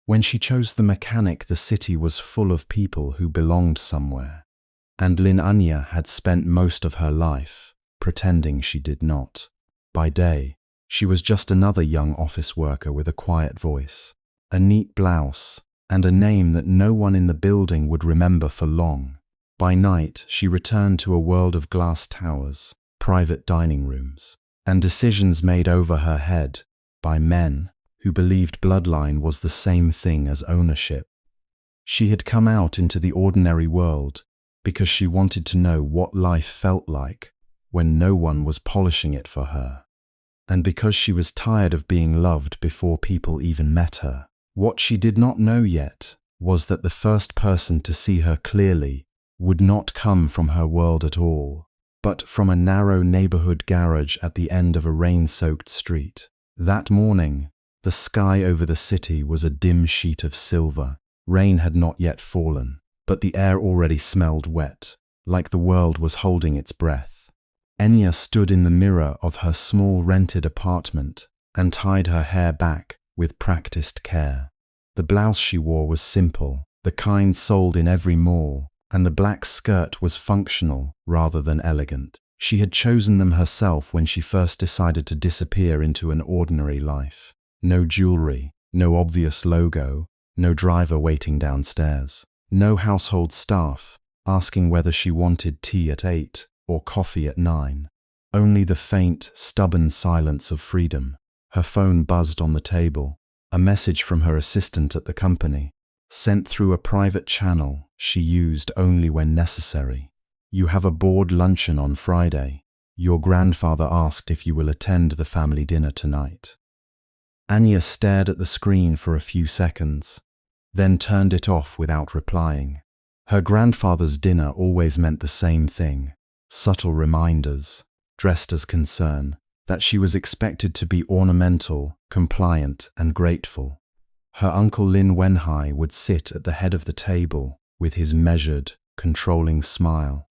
When she chose the mechanic, the city was full of people who belonged somewhere, and Lin Anya had spent most of her life pretending she did not. By day, she was just another young office worker with a quiet voice, a neat blouse, and a name that no one in the building would remember for long. By night, she returned to a world of glass towers, private dining rooms, and decisions made over her head by men who believed bloodline was the same thing as ownership. She had come out into the ordinary world because she wanted to know what life felt like when no one was polishing it for her, and because she was tired of being loved before people even met her. What she did not know yet was that the first person to see her clearly would not come from her world at all, but from a narrow neighborhood garage at the end of a rain-soaked street. That morning, the sky over the city was a dim sheet of silver. Rain had not yet fallen, but the air already smelled wet, like the world was holding its breath. Anya stood in the mirror of her small rented apartment and tied her hair back with practiced care. The blouse she wore was simple, the kind sold in every mall, and the black skirt was functional rather than elegant. She had chosen them herself when she first decided to disappear into an ordinary life. No jewelry, no obvious logo, no driver waiting downstairs, no household staff asking whether she wanted tea at 8 or coffee at 9. Only the faint, stubborn silence of freedom. Her phone buzzed on the table, a message from her assistant at the company, sent through a private channel she used only when necessary. "You have a board luncheon on Friday. Your grandfather asked if you will attend the family dinner tonight." Anya stared at the screen for a few seconds, then turned it off without replying. Her grandfather's dinner always meant the same thing, subtle reminders, dressed as concern, that she was expected to be ornamental, compliant, and grateful. Her uncle Lin Wenhai would sit at the head of the table with his measured, controlling smile.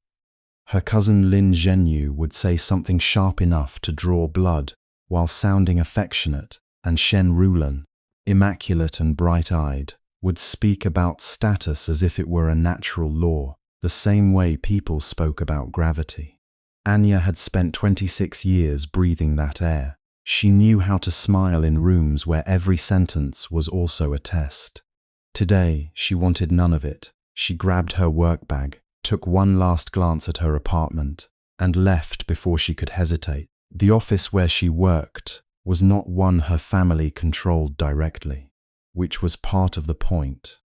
Her cousin Lin Zhenyu would say something sharp enough to draw blood while sounding affectionate, and Shen Rulan, immaculate and bright-eyed, would speak about status as if it were a natural law, the same way people spoke about gravity. Anya had spent 26 years breathing that air. She knew how to smile in rooms where every sentence was also a test. Today, she wanted none of it. She grabbed her work bag, took one last glance at her apartment, and left before she could hesitate. The office where she worked was not one her family controlled directly, which was part of the point.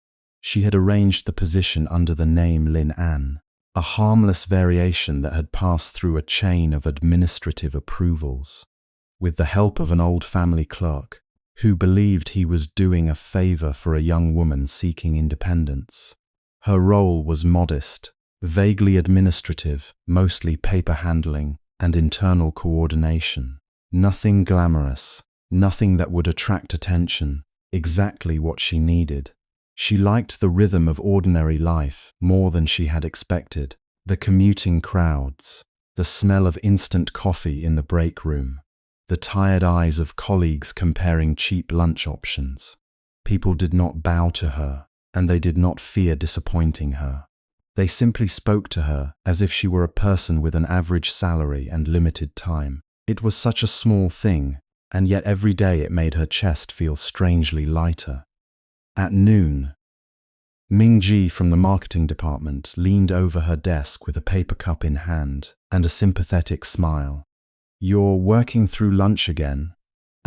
She had arranged the position under the name Lin An, a harmless variation that had passed through a chain of administrative approvals, with the help of an old family clerk who believed he was doing a favor for a young woman seeking independence. Her role was modest, vaguely administrative, mostly paper handling and internal coordination. Nothing glamorous, nothing that would attract attention, exactly what she needed. She liked the rhythm of ordinary life more than she had expected. The commuting crowds, the smell of instant coffee in the break room, the tired eyes of colleagues comparing cheap lunch options. People did not bow to her, and they did not fear disappointing her. They simply spoke to her as if she were a person with an average salary and limited time. It was such a small thing, and yet every day it made her chest feel strangely lighter. At noon, Ming Ji from the marketing department leaned over her desk with a paper cup in hand and a sympathetic smile. "You're working through lunch again?"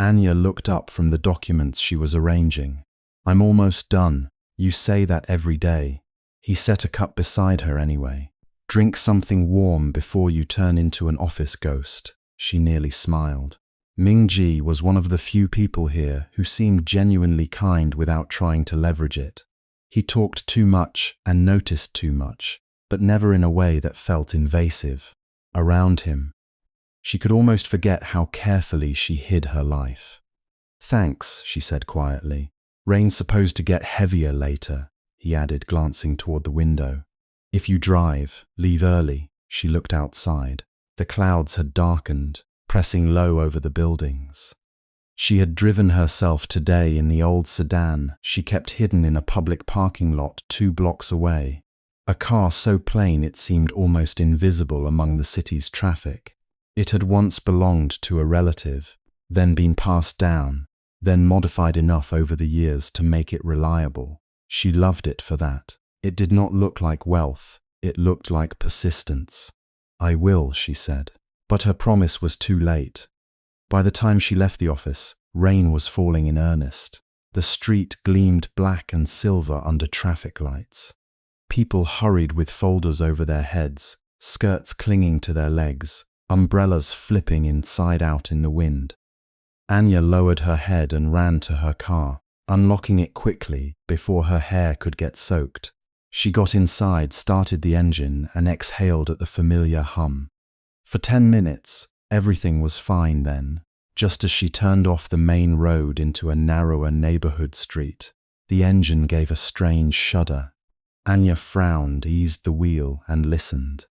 Anya looked up from the documents she was arranging. "I'm almost done. You say that every day." He set a cup beside her anyway. "Drink something warm before you turn into an office ghost." She nearly smiled. Ming Ji was one of the few people here who seemed genuinely kind without trying to leverage it. He talked too much and noticed too much, but never in a way that felt invasive. Around him, she could almost forget how carefully she hid her life. "Thanks," she said quietly. "Rain's supposed to get heavier later," he added, glancing toward the window. "If you drive, leave early." She looked outside. The clouds had darkened, pressing low over the buildings. She had driven herself today in the old sedan she kept hidden in a public parking lot 2 blocks away. A car so plain it seemed almost invisible among the city's traffic. It had once belonged to a relative, then been passed down, then modified enough over the years to make it reliable. She loved it for that. It did not look like wealth, it looked like persistence. "I will," she said. But her promise was too late. By the time she left the office, rain was falling in earnest. The street gleamed black and silver under traffic lights. People hurried with folders over their heads, skirts clinging to their legs, umbrellas flipping inside out in the wind. Anya lowered her head and ran to her car, unlocking it quickly before her hair could get soaked. She got inside, started the engine, and exhaled at the familiar hum. For 10 minutes, everything was fine then. Just as she turned off the main road into a narrower neighborhood street, the engine gave a strange shudder. Anya frowned, eased the wheel, and listened.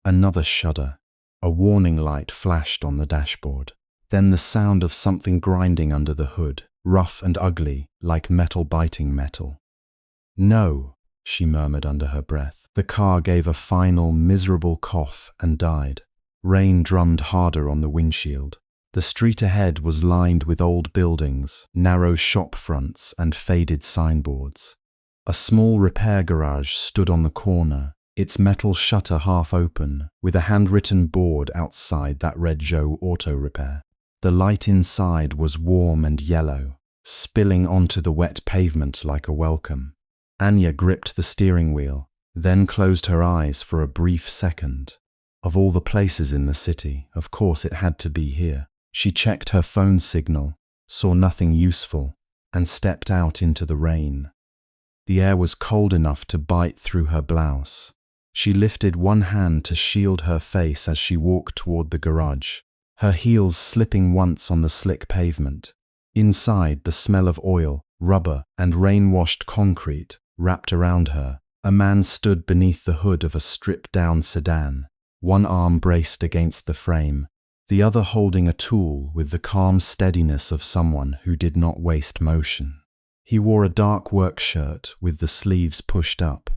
Another shudder. A warning light flashed on the dashboard. Then the sound of something grinding under the hood, rough and ugly, like metal biting metal. "No," she murmured under her breath. The car gave a final, miserable cough and died. Rain drummed harder on the windshield. The street ahead was lined with old buildings, narrow shop fronts, and faded signboards. A small repair garage stood on the corner, its metal shutter half open, with a handwritten board outside that read Zhou Auto Repair. The light inside was warm and yellow, spilling onto the wet pavement like a welcome. Anya gripped the steering wheel, then closed her eyes for a brief second. Of all the places in the city, of course it had to be here. She checked her phone signal, saw nothing useful, and stepped out into the rain. The air was cold enough to bite through her blouse. She lifted one hand to shield her face as she walked toward the garage, her heels slipping once on the slick pavement. Inside, the smell of oil, rubber, and rain-washed concrete wrapped around her. A man stood beneath the hood of a stripped-down sedan, one arm braced against the frame, the other holding a tool with the calm steadiness of someone who did not waste motion. He wore a dark work shirt with the sleeves pushed up,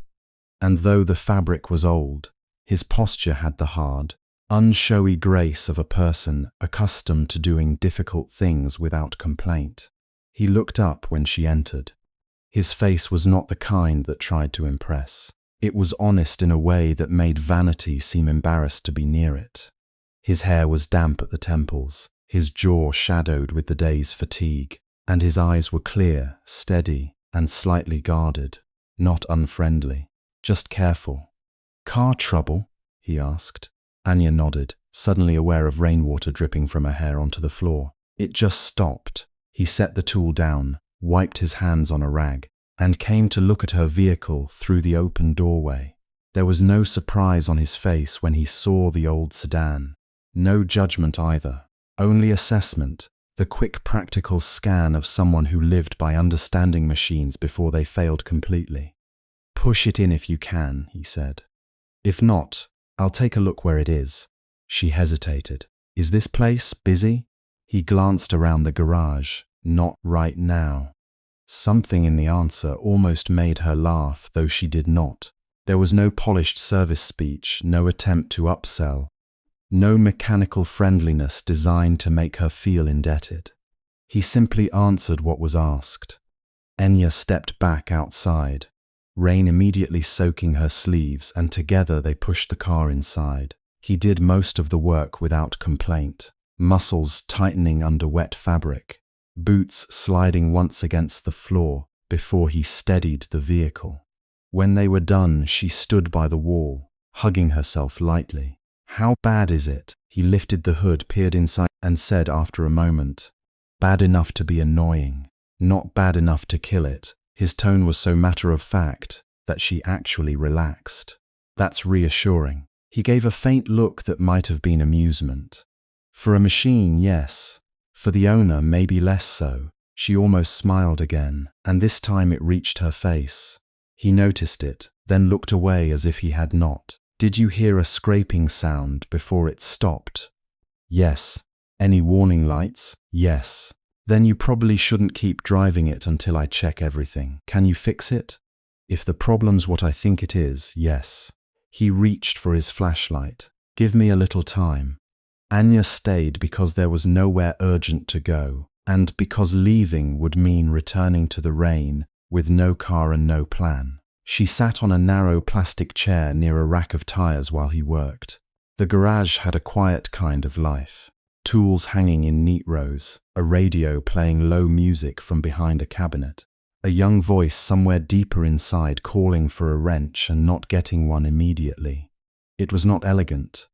and though the fabric was old, his posture had the hard, unshowy grace of a person accustomed to doing difficult things without complaint. He looked up when she entered. His face was not the kind that tried to impress. It was honest in a way that made vanity seem embarrassed to be near it. His hair was damp at the temples, his jaw shadowed with the day's fatigue, and his eyes were clear, steady, and slightly guarded, not unfriendly, just careful. "Car trouble?" he asked. Anya nodded, suddenly aware of rainwater dripping from her hair onto the floor. It just stopped. He set the tool down, wiped his hands on a rag, and came to look at her vehicle through the open doorway. There was no surprise on his face when he saw the old sedan. No judgment either, only assessment, the quick practical scan of someone who lived by understanding machines before they failed completely. "Push it in if you can," he said. "If not, I'll take a look where it is." She hesitated. "Is this place busy?" He glanced around the garage. "Not right now." Something in the answer almost made her laugh, though she did not. There was no polished service speech, no attempt to upsell, no mechanical friendliness designed to make her feel indebted. He simply answered what was asked. Anya stepped back outside, rain immediately soaking her sleeves, and together they pushed the car inside. He did most of the work without complaint, muscles tightening under wet fabric, boots sliding once against the floor before he steadied the vehicle. When they were done, she stood by the wall, hugging herself lightly. "How bad is it?" He lifted the hood, peered inside, and said after a moment, "Bad enough to be annoying, not bad enough to kill it." His tone was so matter-of-fact that she actually relaxed. "That's reassuring." He gave a faint look that might have been amusement. For a machine, yes. For the owner, maybe less so. She almost smiled again, and this time it reached her face. He noticed it, then looked away as if he had not. "Did you hear a scraping sound before it stopped?" "Yes." "Any warning lights?" "Yes." Then you probably shouldn't keep driving it until I check everything. Can you fix it? If the problem's what I think it is, yes. He reached for his flashlight. Give me a little time. Anya stayed because there was nowhere urgent to go, and because leaving would mean returning to the rain with no car and no plan. She sat on a narrow plastic chair near a rack of tires while he worked. The garage had a quiet kind of life. Tools hanging in neat rows, a radio playing low music from behind a cabinet, a young voice somewhere deeper inside calling for a wrench and not getting one immediately. It was not elegant,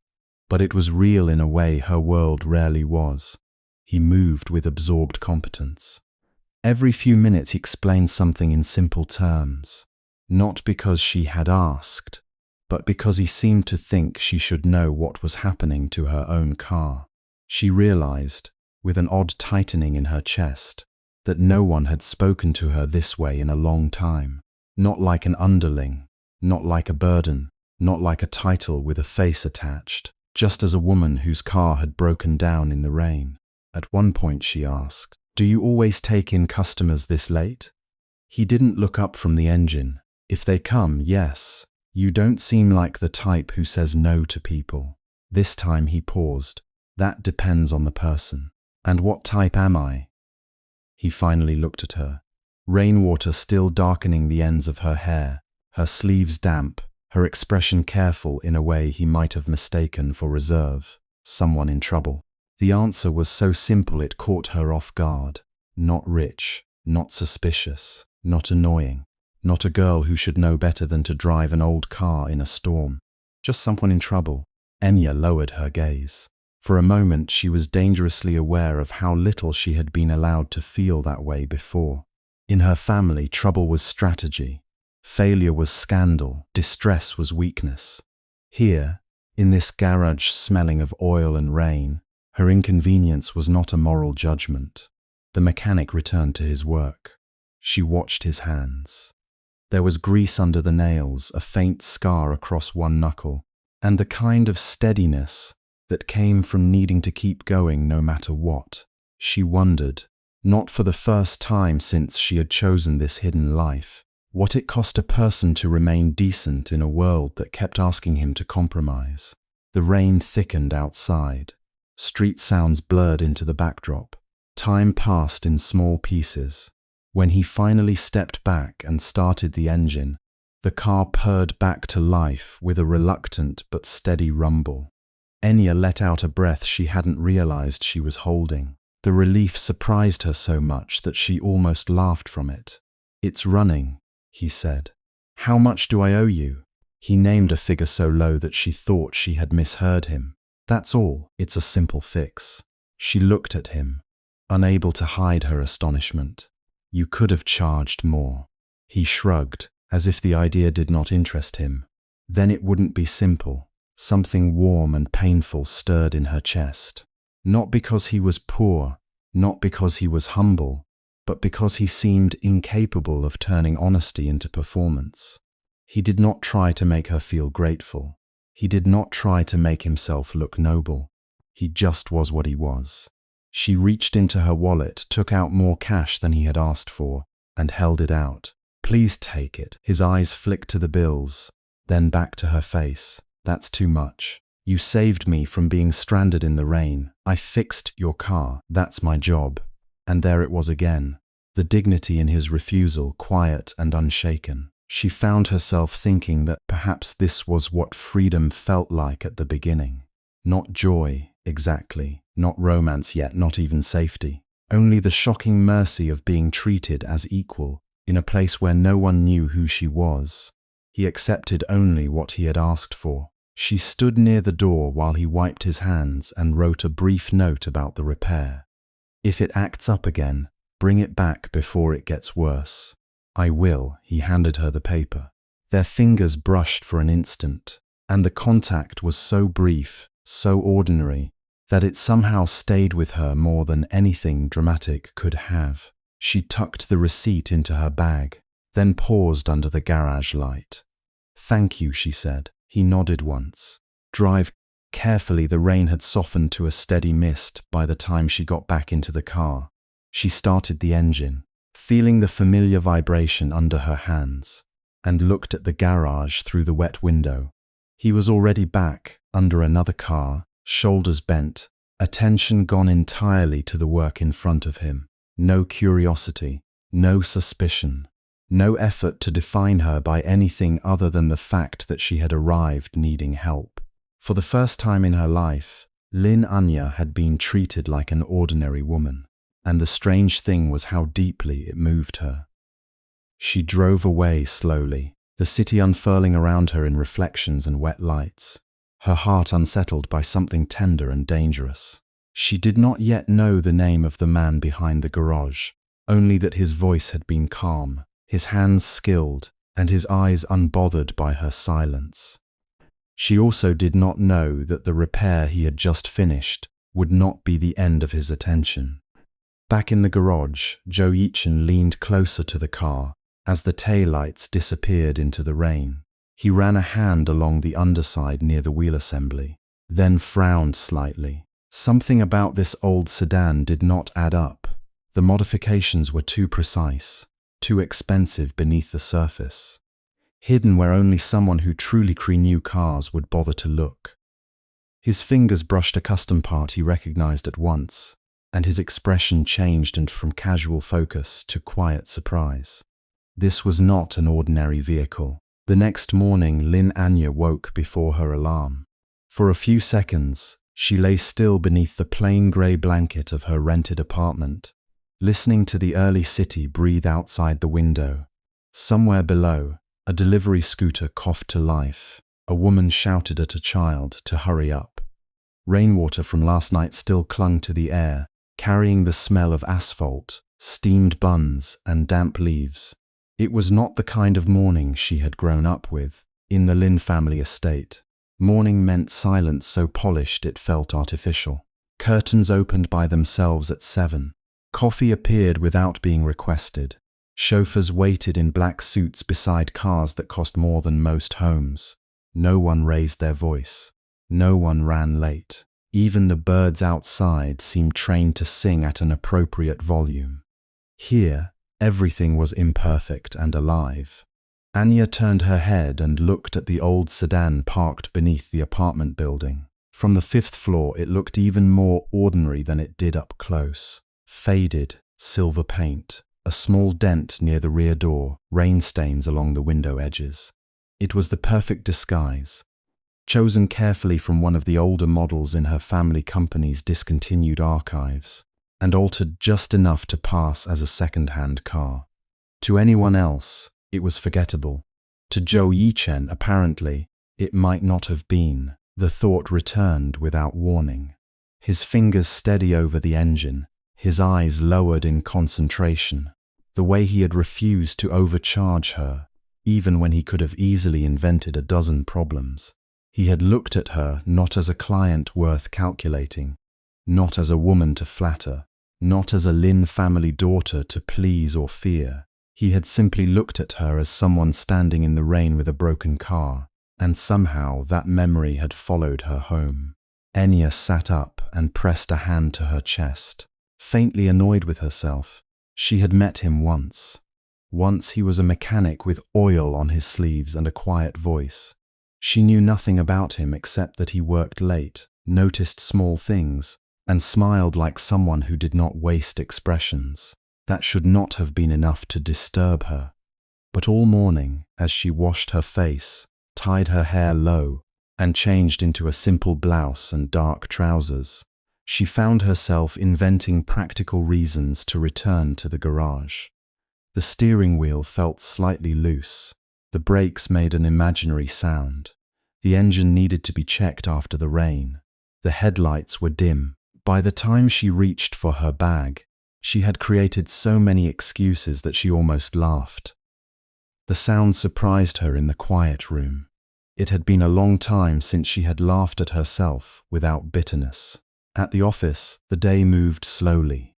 but it was real in a way her world rarely was. He moved with absorbed competence. Every few minutes he explained something in simple terms, not because she had asked, but because he seemed to think she should know what was happening to her own car. She realized, with an odd tightening in her chest, that no one had spoken to her this way in a long time. Not like an underling, not like a burden, not like a title with a face attached, just as a woman whose car had broken down in the rain. At one point she asked, "Do you always take in customers this late?" He didn't look up from the engine. "If they come, yes. You don't seem like the type who says no to people." This time he paused. "That depends on the person." "And what type am I?" He finally looked at her. Rainwater still darkening the ends of her hair, her sleeves damp, her expression careful in a way he might have mistaken for reserve. Someone in trouble. The answer was so simple it caught her off guard. Not rich, not suspicious, not annoying, not a girl who should know better than to drive an old car in a storm. Just someone in trouble. Anya lowered her gaze. For a moment she was dangerously aware of how little she had been allowed to feel that way before. In her family, trouble was strategy. Failure was scandal. Distress was weakness. Here, in this garage smelling of oil and rain, her inconvenience was not a moral judgment. The mechanic returned to his work. She watched his hands. There was grease under the nails, a faint scar across one knuckle, and the kind of steadiness that came from needing to keep going no matter what. She wondered, not for the first time since she had chosen this hidden life, what it cost a person to remain decent in a world that kept asking him to compromise. The rain thickened outside. Street sounds blurred into the backdrop. Time passed in small pieces. When he finally stepped back and started the engine, the car purred back to life with a reluctant but steady rumble. Anya let out a breath she hadn't realized she was holding. The relief surprised her so much that she almost laughed from it. "It's running," he said. "How much do I owe you?" He named a figure so low that she thought she had misheard him. "That's all. It's a simple fix." She looked at him, unable to hide her astonishment. "You could have charged more." He shrugged, as if the idea did not interest him. "Then it wouldn't be simple." Something warm and painful stirred in her chest. Not because he was poor, not because he was humble, but because he seemed incapable of turning honesty into performance. He did not try to make her feel grateful. He did not try to make himself look noble. He just was what he was. She reached into her wallet, took out more cash than he had asked for, and held it out. "Please take it." His eyes flicked to the bills, then back to her face. "That's too much. You saved me from being stranded in the rain. I fixed your car. That's my job." And there it was again, the dignity in his refusal, quiet and unshaken. She found herself thinking that perhaps this was what freedom felt like at the beginning. Not joy, exactly, not romance yet, not even safety. Only the shocking mercy of being treated as equal, in a place where no one knew who she was. He accepted only what he had asked for. She stood near the door while he wiped his hands and wrote a brief note about the repair. "If it acts up again, bring it back before it gets worse." "I will." He handed her the paper. Their fingers brushed for an instant, and the contact was so brief, so ordinary, that it somehow stayed with her more than anything dramatic could have. She tucked the receipt into her bag, then paused under the garage light. "Thank you," she said. He nodded once. "Drive carefully." The rain had softened to a steady mist by the time she got back into the car. She started the engine, feeling the familiar vibration under her hands, and looked at the garage through the wet window. He was already back, under another car, shoulders bent, attention gone entirely to the work in front of him. No curiosity, no suspicion, no effort to define her by anything other than the fact that she had arrived needing help. For the first time in her life, Lin Anya had been treated like an ordinary woman, and the strange thing was how deeply it moved her. She drove away slowly, the city unfurling around her in reflections and wet lights, her heart unsettled by something tender and dangerous. She did not yet know the name of the man behind the garage, only that his voice had been calm, his hands skilled, and his eyes unbothered by her silence. She also did not know that the repair he had just finished would not be the end of his attention. Back in the garage, Zhou Yichen leaned closer to the car as the taillights disappeared into the rain. He ran a hand along the underside near the wheel assembly, then frowned slightly. Something about this old sedan did not add up. The modifications were too precise, too expensive beneath the surface, hidden where only someone who truly knew cars would bother to look. His fingers brushed a custom part he recognized at once, and his expression changed from casual focus to quiet surprise. This was not an ordinary vehicle. The next morning, Lin Anya woke before her alarm. For a few seconds, she lay still beneath the plain grey blanket of her rented apartment, listening to the early city breathe outside the window. Somewhere below, a delivery scooter coughed to life. A woman shouted at a child to hurry up. Rainwater from last night still clung to the air, carrying the smell of asphalt, steamed buns, and damp leaves. It was not the kind of morning she had grown up with in the Lin family estate. Morning meant silence so polished it felt artificial. Curtains opened by themselves at 7. Coffee appeared without being requested. Chauffeurs waited in black suits beside cars that cost more than most homes. No one raised their voice. No one ran late. Even the birds outside seemed trained to sing at an appropriate volume. Here, everything was imperfect and alive. Anya turned her head and looked at the old sedan parked beneath the apartment building. From the 5th floor, it looked even more ordinary than it did up close. Faded, silver paint, a small dent near the rear door, rain stains along the window edges. It was the perfect disguise, chosen carefully from one of the older models in her family company's discontinued archives, and altered just enough to pass as a second-hand car. To anyone else, it was forgettable. To Zhou Yichen, apparently, it might not have been. The thought returned without warning. His fingers steady over the engine, his eyes lowered in concentration. The way he had refused to overcharge her, even when he could have easily invented a dozen problems. He had looked at her not as a client worth calculating, not as a woman to flatter, not as a Lin family daughter to please or fear. He had simply looked at her as someone standing in the rain with a broken car, and somehow that memory had followed her home. Anya sat up and pressed a hand to her chest, faintly annoyed with herself. She had met him once. Once he was a mechanic with oil on his sleeves and a quiet voice. She knew nothing about him except that he worked late, noticed small things, and smiled like someone who did not waste expressions. That should not have been enough to disturb her. But all morning, as she washed her face, tied her hair low, and changed into a simple blouse and dark trousers, she found herself inventing practical reasons to return to the garage. The steering wheel felt slightly loose. The brakes made an imaginary sound. The engine needed to be checked after the rain. The headlights were dim. By the time she reached for her bag, she had created so many excuses that she almost laughed. The sound surprised her in the quiet room. It had been a long time since she had laughed at herself without bitterness. At the office, the day moved slowly.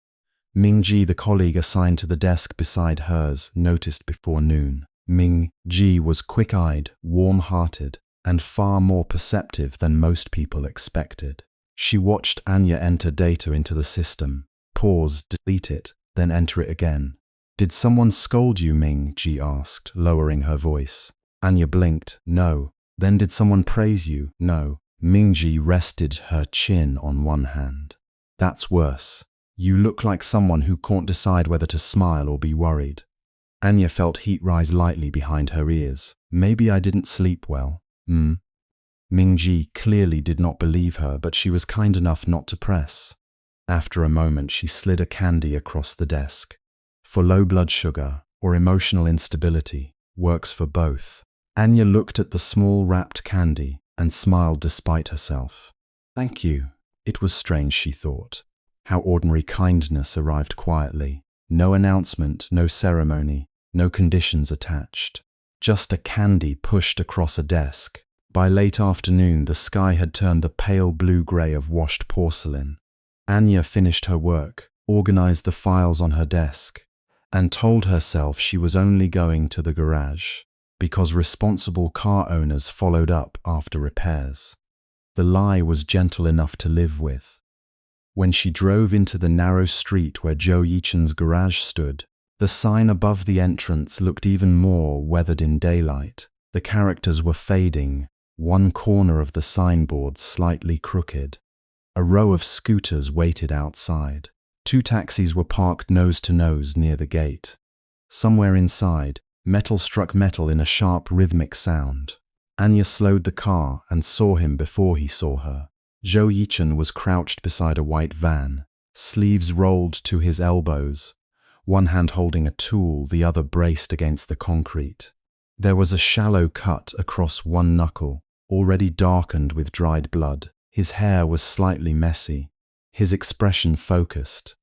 Ming-ji, the colleague assigned to the desk beside hers, noticed before noon. Ming-ji was quick-eyed, warm-hearted, and far more perceptive than most people expected. She watched Anya enter data into the system, pause, delete it, then enter it again. Did someone scold you, Ming? Ji asked, lowering her voice. Anya blinked. No. Then did someone praise you? No. Mingji rested her chin on one hand. That's worse. You look like someone who can't decide whether to smile or be worried. Anya felt heat rise lightly behind her ears. Maybe I didn't sleep well. Mingji clearly did not believe her, but she was kind enough not to press. After a moment, she slid a candy across the desk. For low blood sugar or emotional instability, works for both. Anya looked at the small wrapped candy and smiled despite herself. Thank you. It was strange, she thought. How ordinary kindness arrived quietly. No announcement, no ceremony, no conditions attached. Just a candy pushed across a desk. By late afternoon, the sky had turned the pale blue-grey of washed porcelain. Anya finished her work, organized the files on her desk, and told herself she was only going to the garage because responsible car owners followed up after repairs. The lie was gentle enough to live with. When she drove into the narrow street where Zhou Yichen's garage stood, the sign above the entrance looked even more weathered in daylight. The characters were fading, one corner of the signboard slightly crooked. A row of scooters waited outside. 2 taxis were parked nose to nose near the gate. Somewhere inside, metal struck metal in a sharp rhythmic sound. Anya slowed the car and saw him before he saw her. Zhou Yichen was crouched beside a white van, sleeves rolled to his elbows, one hand holding a tool, the other braced against the concrete. There was a shallow cut across one knuckle, already darkened with dried blood. His hair was slightly messy, his expression focused.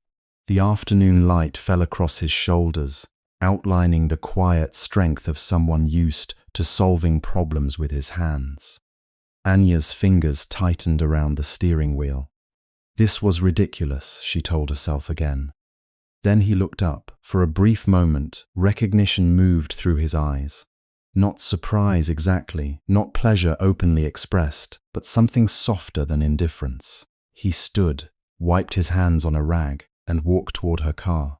The afternoon light fell across his shoulders, outlining the quiet strength of someone used to solving problems with his hands. Anya's fingers tightened around the steering wheel. This was ridiculous, she told herself again. Then he looked up. For a brief moment, recognition moved through his eyes. Not surprise exactly, not pleasure openly expressed, but something softer than indifference. He stood, wiped his hands on a rag, and walked toward her car.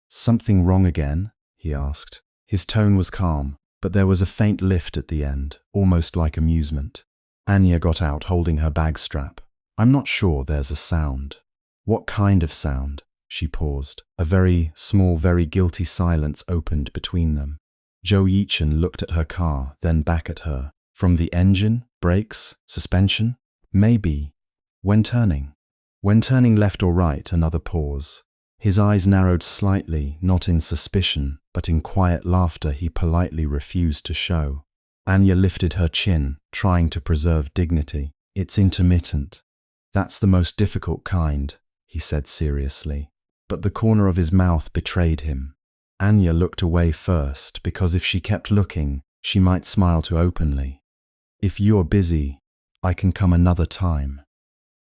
Something wrong again? He asked. His tone was calm, but there was a faint lift at the end, almost like amusement. Anya got out, holding her bag strap. I'm not sure there's a sound. What kind of sound? She paused. A very small, very guilty silence opened between them. Zhou Yichen looked at her car, then back at her. From the engine, brakes, suspension? Maybe. When turning? When turning left or right, another pause. His eyes narrowed slightly, not in suspicion, but in quiet laughter he politely refused to show. Anya lifted her chin, trying to preserve dignity. It's intermittent. That's the most difficult kind, he said seriously. But the corner of his mouth betrayed him. Anya looked away first, because if she kept looking, she might smile too openly. If you're busy, I can come another time.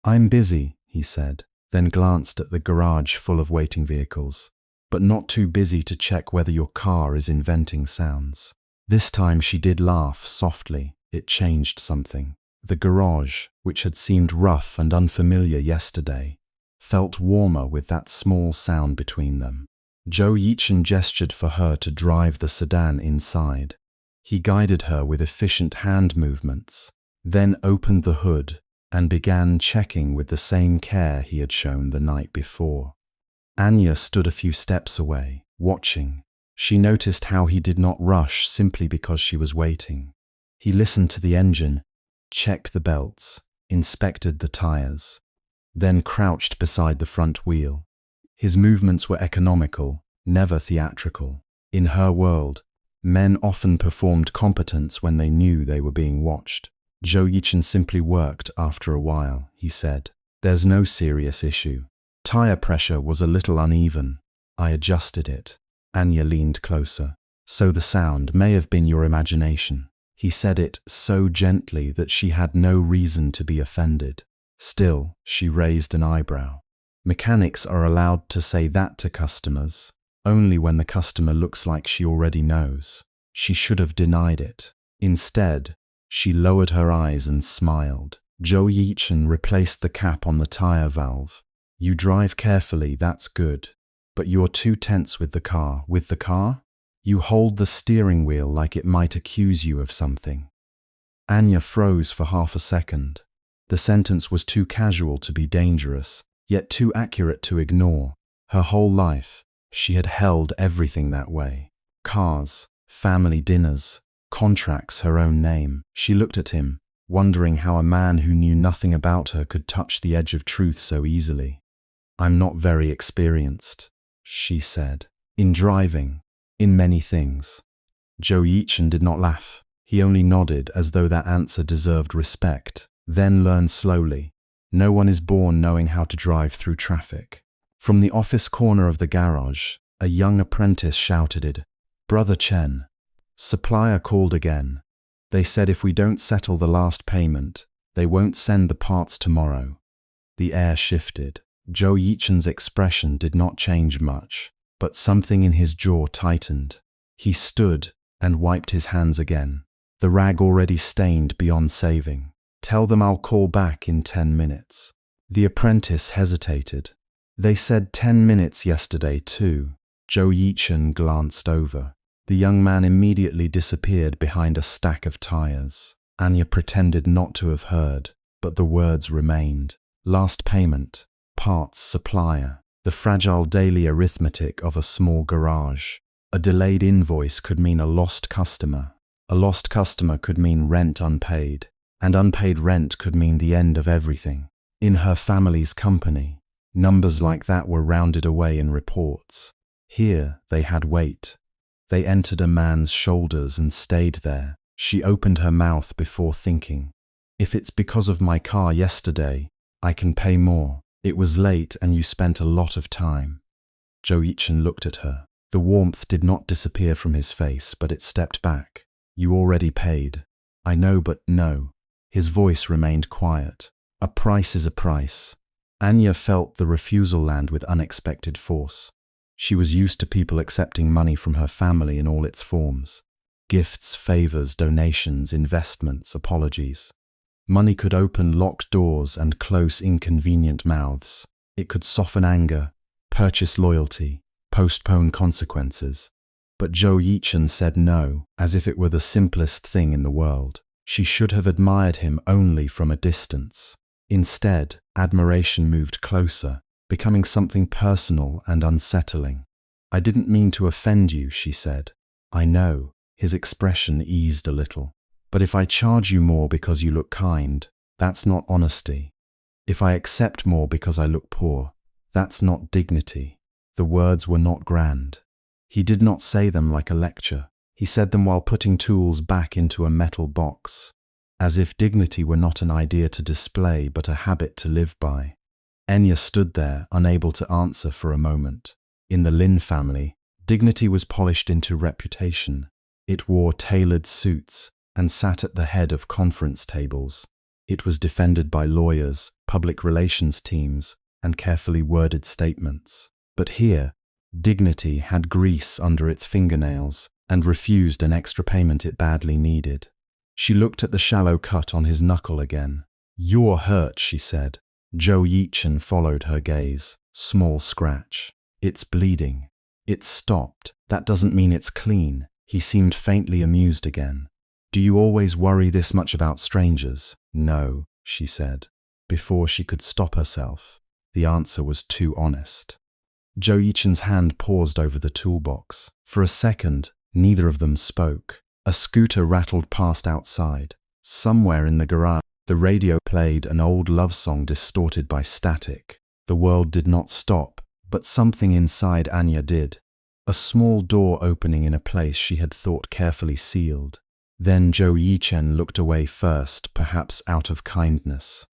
I'm busy, he said, then glanced at the garage full of waiting vehicles, but not too busy to check whether your car is inventing sounds. This time she did laugh softly. It changed something. The garage, which had seemed rough and unfamiliar yesterday, felt warmer with that small sound between them. Zhou Yichen gestured for her to drive the sedan inside. He guided her with efficient hand movements, then opened the hood and began checking with the same care he had shown the night before. Anya stood a few steps away, watching. She noticed how he did not rush simply because she was waiting. He listened to the engine, checked the belts, inspected the tires, then crouched beside the front wheel. His movements were economical, never theatrical. In her world, men often performed competence when they knew they were being watched. Zhou Yichen simply worked after a while, he said. There's no serious issue. Tire pressure was a little uneven. I adjusted it. Anya leaned closer. So the sound may have been your imagination. He said it so gently that she had no reason to be offended. Still, she raised an eyebrow. Mechanics are allowed to say that to customers, only when the customer looks like she already knows. She should have denied it. Instead, she lowered her eyes and smiled. Zhou Yichen replaced the cap on the tire valve. You drive carefully, that's good. But you're too tense with the car. With the car? You hold the steering wheel like it might accuse you of something. Anya froze for half a second. The sentence was too casual to be dangerous, yet too accurate to ignore. Her whole life, she had held everything that way. Cars, family dinners, contracts, her own name. She looked at him, wondering how a man who knew nothing about her could touch the edge of truth so easily. I'm not very experienced, she said. In driving, in many things. Zhou Yichen did not laugh. He only nodded as though that answer deserved respect. Then learn slowly. No one is born knowing how to drive through traffic. From the office corner of the garage, a young apprentice shouted it. Brother Chen. Supplier called again. They said if we don't settle the last payment, they won't send the parts tomorrow. The air shifted. Zhou Yichen's expression did not change much, but something in his jaw tightened. He stood and wiped his hands again, the rag already stained beyond saving. Tell them I'll call back in 10 minutes. The apprentice hesitated. They said 10 minutes yesterday too. Zhou Yichen glanced over. The young man immediately disappeared behind a stack of tires. Anya pretended not to have heard, but the words remained. Last payment, parts supplier, the fragile daily arithmetic of a small garage. A delayed invoice could mean a lost customer. A lost customer could mean rent unpaid, and unpaid rent could mean the end of everything. In her family's company, numbers like that were rounded away in reports. Here they had weight. They entered a man's shoulders and stayed there. She opened her mouth before thinking. If it's because of my car yesterday, I can pay more. It was late and you spent a lot of time. Zhou Yichen looked at her. The warmth did not disappear from his face, but it stepped back. You already paid. I know, but no. His voice remained quiet. A price is a price. Anya felt the refusal land with unexpected force. She was used to people accepting money from her family in all its forms. Gifts, favors, donations, investments, apologies. Money could open locked doors and close inconvenient mouths. It could soften anger, purchase loyalty, postpone consequences. But Zhou Yichen said no, as if it were the simplest thing in the world. She should have admired him only from a distance. Instead, admiration moved closer, becoming something personal and unsettling. I didn't mean to offend you, she said. I know. His expression eased a little. But if I charge you more because you look kind, that's not honesty. If I accept more because I look poor, that's not dignity. The words were not grand. He did not say them like a lecture. He said them while putting tools back into a metal box, as if dignity were not an idea to display but a habit to live by. Anya stood there, unable to answer for a moment. In the Lin family, dignity was polished into reputation. It wore tailored suits and sat at the head of conference tables. It was defended by lawyers, public relations teams, and carefully worded statements. But here, dignity had grease under its fingernails and refused an extra payment it badly needed. She looked at the shallow cut on his knuckle again. You're hurt, she said. Zhou Yichen followed her gaze. Small scratch. It's bleeding. It stopped. That doesn't mean it's clean. He seemed faintly amused again. Do you always worry this much about strangers? No, she said. Before she could stop herself, the answer was too honest. Zhou Yichen's hand paused over the toolbox. For a second, neither of them spoke. A scooter rattled past outside. Somewhere in the garage, the radio played an old love song distorted by static. The world did not stop, but something inside Anya did. A small door opening in a place she had thought carefully sealed. Then Zhou Yichen looked away first, perhaps out of kindness.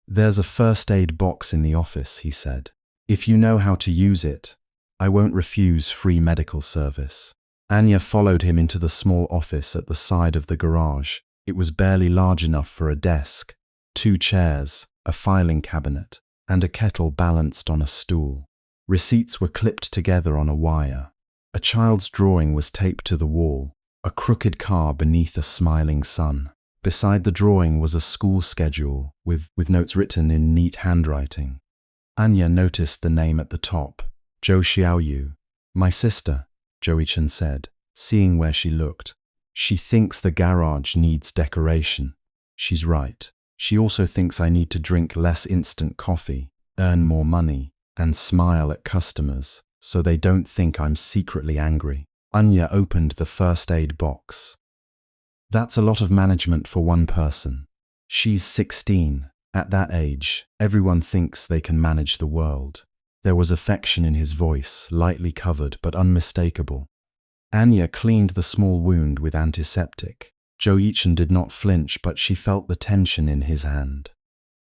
There's a first aid box in the office, he said. If you know how to use it, I won't refuse free medical service. Anya followed him into the small office at the side of the garage. It was barely large enough for a desk, 2 chairs, a filing cabinet, and a kettle balanced on a stool. Receipts were clipped together on a wire. A child's drawing was taped to the wall, a crooked car beneath a smiling sun. Beside the drawing was a school schedule with notes written in neat handwriting. Anya noticed the name at the top, Zhou Xiaoyu. My sister, Zhou Yichen said, seeing where she looked. She thinks the garage needs decoration. She's right. She also thinks I need to drink less instant coffee, earn more money, and smile at customers so they don't think I'm secretly angry. Anya opened the first aid box. That's a lot of management for one person. She's 16. At that age, everyone thinks they can manage the world. There was affection in his voice, lightly covered but unmistakable. Anya cleaned the small wound with antiseptic. Zhou Yichen did not flinch, but she felt the tension in his hand.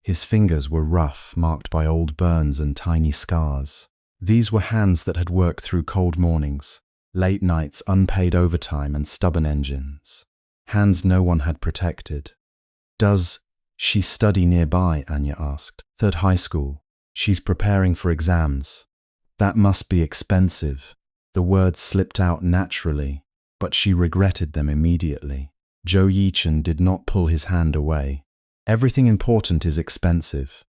His fingers were rough, marked by old burns and tiny scars. These were hands that had worked through cold mornings, late nights, unpaid overtime, and stubborn engines. Hands no one had protected. Does she study nearby? Anya asked. Third high school. She's preparing for exams. That must be expensive. The words slipped out naturally, but she regretted them immediately. Zhou Yichen did not pull his hand away. Everything important is expensive.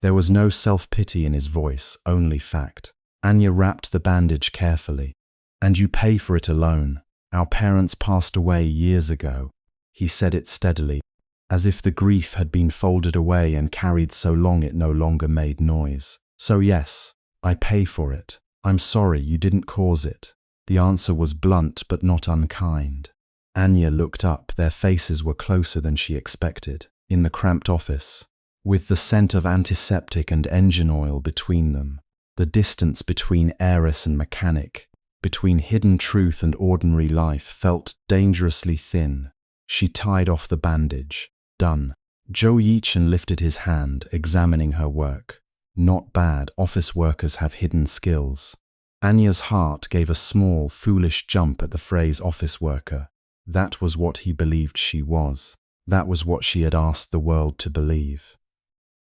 There was no self-pity in his voice, only fact. Anya wrapped the bandage carefully. And you pay for it alone. Our parents passed away years ago. He said it steadily, as if the grief had been folded away and carried so long it no longer made noise. So yes, I pay for it. I'm sorry you didn't cause it. The answer was blunt but not unkind. Anya looked up. Their faces were closer than she expected. In the cramped office, with the scent of antiseptic and engine oil between them, the distance between heiress and mechanic, between hidden truth and ordinary life, felt dangerously thin. She tied off the bandage. Done. Zhou Yichen lifted his hand, examining her work. Not bad. Office workers have hidden skills. Anya's heart gave a small, foolish jump at the phrase office worker. That was what he believed she was. That was what she had asked the world to believe.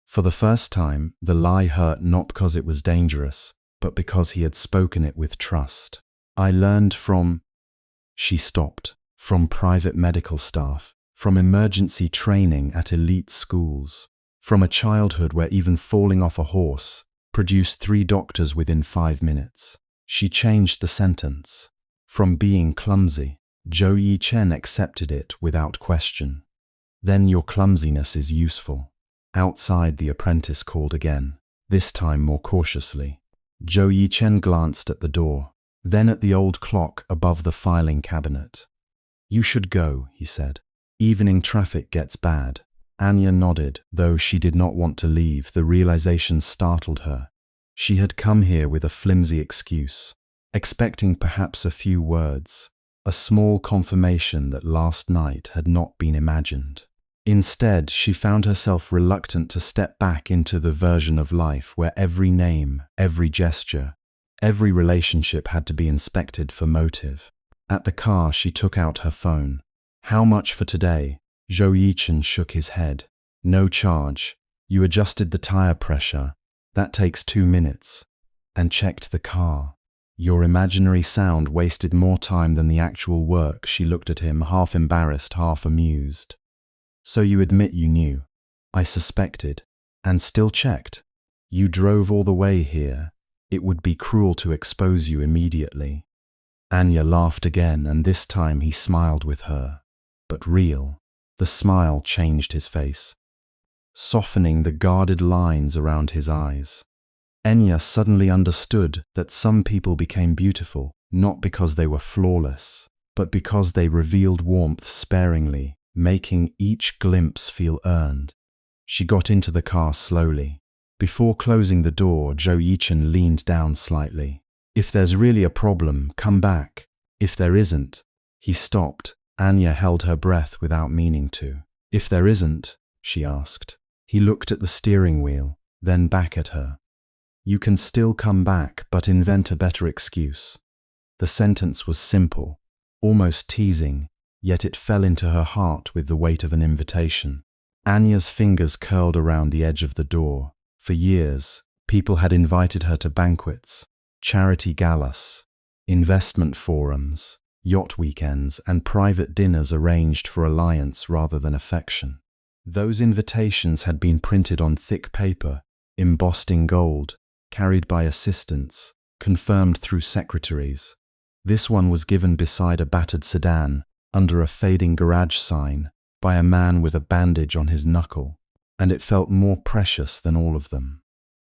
For the first time, the lie hurt not because it was dangerous, but because he had spoken it with trust. I learned from... She stopped. From private medical staff, from emergency training at elite schools, from a childhood where even falling off a horse produced 3 doctors within 5 minutes. She changed the sentence. From being clumsy. Zhou Yichen accepted it without question. Then your clumsiness is useful. Outside, the apprentice called again, this time more cautiously. Zhou Yichen glanced at the door, then at the old clock above the filing cabinet. You should go, he said. Evening traffic gets bad. Anya nodded, though she did not want to leave. The realization startled her. She had come here with a flimsy excuse, expecting perhaps a few words, a small confirmation that last night had not been imagined. Instead, she found herself reluctant to step back into the version of life where every name, every gesture, every relationship had to be inspected for motive. At the car, she took out her phone. How much for today? Zhou Yichen shook his head. No charge. You adjusted the tire pressure. That takes 2 minutes. And checked the car. Your imaginary sound wasted more time than the actual work. She looked at him, half embarrassed, half amused. So you admit you knew. I suspected. And still checked. You drove all the way here. It would be cruel to expose you immediately. Anya laughed again, and this time he smiled with her. But real. The smile changed his face, softening the guarded lines around his eyes. Anya suddenly understood that some people became beautiful, not because they were flawless, but because they revealed warmth sparingly, making each glimpse feel earned. She got into the car slowly. Before closing the door, Zhou Yichen leaned down slightly. If there's really a problem, come back. If there isn't... He stopped. Anya held her breath without meaning to. If there isn't, she asked. He looked at the steering wheel, then back at her. You can still come back, but invent a better excuse. The sentence was simple, almost teasing, yet it fell into her heart with the weight of an invitation. Anya's fingers curled around the edge of the door. For years, people had invited her to banquets, charity galas, investment forums, yacht weekends, and private dinners arranged for alliance rather than affection. Those invitations had been printed on thick paper, embossed in gold, carried by assistants, confirmed through secretaries. This one was given beside a battered sedan, under a fading garage sign, by a man with a bandage on his knuckle, and it felt more precious than all of them.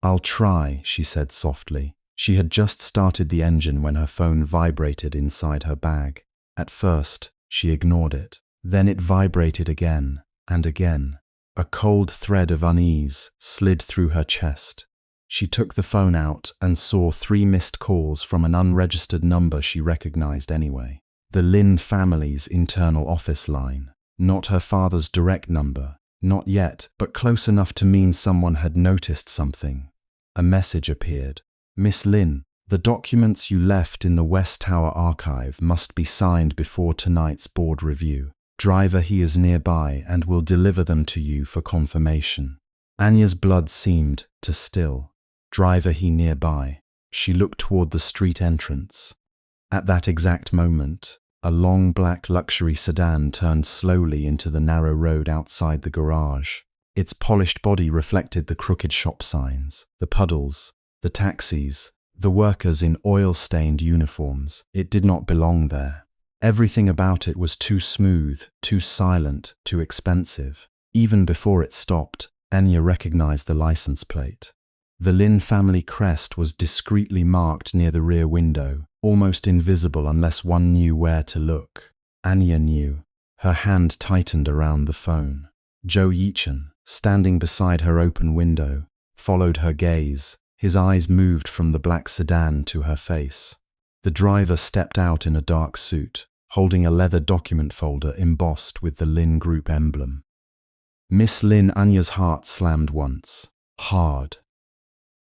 "I'll try," she said softly. She had just started the engine when her phone vibrated inside her bag. At first, she ignored it. Then it vibrated again and again. A cold thread of unease slid through her chest. She took the phone out and saw 3 missed calls from an unregistered number she recognized anyway. The Lin family's internal office line. Not her father's direct number. Not yet, but close enough to mean someone had noticed something. A message appeared. "Miss Lin, the documents you left in the West Tower archive must be signed before tonight's board review. Driver he is nearby and will deliver them to you for confirmation." Anya's blood seemed to still. Driver he nearby. She looked toward the street entrance. At that exact moment, a long black luxury sedan turned slowly into the narrow road outside the garage. Its polished body reflected the crooked shop signs, the puddles, the taxis, the workers in oil-stained uniforms. It did not belong there. Everything about it was too smooth, too silent, too expensive. Even before it stopped, Anya recognized the license plate. The Lin family crest was discreetly marked near the rear window, almost invisible unless one knew where to look. Anya knew. Her hand tightened around the phone. Zhou Yichen, standing beside her open window, followed her gaze. His eyes moved from the black sedan to her face. The driver stepped out in a dark suit, holding a leather document folder embossed with the Lin Group emblem. Miss Lin Anya's heart slammed once, hard.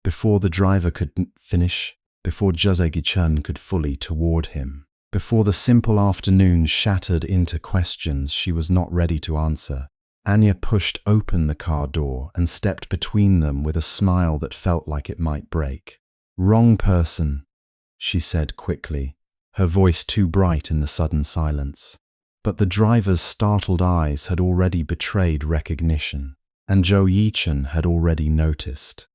Before the driver could finish, before Zhou Yichen could fully toward him, before the simple afternoon shattered into questions she was not ready to answer, Anya pushed open the car door and stepped between them with a smile that felt like it might break. "Wrong person," she said quickly, her voice too bright in the sudden silence. But the driver's startled eyes had already betrayed recognition, and Zhou Yichen had already noticed.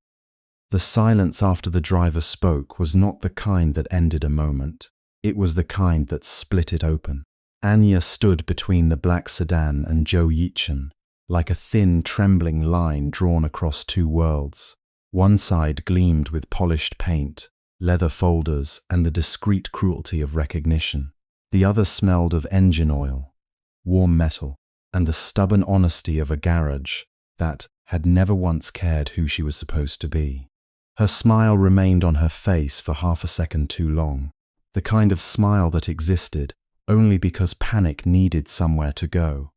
The silence after the driver spoke was not the kind that ended a moment. It was the kind that split it open. Anya stood between the black sedan and Zhou Yichen, like a thin, trembling line drawn across 2 worlds. One side gleamed with polished paint, leather folders, and the discreet cruelty of recognition. The other smelled of engine oil, warm metal, and the stubborn honesty of a garage that had never once cared who she was supposed to be. Her smile remained on her face for half a second too long, the kind of smile that existed only because panic needed somewhere to go.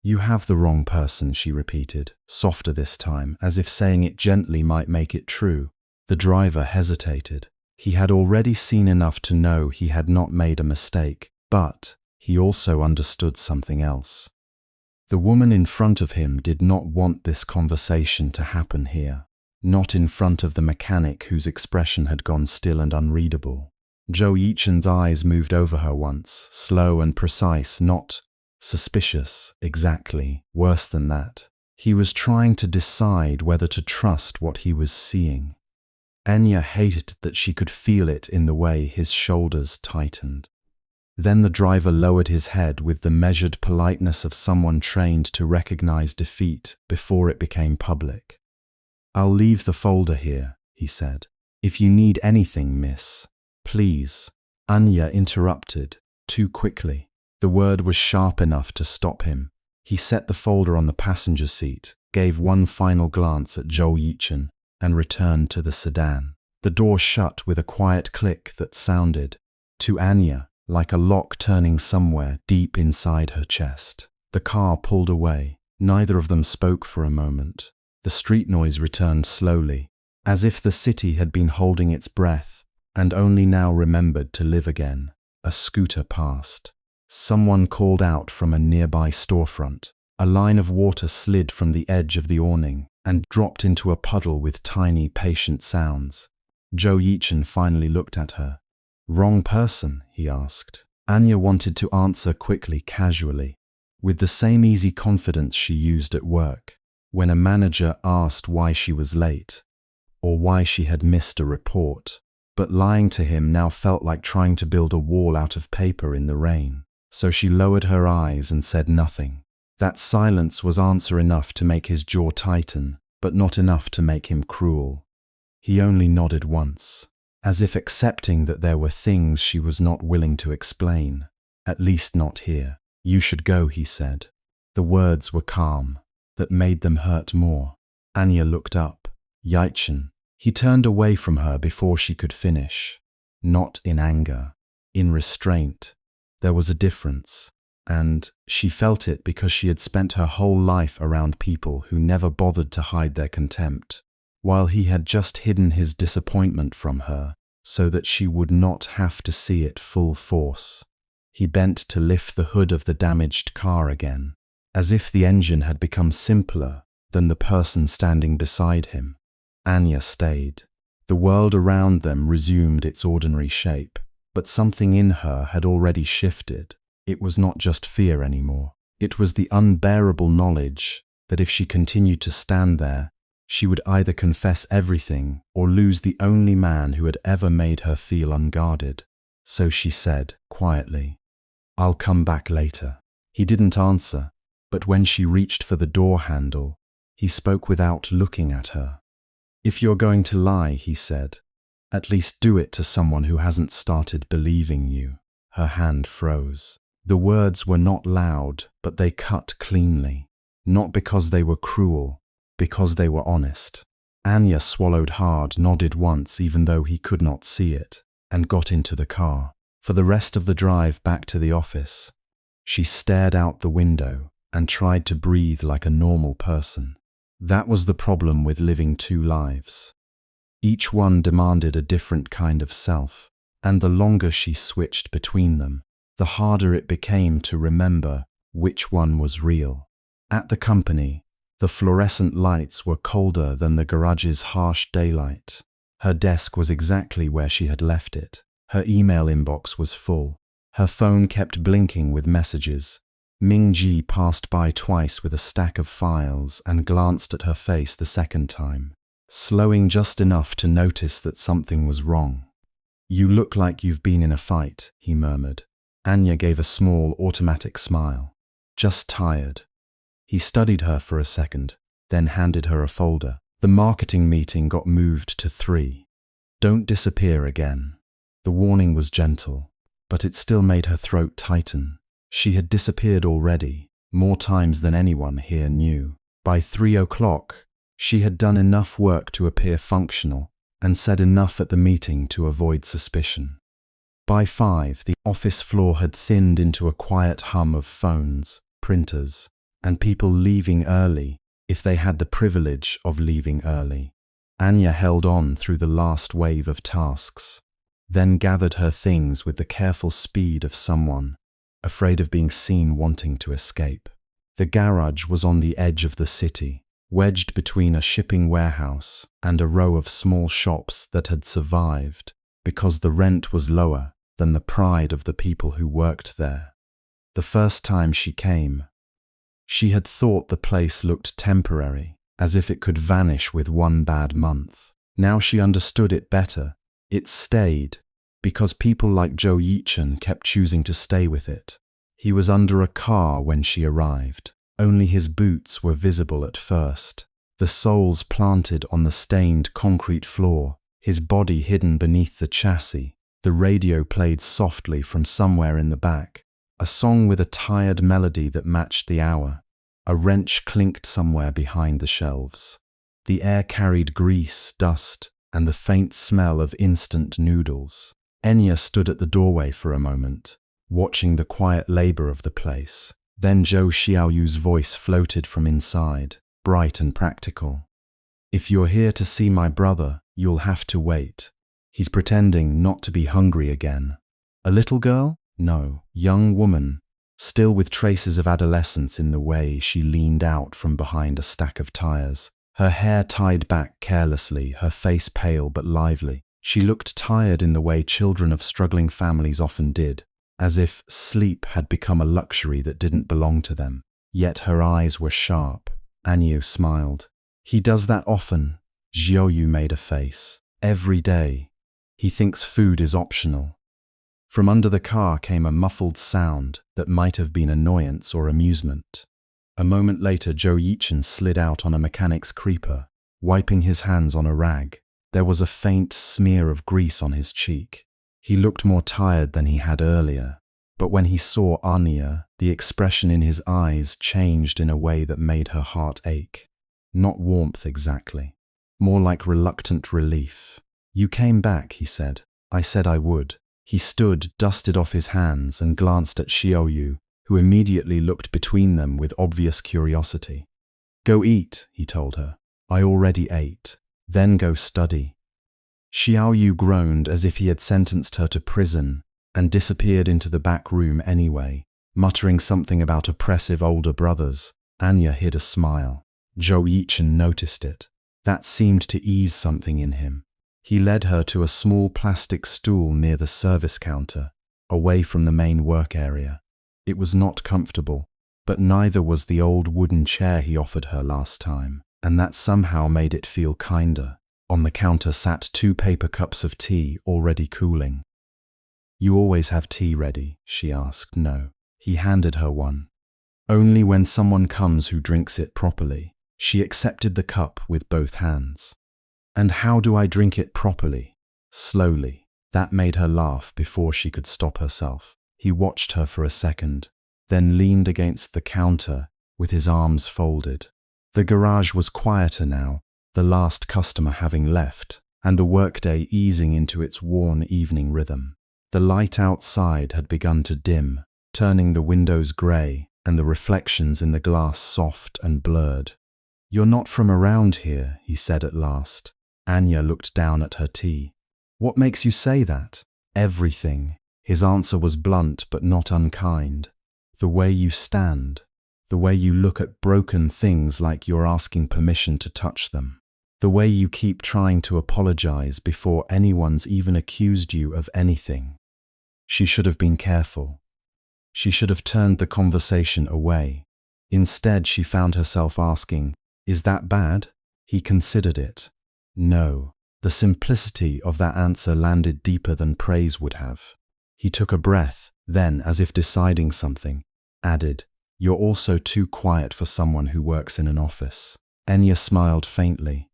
"You have the wrong person," she repeated, softer this time, as if saying it gently might make it true. The driver hesitated. He had already seen enough to know he had not made a mistake, but he also understood something else. The woman in front of him did not want this conversation to happen here, not in front of the mechanic whose expression had gone still and unreadable. Zhou Yichen's eyes moved over her once, slow and precise, not suspicious, exactly, worse than that. He was trying to decide whether to trust what he was seeing. Anya hated that she could feel it in the way his shoulders tightened. Then the driver lowered his head with the measured politeness of someone trained to recognize defeat before it became public. "I'll leave the folder here," he said. "If you need anything, miss, please." Anya interrupted, too quickly. The word was sharp enough to stop him. He set the folder on the passenger seat, gave one final glance at Zhou Yichen, and returned to the sedan. The door shut with a quiet click that sounded, to Anya, like a lock turning somewhere deep inside her chest. The car pulled away. Neither of them spoke for a moment. The street noise returned slowly, as if the city had been holding its breath and only now remembered to live again. A scooter passed. Someone called out from a nearby storefront. A line of water slid from the edge of the awning and dropped into a puddle with tiny, patient sounds. Zhou Yichen finally looked at her. "Wrong person?" he asked. Anya wanted to answer quickly, casually, with the same easy confidence she used at work, when a manager asked why she was late, or why she had missed a report. but lying to him now felt like trying to build a wall out of paper in the rain. So she lowered her eyes and said nothing. That silence was answer enough to make his jaw tighten, but not enough to make him cruel. He only nodded once, as if accepting that there were things she was not willing to explain, at least not here. You should go, he said. The words were calm, that made them hurt more. Anya looked up. Yichen. He turned away from her before she could finish. Not in anger, in restraint. There was a difference, and she felt it because she had spent her whole life around people who never bothered to hide their contempt, while he had just hidden his disappointment from her so that she would not have to see it full force. He bent to lift the hood of the damaged car again, as if the engine had become simpler than the person standing beside him. Anya stayed. The world around them resumed its ordinary shape, but something in her had already shifted. It was not just fear anymore. It was the unbearable knowledge that if she continued to stand there, she would either confess everything or lose the only man who had ever made her feel unguarded. So she said, quietly, "I'll come back later." He didn't answer, but when she reached for the door handle, he spoke without looking at her. "If you're going to lie," he said, "at least do it to someone who hasn't started believing you." Her hand froze. The words were not loud, but they cut cleanly. Not because they were cruel, because they were honest. Anya swallowed hard, nodded once even though he could not see it, and got into the car. For the rest of the drive back to the office, she stared out the window and tried to breathe like a normal person. That was the problem with living two lives. Each one demanded a different kind of self, and the longer she switched between them, the harder it became to remember which one was real. At the company, the fluorescent lights were colder than the garage's harsh daylight. Her desk was exactly where she had left it. Her email inbox was full. Her phone kept blinking with messages. Ming-Ji passed by twice with a stack of files and glanced at her face the second time, slowing just enough to notice that something was wrong. "You look like you've been in a fight," he murmured. Anya gave a small, automatic smile. "Just tired." He studied her for a second, then handed her a folder. The marketing meeting got moved to 3. "Don't disappear again." The warning was gentle, but it still made her throat tighten. She had disappeared already, more times than anyone here knew. By 3 o'clock, she had done enough work to appear functional and said enough at the meeting to avoid suspicion. By 5, the office floor had thinned into a quiet hum of phones, printers, and people leaving early if they had the privilege of leaving early. Anya held on through the last wave of tasks, then gathered her things with the careful speed of someone afraid of being seen wanting to escape. The garage was on the edge of the city, wedged between a shipping warehouse and a row of small shops that had survived because the rent was lower than the pride of the people who worked there. The first time she came, she had thought the place looked temporary, as if it could vanish with one bad month. Now she understood it better. It stayed because people like Zhou Yichen kept choosing to stay with it. He was under a car when she arrived. Only his boots were visible at first, the soles planted on the stained concrete floor, his body hidden beneath the chassis. The radio played softly from somewhere in the back, a song with a tired melody that matched the hour. A wrench clinked somewhere behind the shelves. The air carried grease, dust, and the faint smell of instant noodles. Anya stood at the doorway for a moment, watching the quiet labor of the place. Then Zhou Xiaoyu's voice floated from inside, bright and practical. "If you're here to see my brother, you'll have to wait. He's pretending not to be hungry again." "A little girl?" "No, young woman," still with traces of adolescence in the way she leaned out from behind a stack of tires, her hair tied back carelessly, her face pale but lively. She looked tired in the way children of struggling families often did, as if sleep had become a luxury that didn't belong to them. Yet her eyes were sharp. Anya smiled. "He does that often." Xiaoyu made a face. "Every day. He thinks food is optional. From under the car came a muffled sound that might have been annoyance or amusement. A moment later, Zhou Yichen slid out on a mechanic's creeper, wiping his hands on a rag. There was a faint smear of grease on his cheek. He looked more tired than he had earlier, but when he saw Anya, the expression in his eyes changed in a way that made her heart ache. Not warmth exactly, more like reluctant relief. "You came back," he said. "I said I would." He stood, dusted off his hands, and glanced at Xiaoyu, who immediately looked between them with obvious curiosity. "Go eat," he told her. "I already ate. Then go study." Xiaoyu groaned as if he had sentenced her to prison and disappeared into the back room anyway, muttering something about oppressive older brothers. Anya hid a smile. Zhou Yichen noticed it. That seemed to ease something in him. He led her to a small plastic stool near the service counter, away from the main work area. It was not comfortable, but neither was the old wooden chair he offered her last time, and that somehow made it feel kinder. On the counter sat 2 paper cups of tea already cooling. "You always have tea ready?" she asked. "No." He handed her one. "Only when someone comes who drinks it properly." She accepted the cup with both hands. "And how do I drink it properly?" "Slowly." That made her laugh before she could stop herself. He watched her for a second, then leaned against the counter with his arms folded. The garage was quieter now, the last customer having left, and the workday easing into its worn evening rhythm. The light outside had begun to dim, turning the windows grey and the reflections in the glass soft and blurred. "You're not from around here," he said at last. Anya looked down at her tea. "What makes you say that?" "Everything." His answer was blunt but not unkind. "The way you stand. The way you look at broken things like you're asking permission to touch them. The way you keep trying to apologize before anyone's even accused you of anything." She should have been careful. She should have turned the conversation away. Instead, she found herself asking, "Is that bad?" He considered it. No. The simplicity of that answer landed deeper than praise would have. He took a breath, then, as if deciding something, added, "You're also too quiet for someone who works in an office." Anya smiled faintly.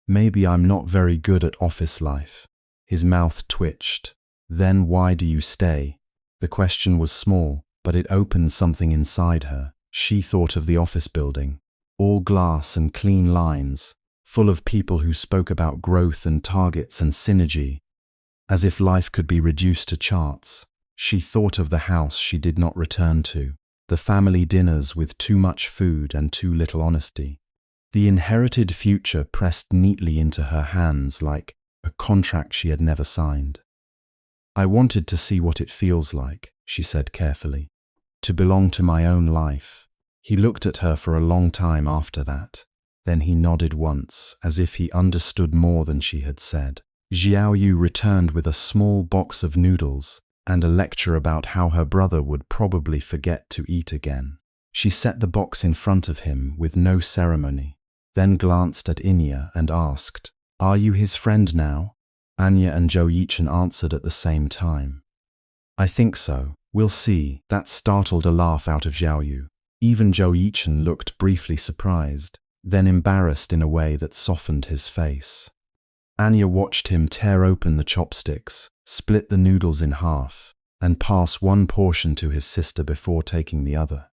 "Maybe I'm not very good at office life." His mouth twitched. "Then why do you stay?" The question was small, but it opened something inside her. She thought of the office building, all glass and clean lines, full of people who spoke about growth and targets and synergy, as if life could be reduced to charts. She thought of the house she did not return to, the family dinners with too much food and too little honesty. The inherited future pressed neatly into her hands like a contract she had never signed. "I wanted to see what it feels like," she said carefully, "to belong to my own life." He looked at her for a long time after that. Then he nodded once, as if he understood more than she had said. Xiaoyu returned with a small box of noodles and a lecture about how her brother would probably forget to eat again. She set the box in front of him with no ceremony, then glanced at Anya and asked, "Are you his friend now?" Anya and Zhou Yichen answered at the same time. "I think so. We'll see." That startled a laugh out of Xiaoyu. Even Zhou Yichen looked briefly surprised, then embarrassed in a way that softened his face. Anya watched him tear open the chopsticks, split the noodles in half, and pass one portion to his sister before taking the other.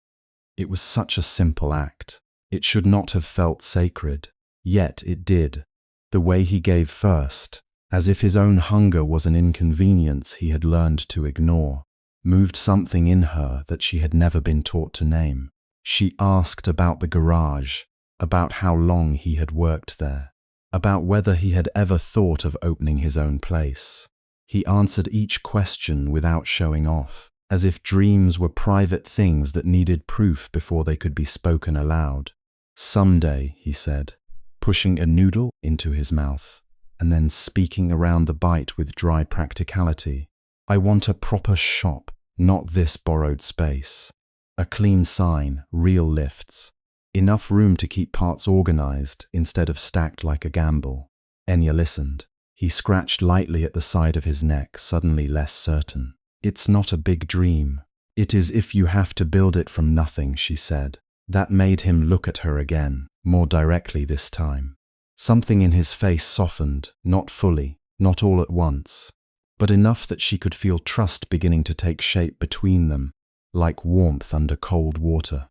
It was such a simple act. It should not have felt sacred. Yet it did. The way he gave first, as if his own hunger was an inconvenience he had learned to ignore, moved something in her that she had never been taught to name. She asked about the garage, about how long he had worked there, about whether he had ever thought of opening his own place. He answered each question without showing off, as if dreams were private things that needed proof before they could be spoken aloud. "Someday," he said, pushing a noodle into his mouth, and then speaking around the bite with dry practicality, "I want a proper shop, not this borrowed space. A clean sign, real lifts. Enough room to keep parts organized instead of stacked like a gamble." Anya listened. He scratched lightly at the side of his neck, suddenly less certain. It's not a big dream. It is if you have to build it from nothing, she said. That made him look at her again, more directly this time. Something in his face softened, not fully, not all at once, but enough that she could feel trust beginning to take shape between them, like warmth under cold water.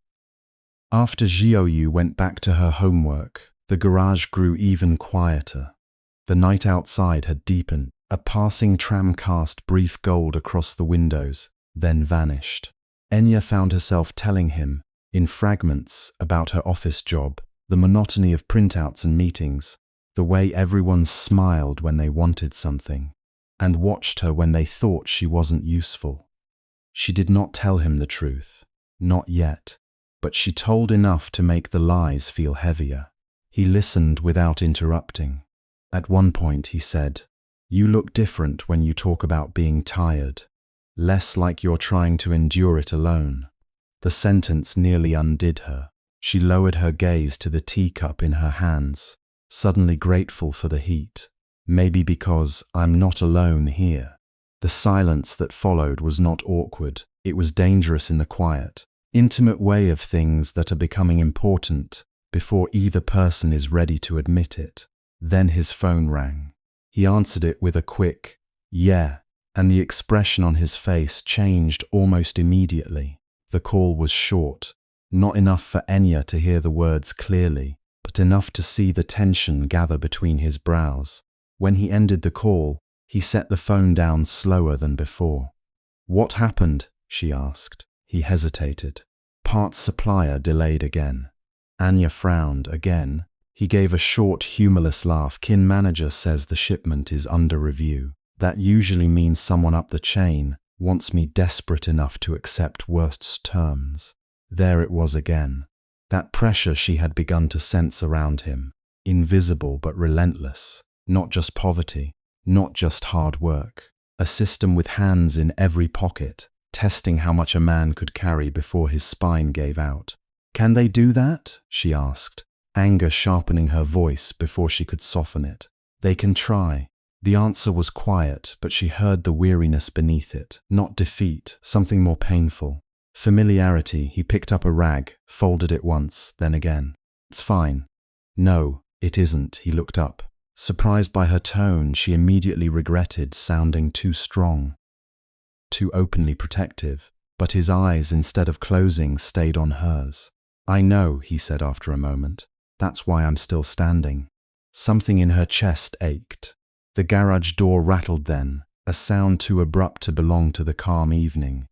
After Zhou Yu went back to her homework, the garage grew even quieter. The night outside had deepened. A passing tram cast brief gold across the windows, then vanished. Anya found herself telling him, in fragments, about her office job, the monotony of printouts and meetings, the way everyone smiled when they wanted something, and watched her when they thought she wasn't useful. She did not tell him the truth, not yet, but she told enough to make the lies feel heavier. He listened without interrupting. At one point he said, "You look different when you talk about being tired, less like you're trying to endure it alone." The sentence nearly undid her. She lowered her gaze to the teacup in her hands, suddenly grateful for the heat. Maybe because I'm not alone here. The silence that followed was not awkward. It was dangerous in the quiet, intimate way of things that are becoming important before either person is ready to admit it. Then his phone rang. He answered it with a quick, "Yeah," and the expression on his face changed almost immediately. The call was short, not enough for Anya to hear the words clearly, but enough to see the tension gather between his brows. When he ended the call, he set the phone down slower than before. "What happened?" she asked. He hesitated. "Parts supplier delayed again." Anya frowned again. He gave a short, humorless laugh. "Kin manager says the shipment is under review. That usually means someone up the chain wants me desperate enough to accept worst terms." There it was again. That pressure she had begun to sense around him. Invisible but relentless. Not just poverty, not just hard work. A system with hands in every pocket, testing how much a man could carry before his spine gave out. "Can they do that?" she asked, anger sharpening her voice before she could soften it. "They can try." The answer was quiet, but she heard the weariness beneath it. Not defeat, something more painful. Familiarity. He picked up a rag, folded it once, then again. "It's fine." "No, it isn't." He looked up. Surprised by her tone, she immediately regretted sounding too strong, too openly protective, but his eyes, instead of closing, stayed on hers. "I know," he said after a moment. "That's why I'm still standing." Something in her chest ached. The garage door rattled then, a sound too abrupt to belong to the calm evening.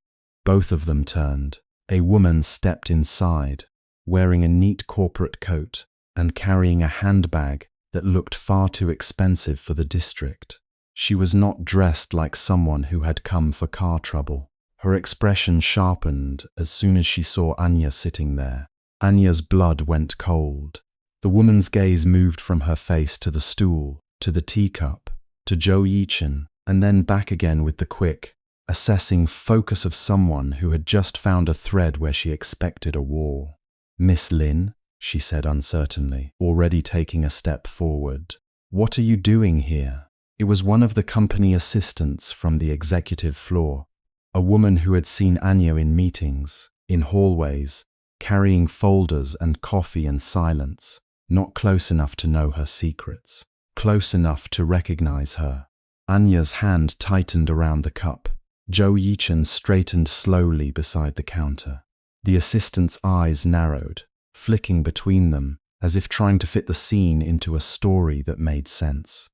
Both of them turned. A woman stepped inside, wearing a neat corporate coat and carrying a handbag that looked far too expensive for the district. She was not dressed like someone who had come for car trouble. Her expression sharpened as soon as she saw Anya sitting there. Anya's blood went cold. The woman's gaze moved from her face to the stool, to the teacup, to Zhou Yichen, and then back again with the quick, assessing focus of someone who had just found a thread where she expected a wall. "Miss Lin," she said uncertainly, already taking a step forward. "What are you doing here?" It was one of the company assistants from the executive floor, a woman who had seen Anya in meetings, in hallways, carrying folders and coffee and silence, not close enough to know her secrets, close enough to recognize her. Anya's hand tightened around the cup. Zhou Yichen straightened slowly beside the counter. The assistant's eyes narrowed, flicking between them, as if trying to fit the scene into a story that made sense.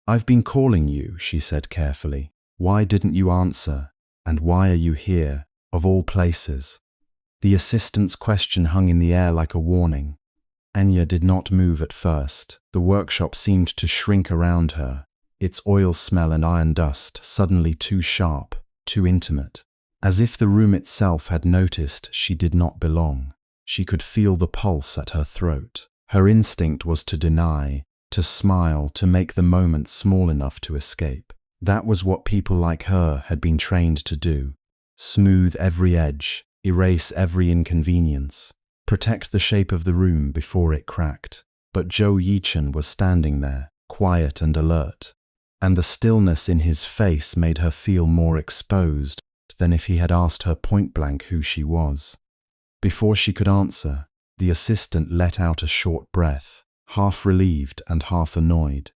"I've been calling you," she said carefully. "Why didn't you answer? And why are you here, of all places?" The assistant's question hung in the air like a warning. Anya did not move at first. The workshop seemed to shrink around her, its oil smell and iron dust suddenly too sharp, too intimate. As if the room itself had noticed she did not belong. She could feel the pulse at her throat. Her instinct was to deny, to smile, to make the moment small enough to escape. That was what people like her had been trained to do. Smooth every edge, erase every inconvenience, protect the shape of the room before it cracked. But Zhou Yichen was standing there, quiet and alert. and the stillness in his face made her feel more exposed than if he had asked her point-blank who she was. Before she could answer, the assistant let out a short breath, half relieved and half annoyed.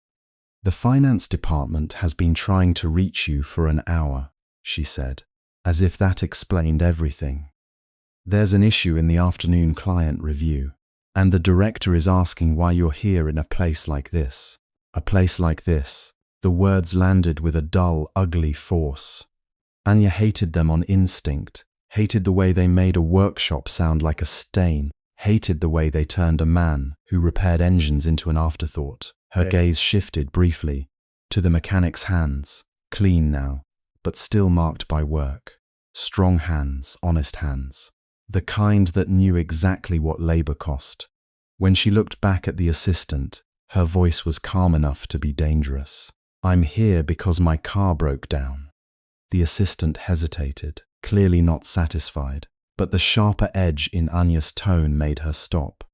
"The finance department has been trying to reach you for an hour," she said, as if that explained everything. "There's an issue in the afternoon client review, and the director is asking why you're here in a place like this." A place like this. The words landed with a dull, ugly force. Anya hated them on instinct, hated the way they made a workshop sound like a stain, hated the way they turned a man who repaired engines into an afterthought. Her gaze shifted briefly to the mechanic's hands, clean now, but still marked by work. Strong hands, honest hands. The kind that knew exactly what labor cost. When she looked back at the assistant, her voice was calm enough to be dangerous. "I'm here because my car broke down." The assistant hesitated, clearly not satisfied, but the sharper edge in Anya's tone made her stop.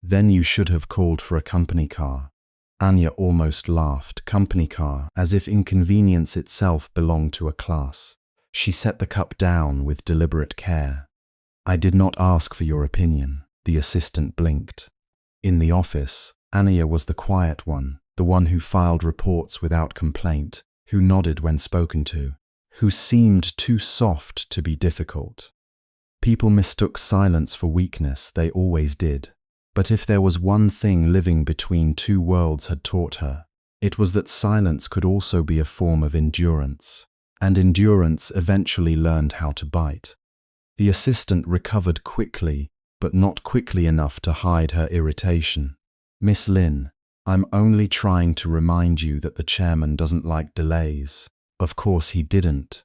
"Then you should have called for a company car." Anya almost laughed. Company car, as if inconvenience itself belonged to a class. She set the cup down with deliberate care. "I did not ask for your opinion." The assistant blinked. In the office, Anya was the quiet one, the one who filed reports without complaint, who nodded when spoken to, who seemed too soft to be difficult. People mistook silence for weakness, they always did. But if there was one thing living between two worlds had taught her, it was that silence could also be a form of endurance, and endurance eventually learned how to bite. The assistant recovered quickly, but not quickly enough to hide her irritation. "Miss Lin, I'm only trying to remind you that the chairman doesn't like delays." Of course he didn't.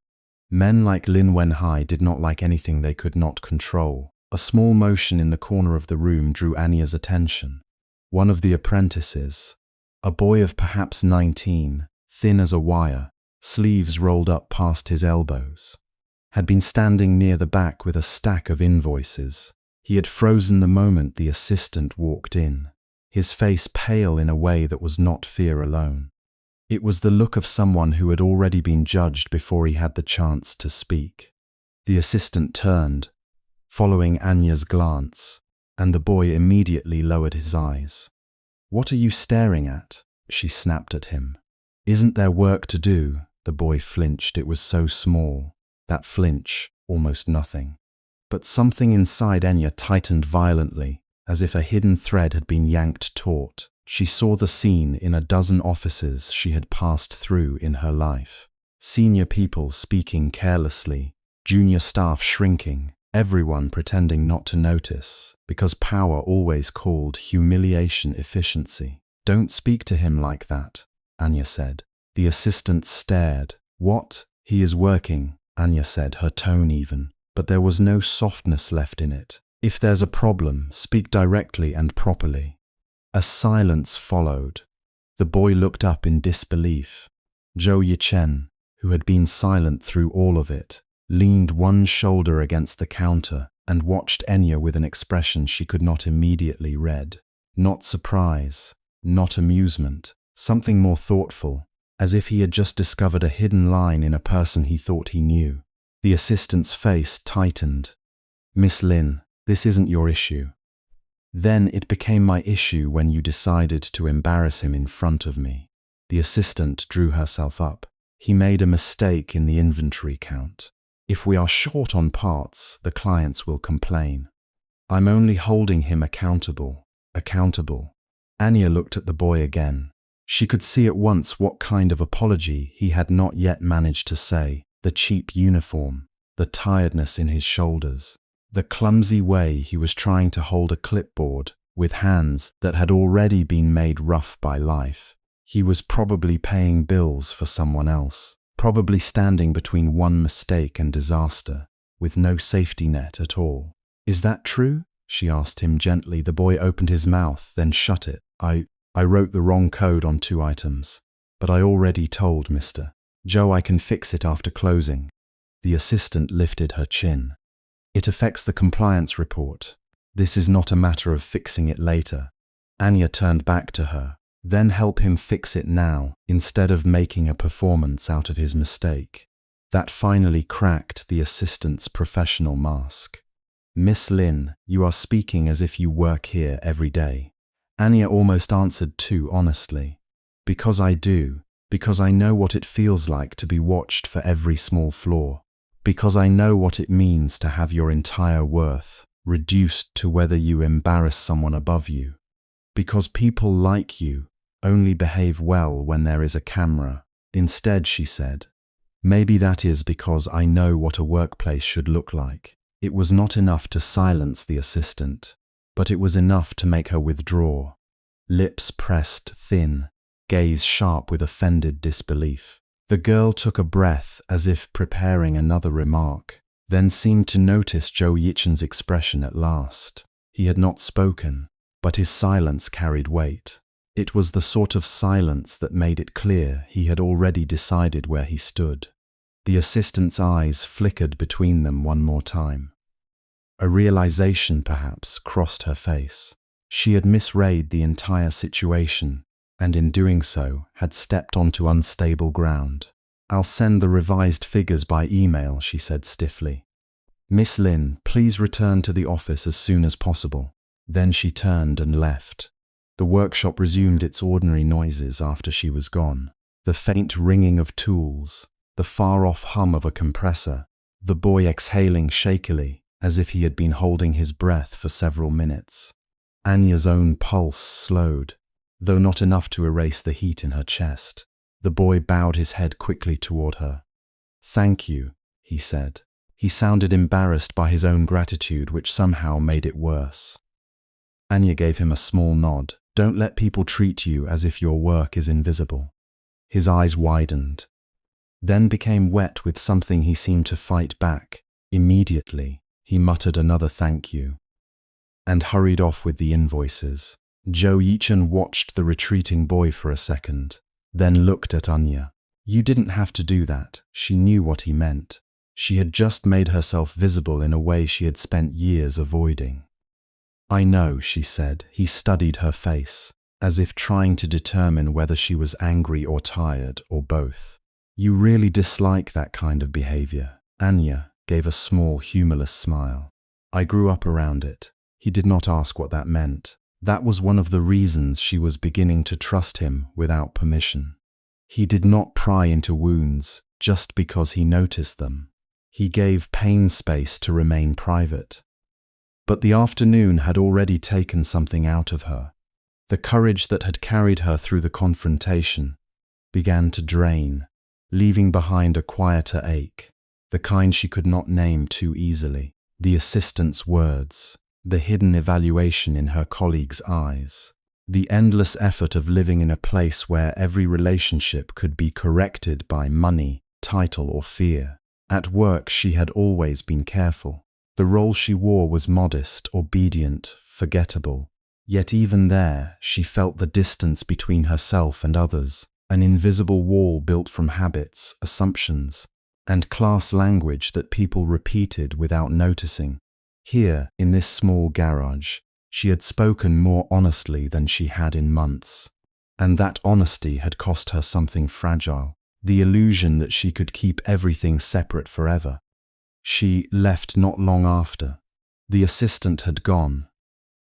Men like Lin Wenhai did not like anything they could not control. A small motion in the corner of the room drew Anya's attention. One of the apprentices, a boy of perhaps 19, thin as a wire, sleeves rolled up past his elbows, had been standing near the back with a stack of invoices. He had frozen the moment the assistant walked in, his face pale in a way that was not fear alone. It was the look of someone who had already been judged before he had the chance to speak. The assistant turned, following Anya's glance, and the boy immediately lowered his eyes. "What are you staring at?" she snapped at him. "Isn't there work to do?" The boy flinched. It was so small. That flinch, almost nothing. But something inside Anya tightened violently, as if a hidden thread had been yanked taut. She saw the scene in a dozen offices she had passed through in her life. Senior people speaking carelessly, junior staff shrinking, everyone pretending not to notice, because power always called humiliation efficiency. "Don't speak to him like that," Anya said. The assistant stared. "What? He is working," Anya said, her tone even, but there was no softness left in it. "If there's a problem, speak directly and properly." A silence followed. The boy looked up in disbelief. Zhou Yichen, who had been silent through all of it, leaned one shoulder against the counter and watched Anya with an expression she could not immediately read. Not surprise, not amusement, something more thoughtful, as if he had just discovered a hidden line in a person he thought he knew. The assistant's face tightened. "Miss Lin, this isn't your issue." "Then it became my issue when you decided to embarrass him in front of me." The assistant drew herself up. "He made a mistake in the inventory count. If we are short on parts, the clients will complain. I'm only holding him accountable." Accountable. Anya looked at the boy again. She could see at once what kind of apology he had not yet managed to say. The cheap uniform, the tiredness in his shoulders, the clumsy way he was trying to hold a clipboard with hands that had already been made rough by life. He was probably paying bills for someone else, probably standing between one mistake and disaster, with no safety net at all. "Is that true?" she asked him gently. The boy opened his mouth, then shut it. I wrote the wrong code on 2 items, but I already told Mr. Zhou I can fix it after closing." The assistant lifted her chin. "It affects the compliance report. This is not a matter of fixing it later." Anya turned back to her. Then help him fix it now, instead of making a performance out of his mistake. That finally cracked the assistant's professional mask. Miss Lin, you are speaking as if you work here every day. Anya almost answered too honestly. Because I do. Because I know what it feels like to be watched for every small flaw. Because I know what it means to have your entire worth reduced to whether you embarrass someone above you. Because people like you only behave well when there is a camera. Instead, she said, maybe that is because I know what a workplace should look like. It was not enough to silence the assistant, but it was enough to make her withdraw. Lips pressed thin, gaze sharp with offended disbelief. The girl took a breath as if preparing another remark, then seemed to notice Zhou Yichen's expression at last. He had not spoken, but his silence carried weight. It was the sort of silence that made it clear he had already decided where he stood. The assistant's eyes flickered between them one more time. A realization, perhaps, crossed her face. She had misread the entire situation, and in doing so, had stepped onto unstable ground. I'll send the revised figures by email, she said stiffly. Miss Lin, please return to the office as soon as possible. Then she turned and left. The workshop resumed its ordinary noises after she was gone. The faint ringing of tools, the far-off hum of a compressor, the boy exhaling shakily, as if he had been holding his breath for several minutes. Anya's own pulse slowed, though not enough to erase the heat in her chest. The boy bowed his head quickly toward her. Thank you, he said. He sounded embarrassed by his own gratitude, which somehow made it worse. Anya gave him a small nod. Don't let people treat you as if your work is invisible. His eyes widened, then became wet with something he seemed to fight back. Immediately, he muttered another thank you, and hurried off with the invoices. Zhou Yichen watched the retreating boy for a second, then looked at Anya. You didn't have to do that. She knew what he meant. She had just made herself visible in a way she had spent years avoiding. I know, she said. He studied her face, as if trying to determine whether she was angry or tired, or both. You really dislike that kind of behavior. Anya gave a small, humorless smile. I grew up around it. He did not ask what that meant. That was one of the reasons she was beginning to trust him without permission. He did not pry into wounds just because he noticed them. He gave pain space to remain private. But the afternoon had already taken something out of her. The courage that had carried her through the confrontation began to drain, leaving behind a quieter ache, the kind she could not name too easily. The assistant's words, the hidden evaluation in her colleague's eyes, the endless effort of living in a place where every relationship could be corrected by money, title, or fear. At work, she had always been careful. The role she wore was modest, obedient, forgettable. Yet even there, she felt the distance between herself and others, an invisible wall built from habits, assumptions, and class language that people repeated without noticing. Here, in this small garage, she had spoken more honestly than she had in months. And that honesty had cost her something fragile, the illusion that she could keep everything separate forever. She left not long after. The assistant had gone.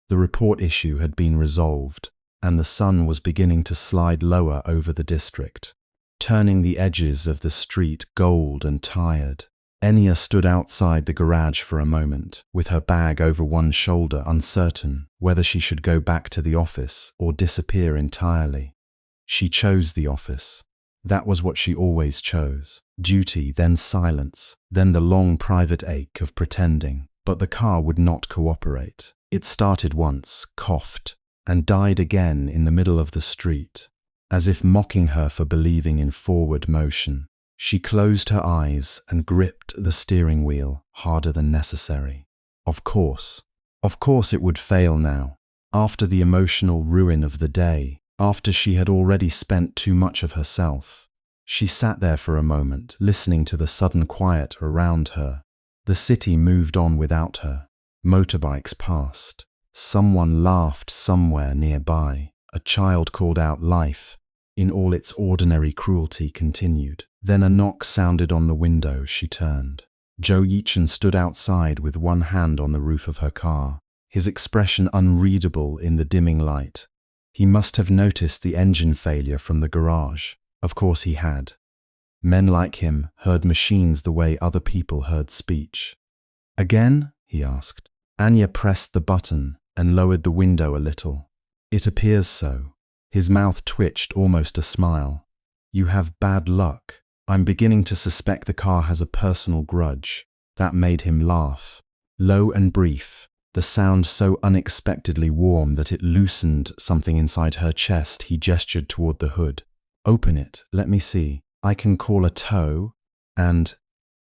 The report issue had been resolved, and the sun was beginning to slide lower over the district, turning the edges of the street gold and tired. Anya stood outside the garage for a moment, with her bag over one shoulder, uncertain whether she should go back to the office or disappear entirely. She chose the office. That was what she always chose. Duty, then silence, then the long private ache of pretending. But the car would not cooperate. It started once, coughed, and died again in the middle of the street, as if mocking her for believing in forward motion. She closed her eyes and gripped the steering wheel harder than necessary. Of course it would fail now. After the emotional ruin of the day, after she had already spent too much of herself. She sat there for a moment, listening to the sudden quiet around her. The city moved on without her. Motorbikes passed. Someone laughed somewhere nearby. A child called out life, in all its ordinary cruelty, continued. Then a knock sounded on the window. She turned. Zhou Yichen stood outside with one hand on the roof of her car, his expression unreadable in the dimming light. He must have noticed the engine failure from the garage. Of course he had. Men like him heard machines the way other people heard speech. Again? He asked. Anya pressed the button and lowered the window a little. It appears so. His mouth twitched, almost a smile. You have bad luck. I'm beginning to suspect the car has a personal grudge. That made him laugh. Low and brief, the sound so unexpectedly warm that it loosened something inside her chest. He gestured toward the hood. Open it, let me see. I can call a tow, and…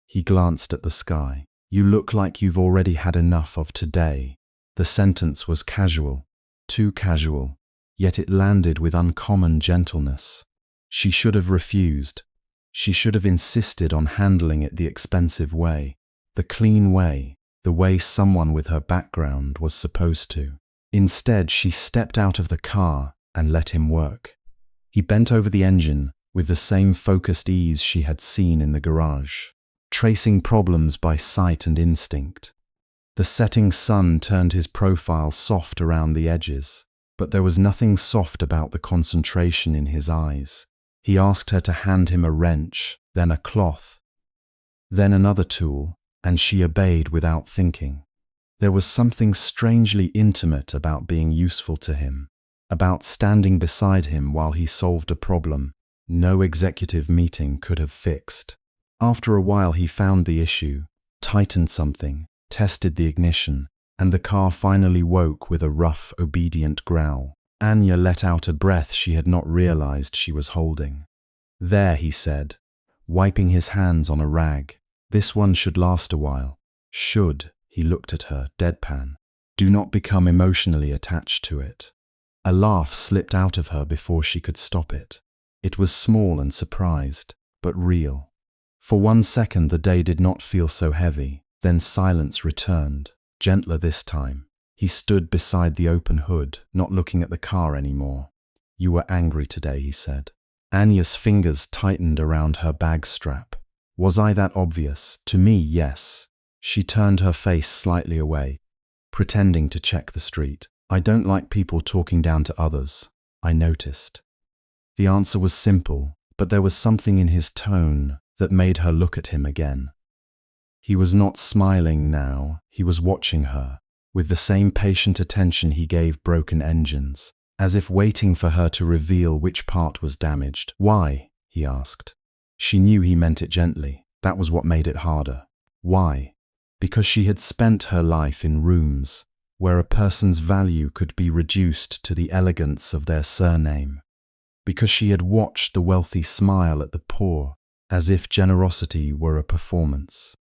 He glanced at the sky. You look like you've already had enough of today. The sentence was casual, too casual, yet it landed with uncommon gentleness. She should have refused. She should have insisted on handling it the expensive way, the clean way, the way someone with her background was supposed to. Instead, she stepped out of the car and let him work. He bent over the engine with the same focused ease she had seen in the garage, tracing problems by sight and instinct. The setting sun turned his profile soft around the edges, but there was nothing soft about the concentration in his eyes. He asked her to hand him a wrench, then a cloth, then another tool, and she obeyed without thinking. There was something strangely intimate about being useful to him, about standing beside him while he solved a problem no executive meeting could have fixed. After a while he found the issue, tightened something, tested the ignition, and the car finally woke with a rough, obedient growl. Anya let out a breath she had not realized she was holding. There, he said, wiping his hands on a rag. This one should last a while. Should, he looked at her, deadpan. Do not become emotionally attached to it. A laugh slipped out of her before she could stop it. It was small and surprised, but real. For 1 second the day did not feel so heavy. Then silence returned, gentler this time. He stood beside the open hood, not looking at the car anymore. You were angry today, he said. Anya's fingers tightened around her bag strap. Was I that obvious? To me, yes. She turned her face slightly away, pretending to check the street. I don't like people talking down to others, I noticed. The answer was simple, but there was something in his tone that made her look at him again. He was not smiling now, he was watching her, with the same patient attention he gave broken engines, as if waiting for her to reveal which part was damaged. Why? He asked. She knew he meant it gently. That was what made it harder. Why? Because she had spent her life in rooms where a person's value could be reduced to the elegance of their surname. Because she had watched the wealthy smile at the poor, as if generosity were a performance.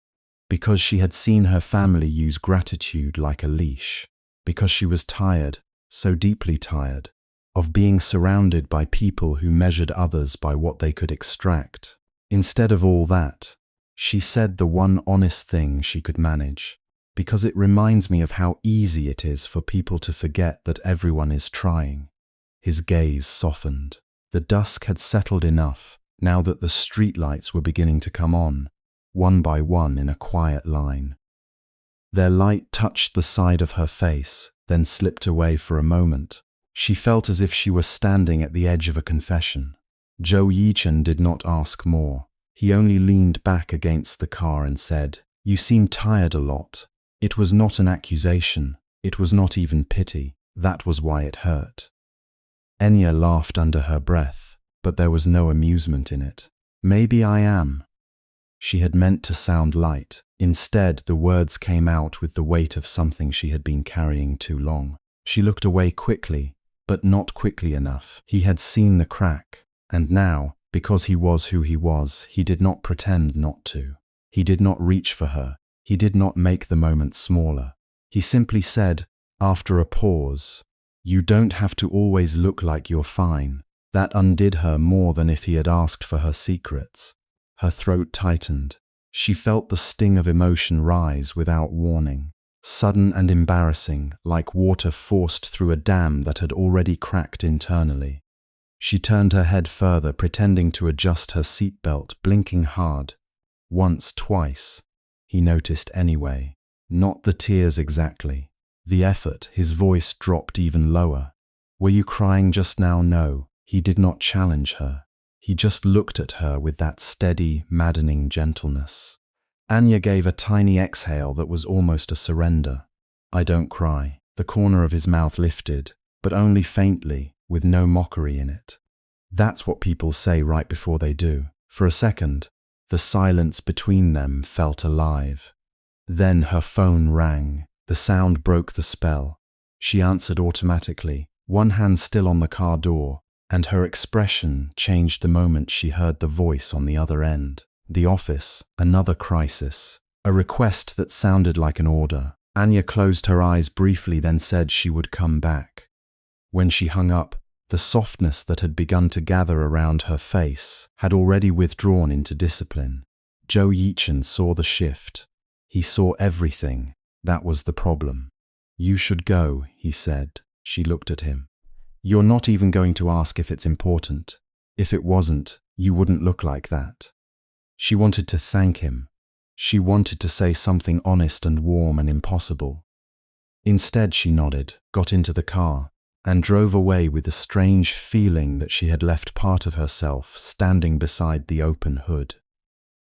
Because she had seen her family use gratitude like a leash. Because she was tired, so deeply tired, of being surrounded by people who measured others by what they could extract. Instead of all that, she said the one honest thing she could manage. Because it reminds me of how easy it is for people to forget that everyone is trying. His gaze softened. The dusk had settled enough, now that the streetlights were beginning to come on, one by one in a quiet line. Their light touched the side of her face, then slipped away for a moment. She felt as if she were standing at the edge of a confession. Zhou Yichen did not ask more. He only leaned back against the car and said, "You seem tired a lot." It was not an accusation. It was not even pity. That was why it hurt. Anya laughed under her breath, but there was no amusement in it. Maybe I am. She had meant to sound light. Instead, the words came out with the weight of something she had been carrying too long. She looked away quickly, but not quickly enough. He had seen the crack, and now, because he was who he was, he did not pretend not to. He did not reach for her. He did not make the moment smaller. He simply said, after a pause, "You don't have to always look like you're fine." That undid her more than if he had asked for her secrets. Her throat tightened. She felt the sting of emotion rise without warning. sudden and embarrassing, like water forced through a dam that had already cracked internally. She turned her head further, pretending to adjust her seatbelt, blinking hard. Once, twice. He noticed anyway. Not the tears exactly. The effort. His voice dropped even lower. Were you crying just now? No. He did not challenge her. He just looked at her with that steady, maddening gentleness. Anya gave a tiny exhale that was almost a surrender. I don't cry. The corner of his mouth lifted, but only faintly, with no mockery in it. That's what people say right before they do. For a second, the silence between them felt alive. Then her phone rang. The sound broke the spell. She answered automatically, one hand still on the car door, and her expression changed the moment she heard the voice on the other end. The office, another crisis, a request that sounded like an order. Anya closed her eyes briefly, then said she would come back. When she hung up, the softness that had begun to gather around her face had already withdrawn into discipline. Zhou Yichen saw the shift. He saw everything. That was the problem. You should go, he said. She looked at him. You're not even going to ask if it's important. If it wasn't, you wouldn't look like that. She wanted to thank him. She wanted to say something honest and warm and impossible. Instead, she nodded, got into the car, and drove away with the strange feeling that she had left part of herself standing beside the open hood.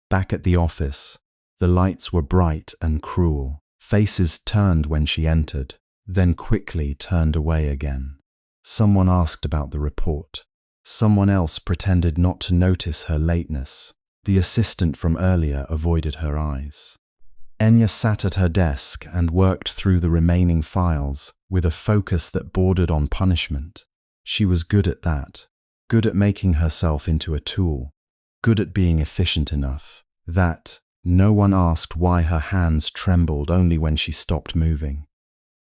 Back at the office, the lights were bright and cruel. Faces turned when she entered, then quickly turned away again. Someone asked about the report. Someone else pretended not to notice her lateness. The assistant from earlier avoided her eyes. Anya sat at her desk and worked through the remaining files with a focus that bordered on punishment. She was good at that, good at making herself into a tool, good at being efficient enough that no one asked why her hands trembled only when she stopped moving.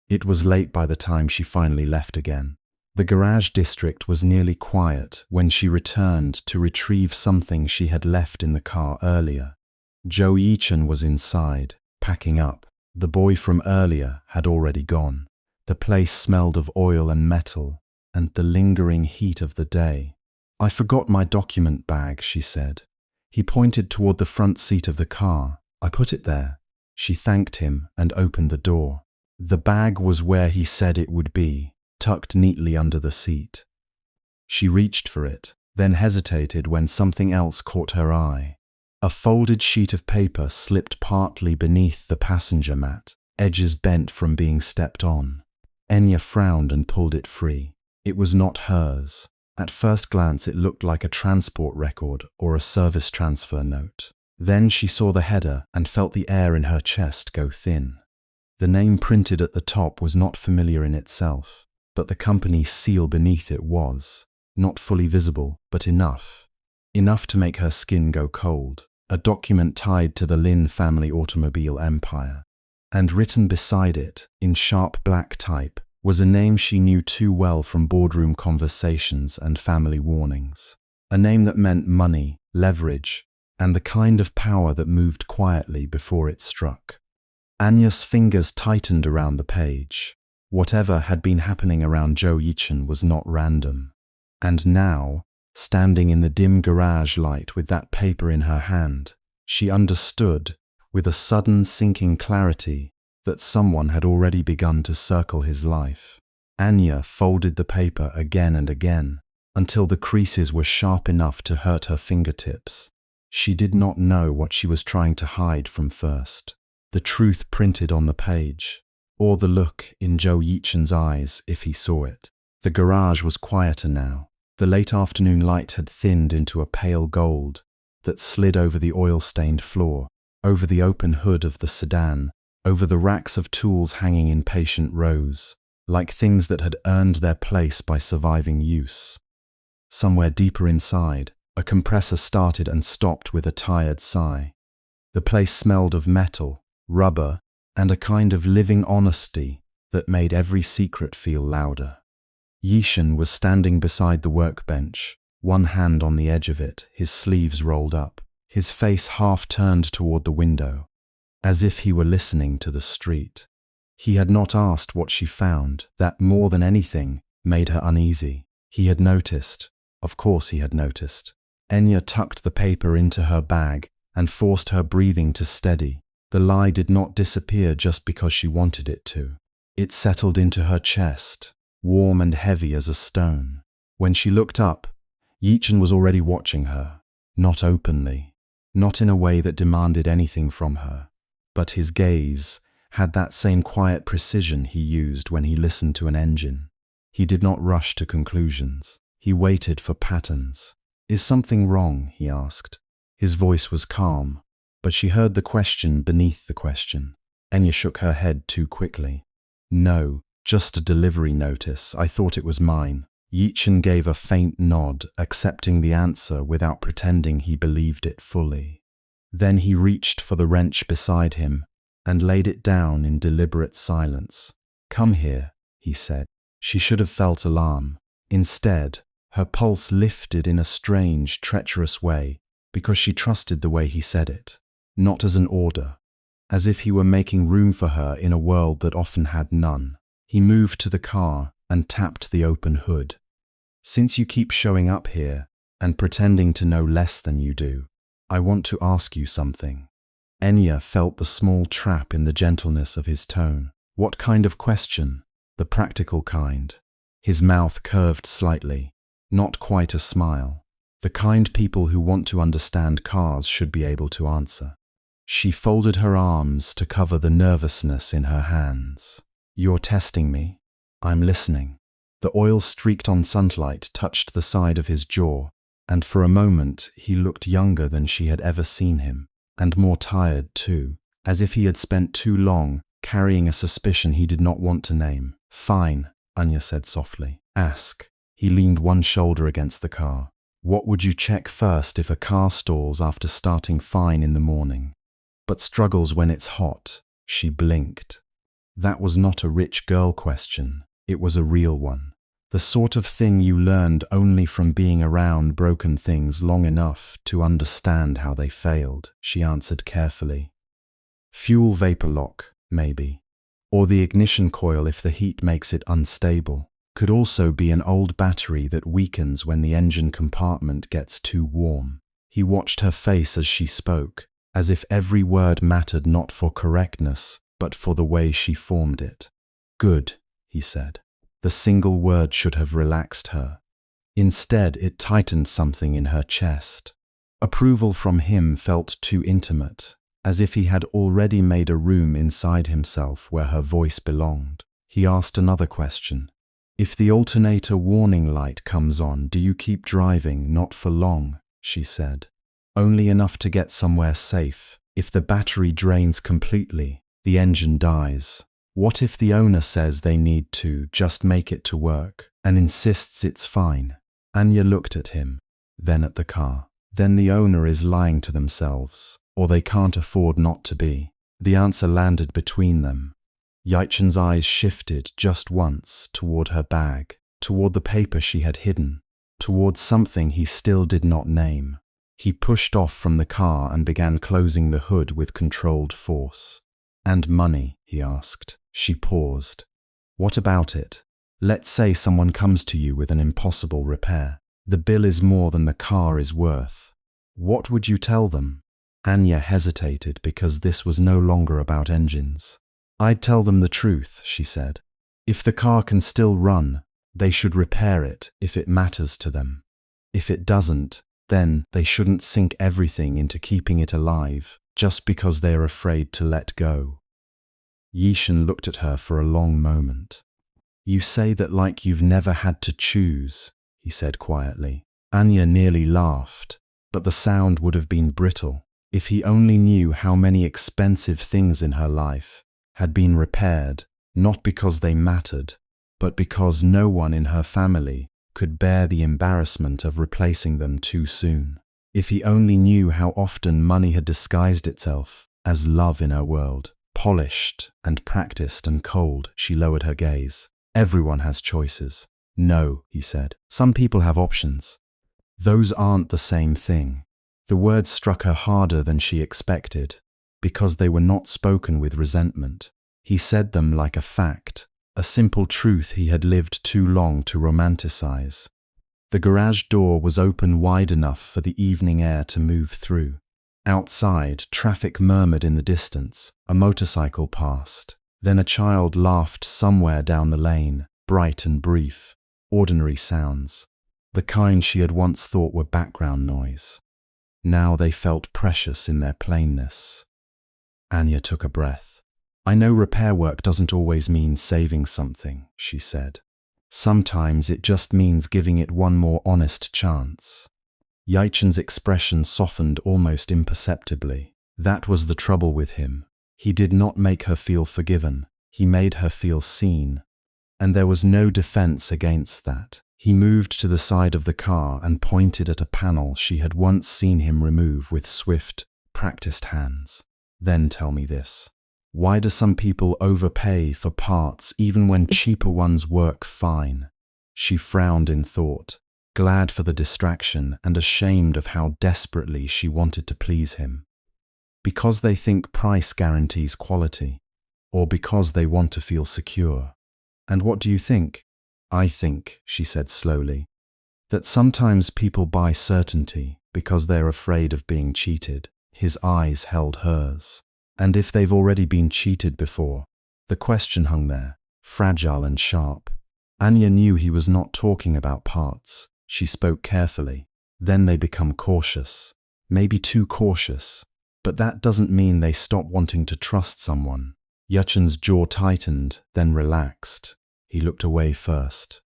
It was late by the time she finally left again. The garage district was nearly quiet when she returned to retrieve something she had left in the car earlier. Zhou Yichen was inside, packing up. The boy from earlier had already gone. The place smelled of oil and metal, and the lingering heat of the day. I forgot my document bag, she said. He pointed toward the front seat of the car. I put it there. She thanked him and opened the door. The bag was where he said it would be, tucked neatly under the seat. She reached for it, then hesitated when something else caught her eye. A folded sheet of paper slipped partly beneath the passenger mat, edges bent from being stepped on. Anya frowned and pulled it free. It was not hers. At first glance it looked like a transport record or a service transfer note. Then she saw the header and felt the air in her chest go thin. The name printed at the top was not familiar in itself, but the company's seal beneath it was. Not fully visible, but enough. Enough to make her skin go cold. A document tied to the Lin family automobile empire. And written beside it, in sharp black type, was a name she knew too well from boardroom conversations and family warnings. A name that meant money, leverage, and the kind of power that moved quietly before it struck. Anya's fingers tightened around the page. Whatever had been happening around Zhou Yichen was not random. And now, standing in the dim garage light with that paper in her hand, she understood, with a sudden sinking clarity, that someone had already begun to circle his life. Anya folded the paper again and again, until the creases were sharp enough to hurt her fingertips. She did not know what she was trying to hide from first. The truth printed on the page, or the look in Zhou Yichen's eyes if he saw it. The garage was quieter now. The late afternoon light had thinned into a pale gold that slid over the oil-stained floor, over the open hood of the sedan, over the racks of tools hanging in patient rows, like things that had earned their place by surviving use. Somewhere deeper inside, a compressor started and stopped with a tired sigh. The place smelled of metal, rubber, and a kind of living honesty that made every secret feel louder. Yichen was standing beside the workbench, one hand on the edge of it, his sleeves rolled up, his face half turned toward the window, as if he were listening to the street. He had not asked what she found. That, more than anything, made her uneasy. He had noticed. Of course he had noticed. Anya tucked the paper into her bag and forced her breathing to steady. The lie did not disappear just because she wanted it to. It settled into her chest, warm and heavy as a stone. When she looked up, Yichen was already watching her, not openly, not in a way that demanded anything from her, but his gaze had that same quiet precision he used when he listened to an engine. He did not rush to conclusions. He waited for patterns. "Is something wrong?" he asked. His voice was calm, but she heard the question beneath the question. Anya shook her head too quickly. "No, just a delivery notice. I thought it was mine." Yichen gave a faint nod, accepting the answer without pretending he believed it fully. Then he reached for the wrench beside him and laid it down in deliberate silence. "Come here," he said. She should have felt alarm. Instead, her pulse lifted in a strange, treacherous way because she trusted the way he said it, not as an order, as if he were making room for her in a world that often had none. He moved to the car and tapped the open hood. "Since you keep showing up here and pretending to know less than you do, I want to ask you something." Anya felt the small trap in the gentleness of his tone. What kind of question? The practical kind. His mouth curved slightly, not quite a smile. The kind people who want to understand cars should be able to answer. She folded her arms to cover the nervousness in her hands. "You're testing me? I'm listening." The oil-streaked-on sunlight touched the side of his jaw, and for a moment he looked younger than she had ever seen him, and more tired too, as if he had spent too long carrying a suspicion he did not want to name. "Fine," Anya said softly. "Ask." He leaned one shoulder against the car. "What would you check first if a car stalls after starting fine in the morning, but struggles when it's hot?" She blinked. That was not a rich girl question. It was a real one. The sort of thing you learned only from being around broken things long enough to understand how they failed, she answered carefully. "Fuel vapor lock, maybe. Or the ignition coil if the heat makes it unstable. Could also be an old battery that weakens when the engine compartment gets too warm." He watched her face as she spoke, as if every word mattered not for correctness, but for the way she formed it. "Good," he said. The single word should have relaxed her. Instead, it tightened something in her chest. Approval from him felt too intimate, as if he had already made a room inside himself where her voice belonged. He asked another question. "If the alternator warning light comes on, do you keep driving? Not for long," she said. "Only enough to get somewhere safe. If the battery drains completely, the engine dies. What if the owner says they need to just make it to work and insists it's fine?" Anya looked at him, then at the car. "Then the owner is lying to themselves, or they can't afford not to be." The answer landed between them. Yichen's eyes shifted just once toward her bag, toward the paper she had hidden, toward something he still did not name. He pushed off from the car and began closing the hood with controlled force. "And money?" he asked. She paused. "What about it? Let's say someone comes to you with an impossible repair. The bill is more than the car is worth. What would you tell them?" Anya hesitated because this was no longer about engines. "I'd tell them the truth," she said. "If the car can still run, they should repair it if it matters to them. If it doesn't, then they shouldn't sink everything into keeping it alive just because they're afraid to let go." Yichen looked at her for a long moment. "You say that like you've never had to choose," he said quietly. Anya nearly laughed, but the sound would have been brittle. If he only knew how many expensive things in her life had been repaired, not because they mattered, but because no one in her family could bear the embarrassment of replacing them too soon. If he only knew how often money had disguised itself as love in her world. Polished and practiced and cold, she lowered her gaze. "Everyone has choices." "No," he said. "Some people have options. Those aren't the same thing." The words struck her harder than she expected, because they were not spoken with resentment. He said them like a fact, a simple truth he had lived too long to romanticize. The garage door was open wide enough for the evening air to move through. Outside, traffic murmured in the distance. A motorcycle passed. Then a child laughed somewhere down the lane, bright and brief. Ordinary sounds. The kind she had once thought were background noise. Now they felt precious in their plainness. Anya took a breath. I know repair work doesn't always mean saving something, she said. Sometimes it just means giving it one more honest chance. Yichen's expression softened almost imperceptibly. That was the trouble with him. He did not make her feel forgiven. He made her feel seen. And there was no defense against that. He moved to the side of the car and pointed at a panel she had once seen him remove with swift, practiced hands. Then tell me this. Why do some people overpay for parts even when cheaper ones work fine? She frowned in thought, glad for the distraction and ashamed of how desperately she wanted to please him. Because they think price guarantees quality, or because they want to feel secure. And what do you think? I think, she said slowly, that sometimes people buy certainty because they're afraid of being cheated. His eyes held hers. And if they've already been cheated before? The question hung there, fragile and sharp. Anya knew he was not talking about parts. She spoke carefully. Then they become cautious. Maybe too cautious. But that doesn't mean they stop wanting to trust someone. Yichen's jaw tightened, then relaxed. He looked away first.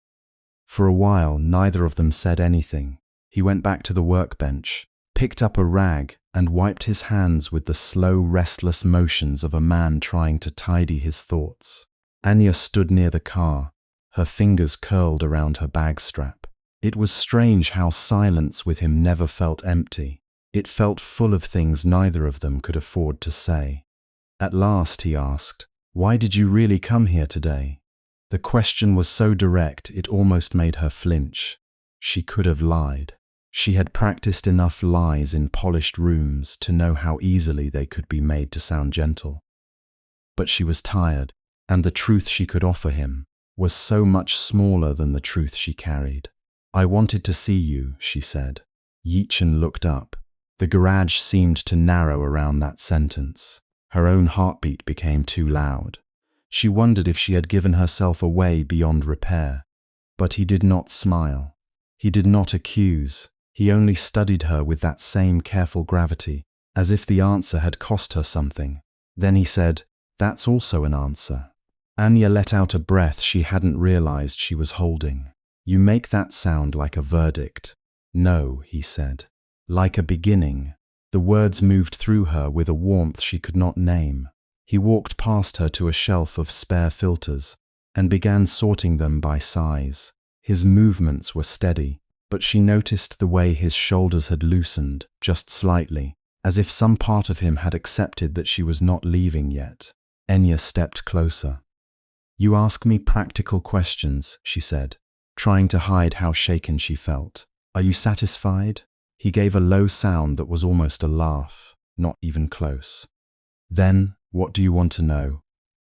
For a while, neither of them said anything. He went back to the workbench, picked up a rag, and wiped his hands with the slow, restless motions of a man trying to tidy his thoughts. Anya stood near the car, her fingers curled around her bag strap. It was strange how silence with him never felt empty. It felt full of things neither of them could afford to say. At last he asked, "Why did you really come here today?" The question was so direct it almost made her flinch. She could have lied. She had practiced enough lies in polished rooms to know how easily they could be made to sound gentle. But she was tired, and the truth she could offer him was so much smaller than the truth she carried. "I wanted to see you," she said. Yichen looked up. The garage seemed to narrow around that sentence. Her own heartbeat became too loud. She wondered if she had given herself away beyond repair. But he did not smile. He did not accuse. He only studied her with that same careful gravity, as if the answer had cost her something. Then he said, "That's also an answer." Anya let out a breath she hadn't realized she was holding. "You make that sound like a verdict." "No," he said. "Like a beginning." The words moved through her with a warmth she could not name. He walked past her to a shelf of spare filters and began sorting them by size. His movements were steady, but she noticed the way his shoulders had loosened, just slightly, as if some part of him had accepted that she was not leaving yet. Anya stepped closer. "You ask me practical questions," she said, trying to hide how shaken she felt. "Are you satisfied?" He gave a low sound that was almost a laugh, not even close. "Then, what do you want to know?"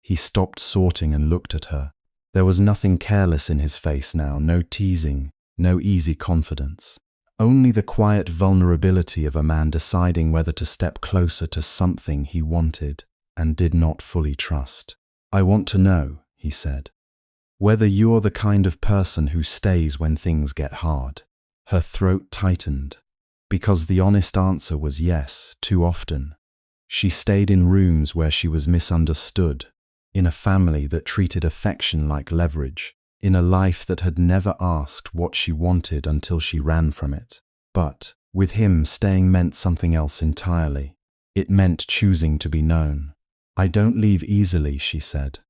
He stopped sorting and looked at her. There was nothing careless in his face now, no teasing, no easy confidence. Only the quiet vulnerability of a man deciding whether to step closer to something he wanted and did not fully trust. "I want to know," he said, "whether you're the kind of person who stays when things get hard." Her throat tightened, because the honest answer was yes, too often. She stayed in rooms where she was misunderstood, in a family that treated affection like leverage, in a life that had never asked what she wanted until she ran from it. But, with him, staying meant something else entirely. It meant choosing to be known. "I don't leave easily," she said.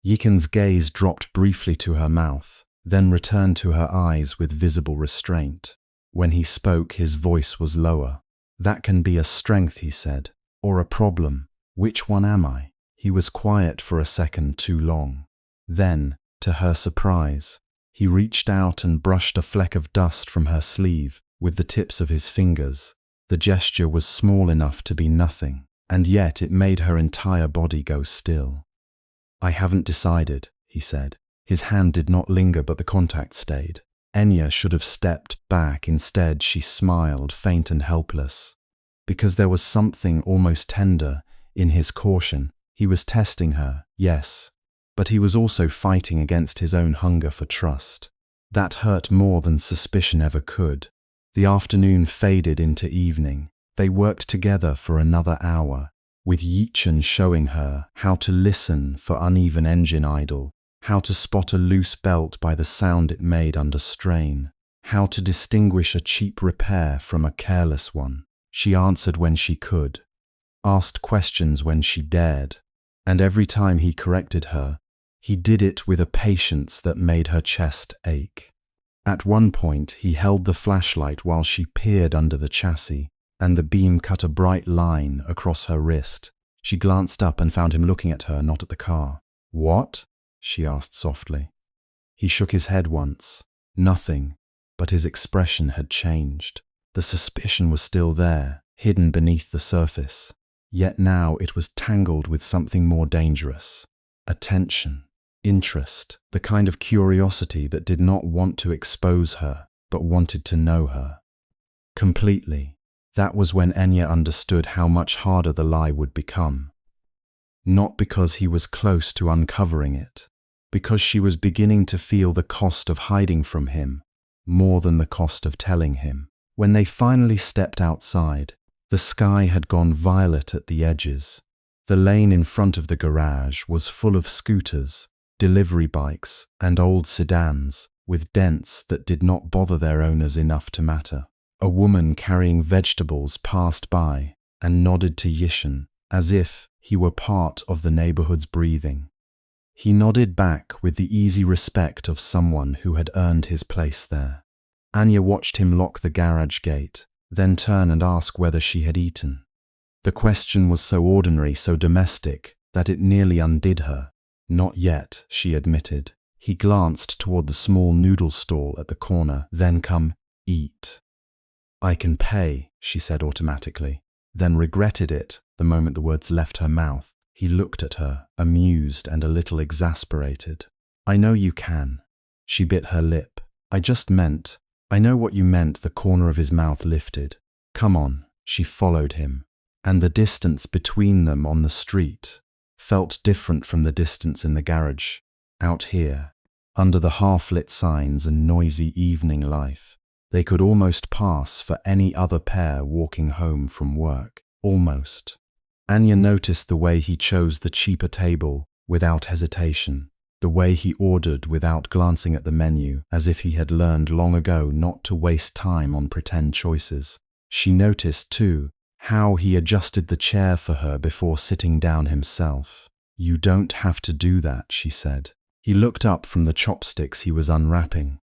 Yichen's gaze dropped briefly to her mouth, then returned to her eyes with visible restraint. When he spoke, his voice was lower. "That can be a strength," he said, "or a problem. Which one am I?" He was quiet for a second too long. Then, to her surprise, he reached out and brushed a fleck of dust from her sleeve with the tips of his fingers. The gesture was small enough to be nothing, and yet it made her entire body go still. I haven't decided, he said. His hand did not linger, but the contact stayed. Anya should have stepped back. Instead, she smiled, faint and helpless. Because there was something almost tender in his caution. He was testing her, yes, but he was also fighting against his own hunger for trust. That hurt more than suspicion ever could. The afternoon faded into evening. They worked together for another hour, with Yichen showing her how to listen for uneven engine idle, how to spot a loose belt by the sound it made under strain, how to distinguish a cheap repair from a careless one. She answered when she could, asked questions when she dared, and every time he corrected her, he did it with a patience that made her chest ache. At one point, he held the flashlight while she peered under the chassis, and the beam cut a bright line across her wrist. She glanced up and found him looking at her, not at the car. "What?" she asked softly. He shook his head once. Nothing, but his expression had changed. The suspicion was still there, hidden beneath the surface. Yet now it was tangled with something more dangerous. Attention, interest, the kind of curiosity that did not want to expose her, but wanted to know her. Completely. That was when Anya understood how much harder the lie would become. Not because he was close to uncovering it, because she was beginning to feel the cost of hiding from him, more than the cost of telling him. When they finally stepped outside, the sky had gone violet at the edges. The lane in front of the garage was full of scooters, delivery bikes, and old sedans, with dents that did not bother their owners enough to matter. A woman carrying vegetables passed by and nodded to Yichen, as if he were part of the neighborhood's breathing. He nodded back with the easy respect of someone who had earned his place there. Anya watched him lock the garage gate, then turn and ask whether she had eaten. The question was so ordinary, so domestic, that it nearly undid her. "Not yet," she admitted. He glanced toward the small noodle stall at the corner. "Then come, eat." "I can pay," she said automatically, then regretted it the moment the words left her mouth. He looked at her, amused and a little exasperated. "I know you can." She bit her lip. "I just meant—" "I know what you meant." The corner of his mouth lifted. "Come on." She followed him, and the distance between them on the street felt different from the distance in the garage. Out here, under the half-lit signs and noisy evening life, they could almost pass for any other pair walking home from work. Almost. Anya noticed the way he chose the cheaper table without hesitation, the way he ordered without glancing at the menu, as if he had learned long ago not to waste time on pretend choices. She noticed, too, how he adjusted the chair for her before sitting down himself. "You don't have to do that," she said. He looked up from the chopsticks he was unwrapping.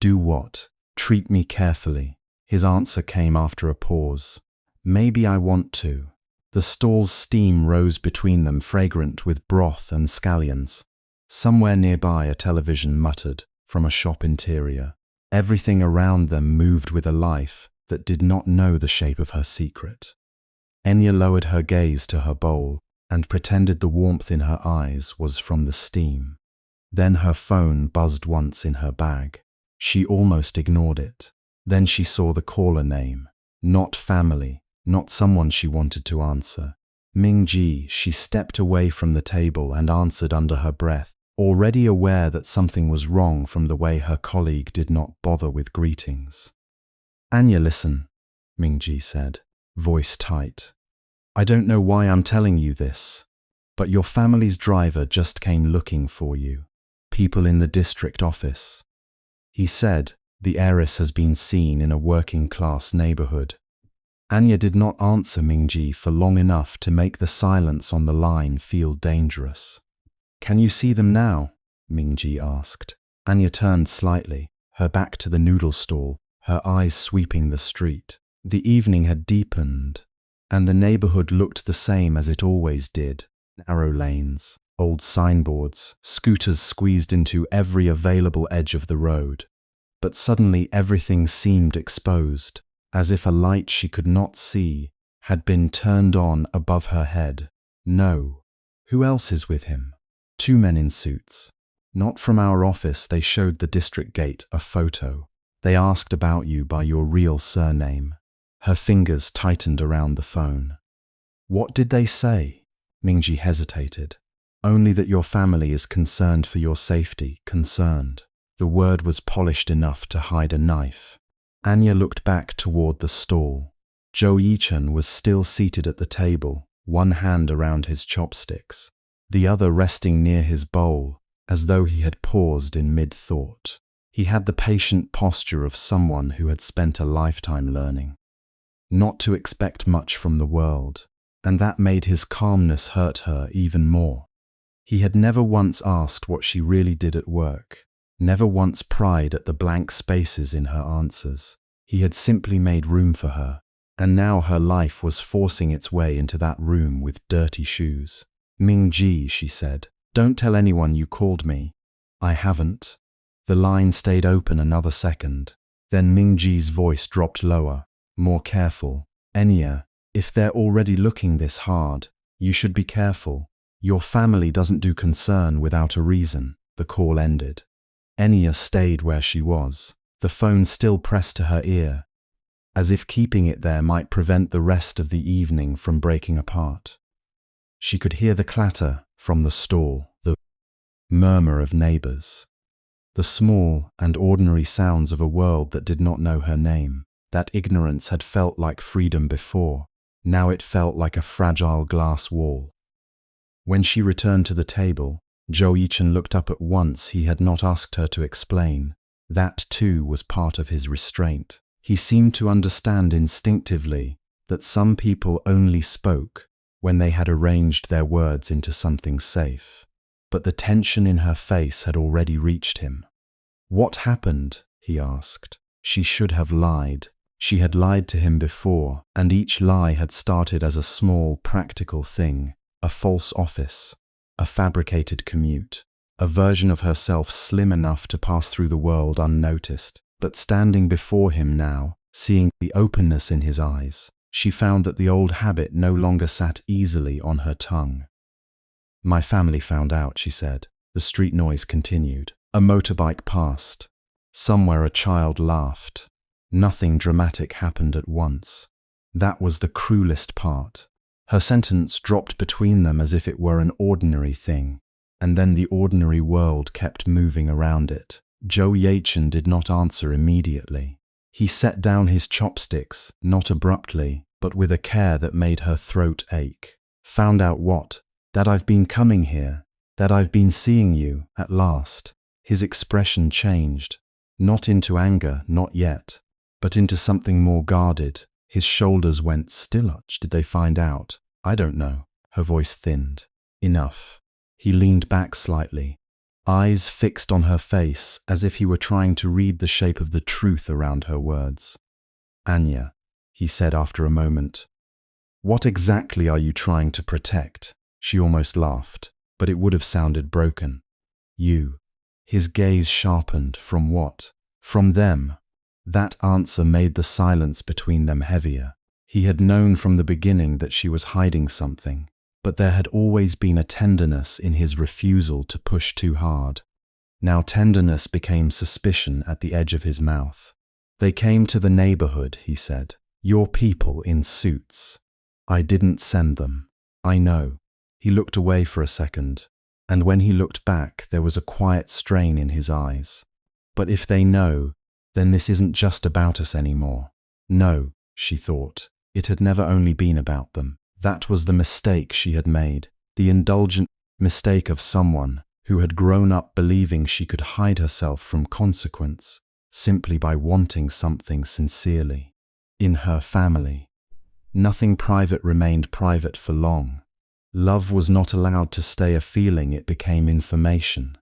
"Do what?" "Treat me carefully." His answer came after a pause. "Maybe I want to." The stall's steam rose between them, fragrant with broth and scallions. Somewhere nearby, a television muttered from a shop interior. Everything around them moved with a life that did not know the shape of her secret. Anya lowered her gaze to her bowl and pretended the warmth in her eyes was from the steam. Then her phone buzzed once in her bag. She almost ignored it. Then she saw the caller name. Not family, not someone she wanted to answer. Ming-Ji. She stepped away from the table and answered under her breath, already aware that something was wrong from the way her colleague did not bother with greetings. "Anya, listen," Ming-Ji said, voice tight. "I don't know why I'm telling you this, but your family's driver just came looking for you. People in the district office. He said the heiress has been seen in a working-class neighborhood." Anya did not answer Ming-Ji for long enough to make the silence on the line feel dangerous. "Can you see them now?" Ming-Ji asked. Anya turned slightly, her back to the noodle stall, her eyes sweeping the street. The evening had deepened, and the neighborhood looked the same as it always did. Narrow lanes, old signboards, scooters squeezed into every available edge of the road. But suddenly everything seemed exposed, as if a light she could not see had been turned on above her head. "No. Who else is with him?" 2 men in suits. Not from our office, they showed the district gate a photo. They asked about you by your real surname. Her fingers tightened around the phone. What did they say? Mingji hesitated. Only that your family is concerned for your safety, concerned. The word was polished enough to hide a knife. Anya looked back toward the stall. Zhou Yichen was still seated at the table, one hand around his chopsticks, the other resting near his bowl, as though he had paused in mid-thought. He had the patient posture of someone who had spent a lifetime learning not to expect much from the world, and that made his calmness hurt her even more. He had never once asked what she really did at work, never once pried at the blank spaces in her answers. He had simply made room for her, and now her life was forcing its way into that room with dirty shoes. Mingji, she said, don't tell anyone you called me. I haven't. The line stayed open another second. Then Mingji's voice dropped lower, more careful. Anya, if they're already looking this hard, you should be careful. Your family doesn't do concern without a reason. The call ended. Anya stayed where she was, the phone still pressed to her ear, as if keeping it there might prevent the rest of the evening from breaking apart. She could hear the clatter from the stall, the murmur of neighbors, the small and ordinary sounds of a world that did not know her name. That ignorance had felt like freedom before. Now it felt like a fragile glass wall. When she returned to the table, Zhou Yichen looked up at once. He had not asked her to explain. That too was part of his restraint. He seemed to understand instinctively that some people only spoke when they had arranged their words into something safe. But the tension in her face had already reached him. What happened? He asked. She should have lied. She had lied to him before, and each lie had started as a small, practical thing, a false office, a fabricated commute, a version of herself slim enough to pass through the world unnoticed. But standing before him now, seeing the openness in his eyes, she found that the old habit no longer sat easily on her tongue. My family found out, she said. The street noise continued. A motorbike passed. Somewhere a child laughed. Nothing dramatic happened at once. That was the cruelest part. Her sentence dropped between them as if it were an ordinary thing, and then the ordinary world kept moving around it. Zhou Yichen did not answer immediately. He set down his chopsticks, not abruptly, but with a care that made her throat ache. Found out what? That I've been coming here, that I've been seeing you, at last. His expression changed, not into anger, not yet, but into something more guarded. His shoulders went still. Did they find out? I don't know. Her voice thinned. Enough. He leaned back slightly, eyes fixed on her face as if he were trying to read the shape of the truth around her words. Anya, he said after a moment, what exactly are you trying to protect? She almost laughed, but it would have sounded broken. You. His gaze sharpened. From what? From them. That answer made the silence between them heavier. He had known from the beginning that she was hiding something, but there had always been a tenderness in his refusal to push too hard. Now tenderness became suspicion at the edge of his mouth. They came to the neighborhood, he said. Your people in suits. I didn't send them. I know. He looked away for a second, and when he looked back, there was a quiet strain in his eyes. But if they know, then this isn't just about us anymore. No, she thought. It had never only been about them. That was the mistake she had made, the indulgent mistake of someone who had grown up believing she could hide herself from consequence simply by wanting something sincerely. In her family, nothing private remained private for long. Love was not allowed to stay a feeling, it became information.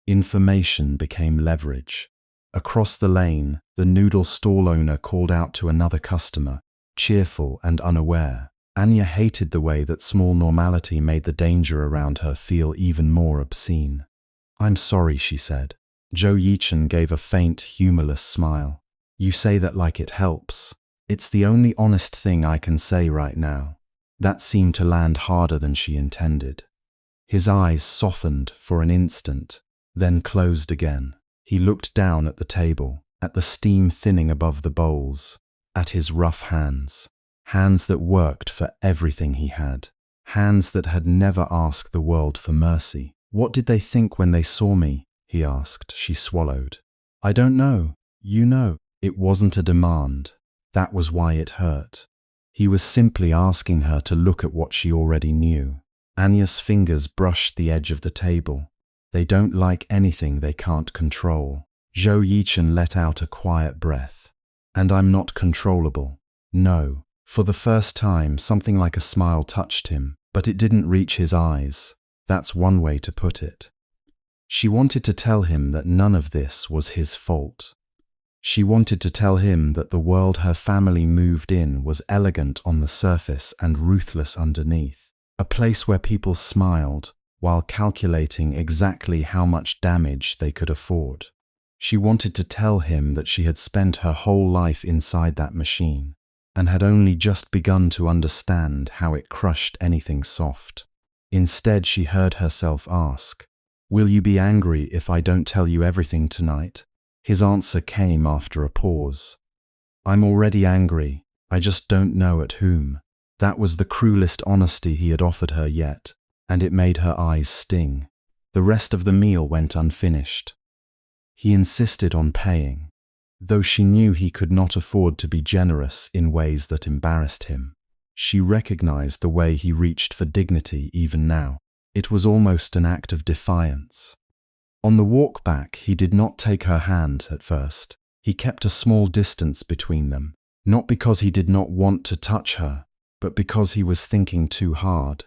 Information became leverage. Across the lane, the noodle stall owner called out to another customer, cheerful and unaware. Anya hated the way that small normality made the danger around her feel even more obscene. I'm sorry, she said. Zhou Yichen gave a faint, humorless smile. You say that like it helps. It's the only honest thing I can say right now. That seemed to land harder than she intended. His eyes softened for an instant, then closed again. He looked down at the table, at the steam thinning above the bowls, at his rough hands. Hands that worked for everything he had. Hands that had never asked the world for mercy. "What did they think when they saw me?" he asked. She swallowed. "I don't know. You know." It wasn't a demand. That was why it hurt. He was simply asking her to look at what she already knew. Anya's fingers brushed the edge of the table. They don't like anything they can't control. Zhou Yichen let out a quiet breath. "And I'm not controllable." No. For the first time, something like a smile touched him, but it didn't reach his eyes. That's one way to put it. She wanted to tell him that none of this was his fault. She wanted to tell him that the world her family moved in was elegant on the surface and ruthless underneath. A place where people smiled while calculating exactly how much damage they could afford. She wanted to tell him that she had spent her whole life inside that machine and had only just begun to understand how it crushed anything soft. Instead, she heard herself ask, "Will you be angry if I don't tell you everything tonight?" His answer came after a pause. "I'm already angry. I just don't know at whom." That was the cruelest honesty he had offered her yet, and it made her eyes sting. The rest of the meal went unfinished. He insisted on paying, though she knew he could not afford to be generous in ways that embarrassed him. She recognized the way he reached for dignity even now. It was almost an act of defiance. On the walk back, he did not take her hand at first. He kept a small distance between them, not because he did not want to touch her, but because he was thinking too hard,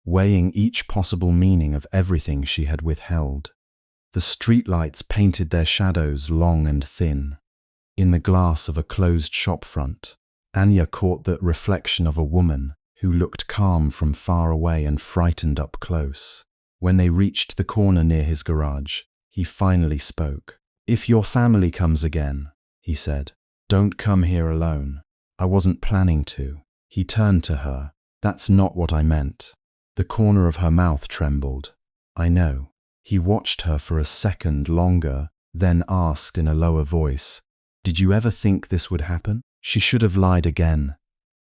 weighing each possible meaning of everything she had withheld. The streetlights painted their shadows long and thin. In the glass of a closed shopfront, Anya caught the reflection of a woman who looked calm from far away and frightened up close. When they reached the corner near his garage, he finally spoke. "If your family comes again," he said, "don't come here alone. I wasn't planning to." He turned to her. "That's not what I meant." The corner of her mouth trembled. "I know." He watched her for a second longer, then asked in a lower voice, "Did you ever think this would happen?" She should have lied again.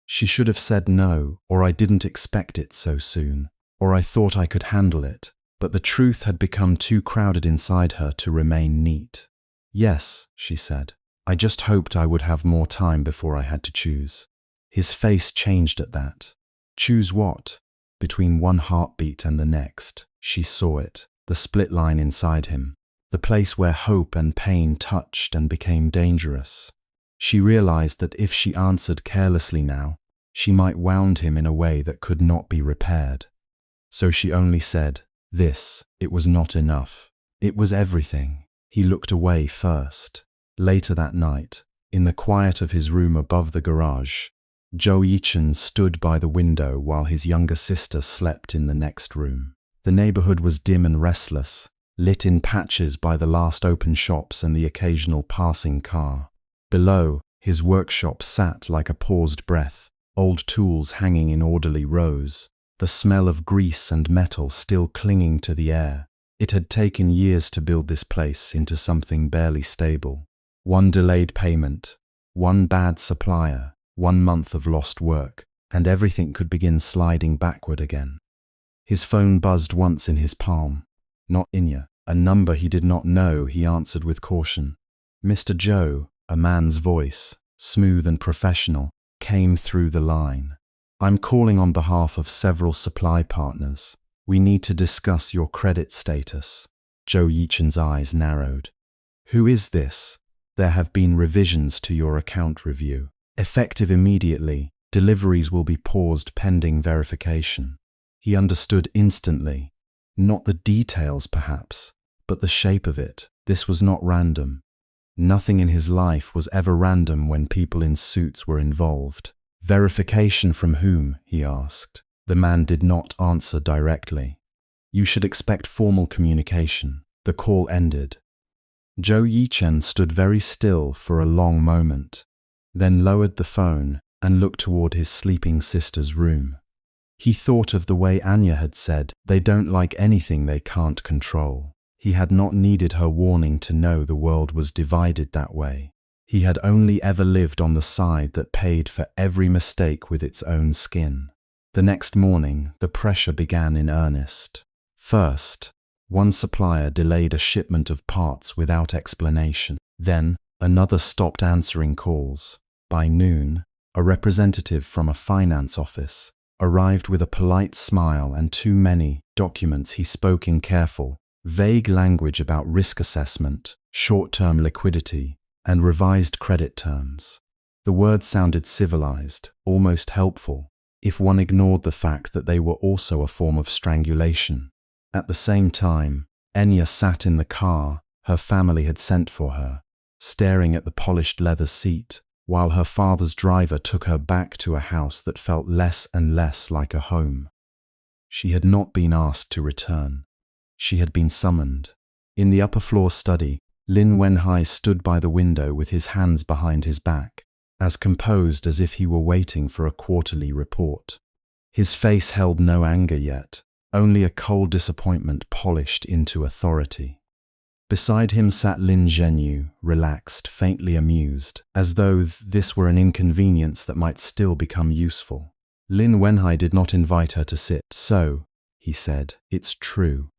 She should have said no, or "I didn't expect it so soon," or "I thought I could handle it." But the truth had become too crowded inside her to remain neat. "Yes," she said. "I just hoped I would have more time before I had to choose." His face changed at that. Choose what? Between one heartbeat and the next, she saw it, the split line inside him, the place where hope and pain touched and became dangerous. She realized that if she answered carelessly now, she might wound him in a way that could not be repaired. So she only said, "This." It was not enough. It was everything. He looked away first. Later that night, in the quiet of his room above the garage, Zhou Yichen stood by the window while his younger sister slept in the next room. The neighborhood was dim and restless, lit in patches by the last open shops and the occasional passing car. Below, his workshop sat like a paused breath, old tools hanging in orderly rows, the smell of grease and metal still clinging to the air. It had taken years to build this place into something barely stable. One delayed payment, one bad supplier, 1 month of lost work, and everything could begin sliding backward again. His phone buzzed once in his palm. Not Anya, a number he did not know. He answered with caution. "Mr. Zhou," a man's voice, smooth and professional, came through the line. "I'm calling on behalf of several supply partners. We need to discuss your credit status." Zhou Yichen's eyes narrowed. "Who is this?" "There have been revisions to your account review. Effective immediately, deliveries will be paused pending verification." He understood instantly. Not the details, perhaps, but the shape of it. This was not random. Nothing in his life was ever random when people in suits were involved. "Verification from whom?" he asked. The man did not answer directly. "You should expect formal communication." The call ended. Zhou Yichen stood very still for a long moment, then lowered the phone and looked toward his sleeping sister's room. He thought of the way Anya had said, "They don't like anything they can't control." He had not needed her warning to know the world was divided that way. He had only ever lived on the side that paid for every mistake with its own skin. The next morning, the pressure began in earnest. First, one supplier delayed a shipment of parts without explanation. Then, another stopped answering calls. By noon, a representative from a finance office arrived with a polite smile and too many documents. He spoke in careful, vague language about risk assessment, short-term liquidity, and revised credit terms. The words sounded civilized, almost helpful, if one ignored the fact that they were also a form of strangulation. At the same time, Anya sat in the car her family had sent for her, staring at the polished leather seat, while her father's driver took her back to a house that felt less and less like a home. She had not been asked to return. She had been summoned. In the upper-floor study, Lin Wenhai stood by the window with his hands behind his back, as composed as if he were waiting for a quarterly report. His face held no anger yet, only a cold disappointment polished into authority. Beside him sat Lin Zhenyu, relaxed, faintly amused, as though this were an inconvenience that might still become useful. Lin Wenhai did not invite her to sit. "So," he said, "it's true."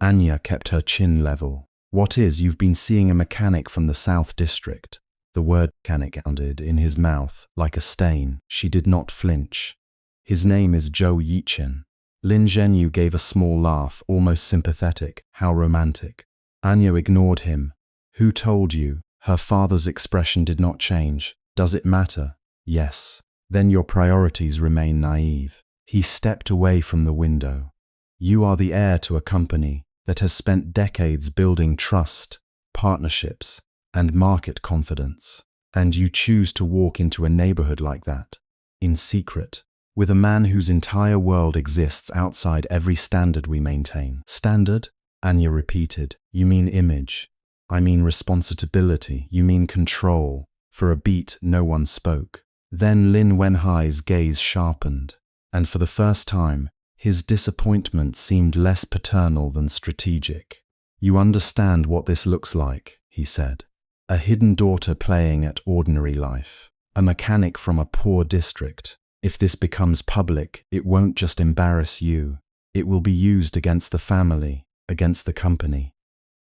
Anya kept her chin level. "What is, you've been seeing a mechanic from the South District?" The word mechanic sounded in his mouth like a stain. She did not flinch. "His name is Zhou Yichen." Lin Zhenyu gave a small laugh, almost sympathetic. "How romantic." Anya ignored him. "Who told you?" Her father's expression did not change. "Does it matter?" "Yes." "Then your priorities remain naive." He stepped away from the window. "You are the heir to a company that has spent decades building trust, partnerships, and market confidence. And you choose to walk into a neighborhood like that, in secret, with a man whose entire world exists outside every standard we maintain." "Standard?" Anya repeated. "You mean image. I mean responsibility. You mean control." For a beat, no one spoke. Then Lin Wenhai's gaze sharpened, and for the first time, his disappointment seemed less paternal than strategic. "You understand what this looks like," he said. "A hidden daughter playing at ordinary life. A mechanic from a poor district. If this becomes public, it won't just embarrass you. It will be used against the family, against the company."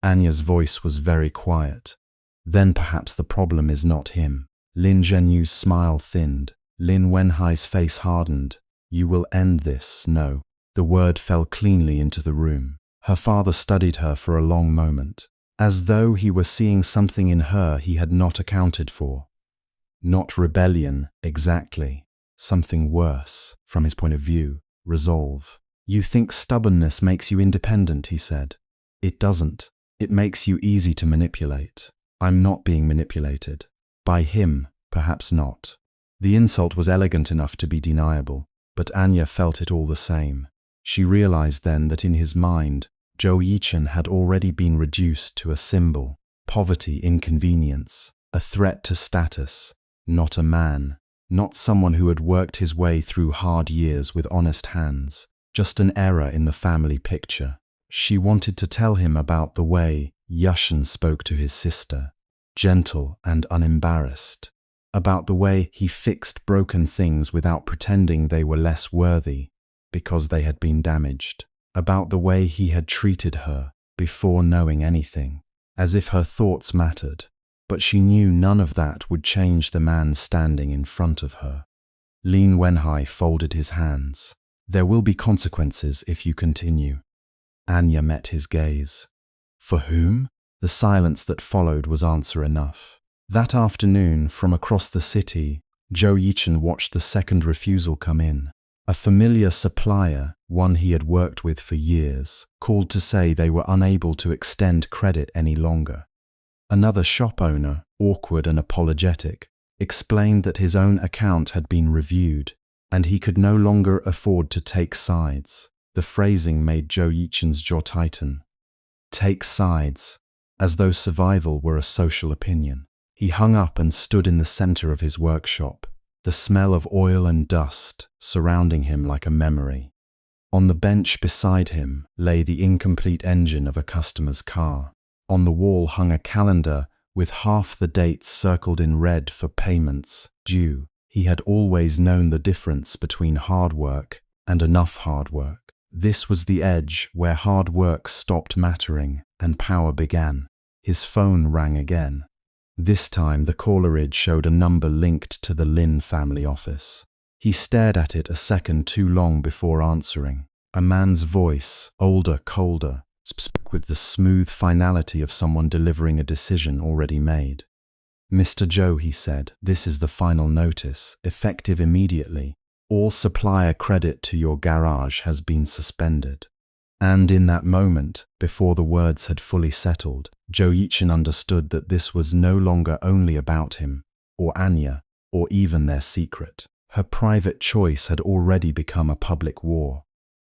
Anya's voice was very quiet. "Then perhaps the problem is not him." Lin Zhenyu's smile thinned. Lin Wenhai's face hardened. "You will end this, no." The word fell cleanly into the room. Her father studied her for a long moment, as though he were seeing something in her he had not accounted for. Not rebellion, exactly. Something worse, from his point of view, resolve. "You think stubbornness makes you independent," he said. "It doesn't. It makes you easy to manipulate." "I'm not being manipulated." By him, perhaps not. The insult was elegant enough to be deniable, but Anya felt it all the same. She realized then that in his mind, Zhou Yichen had already been reduced to a symbol, poverty, inconvenience, a threat to status, not a man, not someone who had worked his way through hard years with honest hands, just an error in the family picture. She wanted to tell him about the way Yichen spoke to his sister, gentle and unembarrassed, about the way he fixed broken things without pretending they were less worthy because they had been damaged, about the way he had treated her before knowing anything, as if her thoughts mattered, but she knew none of that would change the man standing in front of her. Lin Wenhai folded his hands. "There will be consequences if you continue." Anya met his gaze. "For whom?" The silence that followed was answer enough. That afternoon, from across the city, Zhou Yichen watched the second refusal come in. A familiar supplier, one he had worked with for years, called to say they were unable to extend credit any longer. Another shop owner, awkward and apologetic, explained that his own account had been reviewed, and he could no longer afford to take sides. The phrasing made Zhou Yichen's jaw tighten. Take sides, as though survival were a social opinion. He hung up and stood in the center of his workshop. the smell of oil and dust surrounding him like a memory. On the bench beside him lay the incomplete engine of a customer's car. On the wall hung a calendar with half the dates circled in red for payments due. He had always known the difference between hard work and enough hard work. This was the edge where hard work stopped mattering and power began. His phone rang again. This time the caller ID showed a number linked to the Lin family office. He stared at it a second too long before answering. A man's voice, older, colder, spoke with the smooth finality of someone delivering a decision already made. "Mr. Zhou," he said, "this is the final notice, effective immediately. All supplier credit to your garage has been suspended." And in that moment, before the words had fully settled, Zhou Yichen understood that this was no longer only about him, or Anya, or even their secret. Her private choice had already become a public war.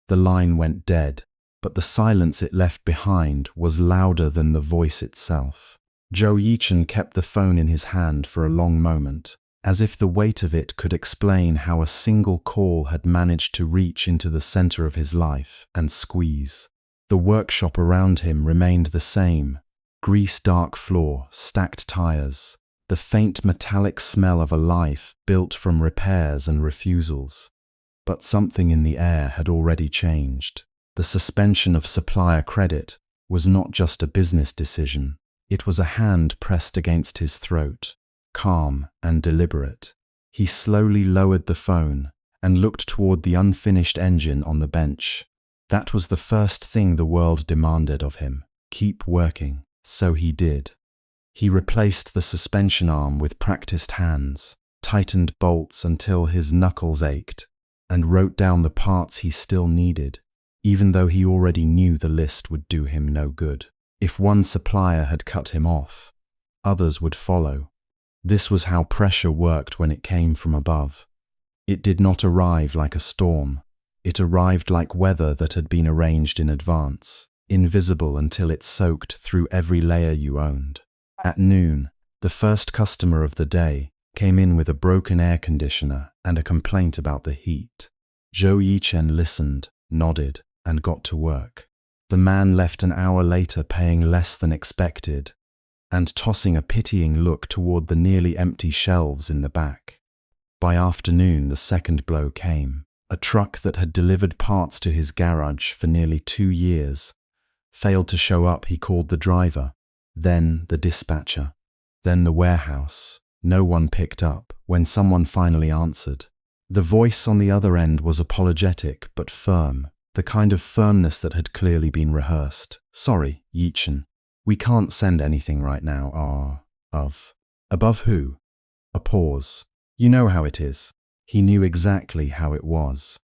The line went dead, but the silence it left behind was louder than the voice itself. Zhou Yichen kept the phone in his hand for a long moment, as if the weight of it could explain how a single call had managed to reach into the center of his life and squeeze. The workshop around him remained the same: grease-dark floor, stacked tires, the faint metallic smell of a life built from repairs and refusals. But something in the air had already changed. The suspension of supplier credit was not just a business decision. It was a hand pressed against his throat, calm and deliberate. He slowly lowered the phone and looked toward the unfinished engine on the bench. That was the first thing the world demanded of him: keep working. So he did. He replaced the suspension arm with practiced hands, tightened bolts until his knuckles ached, and wrote down the parts he still needed, even though he already knew the list would do him no good. If one supplier had cut him off, others would follow. This was how pressure worked when it came from above. It did not arrive like a storm. It arrived like weather that had been arranged in advance, invisible until it soaked through every layer you owned. At noon, the first customer of the day came in with a broken air conditioner and a complaint about the heat. Zhou Yichen listened, nodded, and got to work. The man left an hour later paying less than expected and tossing a pitying look toward the nearly empty shelves in the back. By afternoon, the second blow came. A truck that had delivered parts to his garage for nearly 2 years failed to show up. He called the driver, then the dispatcher, then the warehouse. No one picked up. When someone finally answered, the voice on the other end was apologetic but firm, the kind of firmness that had clearly been rehearsed. "Sorry, Yichen. We can't send anything right now. Above who?" A pause. "You know how it is." He knew exactly how it was.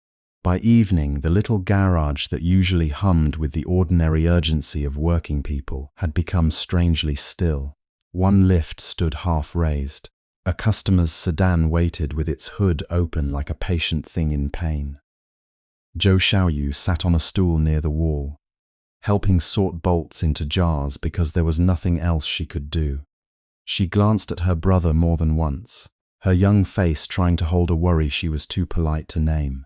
By evening, the little garage that usually hummed with the ordinary urgency of working people had become strangely still. One lift stood half raised. A customer's sedan waited with its hood open like a patient thing in pain. Zhou Xiaoyu sat on a stool near the wall, helping sort bolts into jars because there was nothing else she could do. She glanced at her brother more than once, her young face trying to hold a worry she was too polite to name.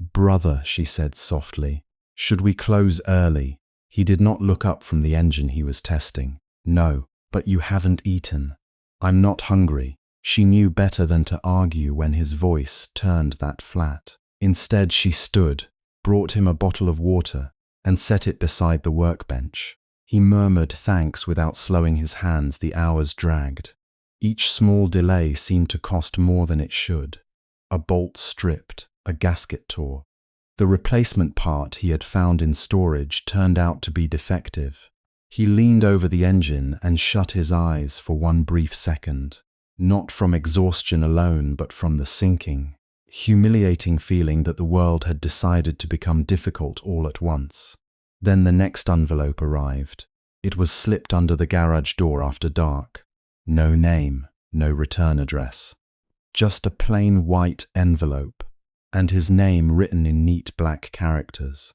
"Brother," she said softly, "should we close early?" He did not look up from the engine he was testing. "No, but you haven't eaten." "I'm not hungry." She knew better than to argue when his voice turned that flat. Instead, she stood, brought him a bottle of water, and set it beside the workbench. He murmured thanks without slowing his hands. The hours dragged. Each small delay seemed to cost more than it should. A bolt stripped, a gasket tore. The replacement part he had found in storage turned out to be defective. He leaned over the engine and shut his eyes for one brief second, not from exhaustion alone but from the sinking, humiliating feeling that the world had decided to become difficult all at once. Then the next envelope arrived. It was slipped under the garage door after dark. No name, no return address. Just a plain white envelope, and his name written in neat black characters.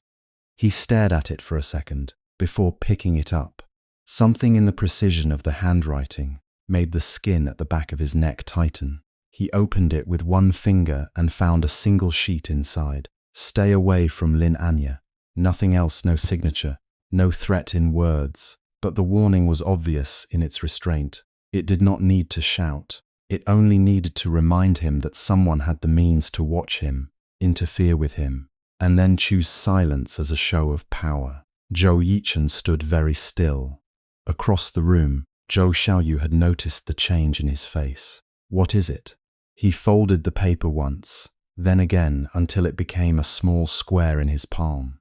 He stared at it for a second before picking it up. Something in the precision of the handwriting made the skin at the back of his neck tighten. He opened it with one finger and found a single sheet inside. Stay away from Lin Anya. Nothing else, no signature, no threat in words. But the warning was obvious in its restraint. It did not need to shout. It only needed to remind him that someone had the means to watch him, interfere with him, and then choose silence as a show of power. Zhou Yichen stood very still. Across the room, Zhou Xiaoyu had noticed the change in his face. What is it? He folded the paper once, then again until it became a small square in his palm.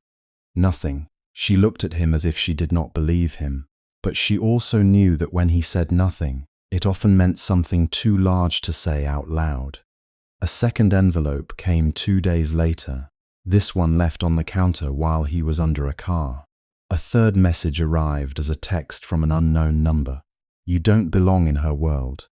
Nothing. She looked at him as if she did not believe him, but she also knew that when he said nothing, it often meant something too large to say out loud. A second envelope came 2 days later, this one left on the counter while he was under a car. A third message arrived as a text from an unknown number. You don't belong in her world.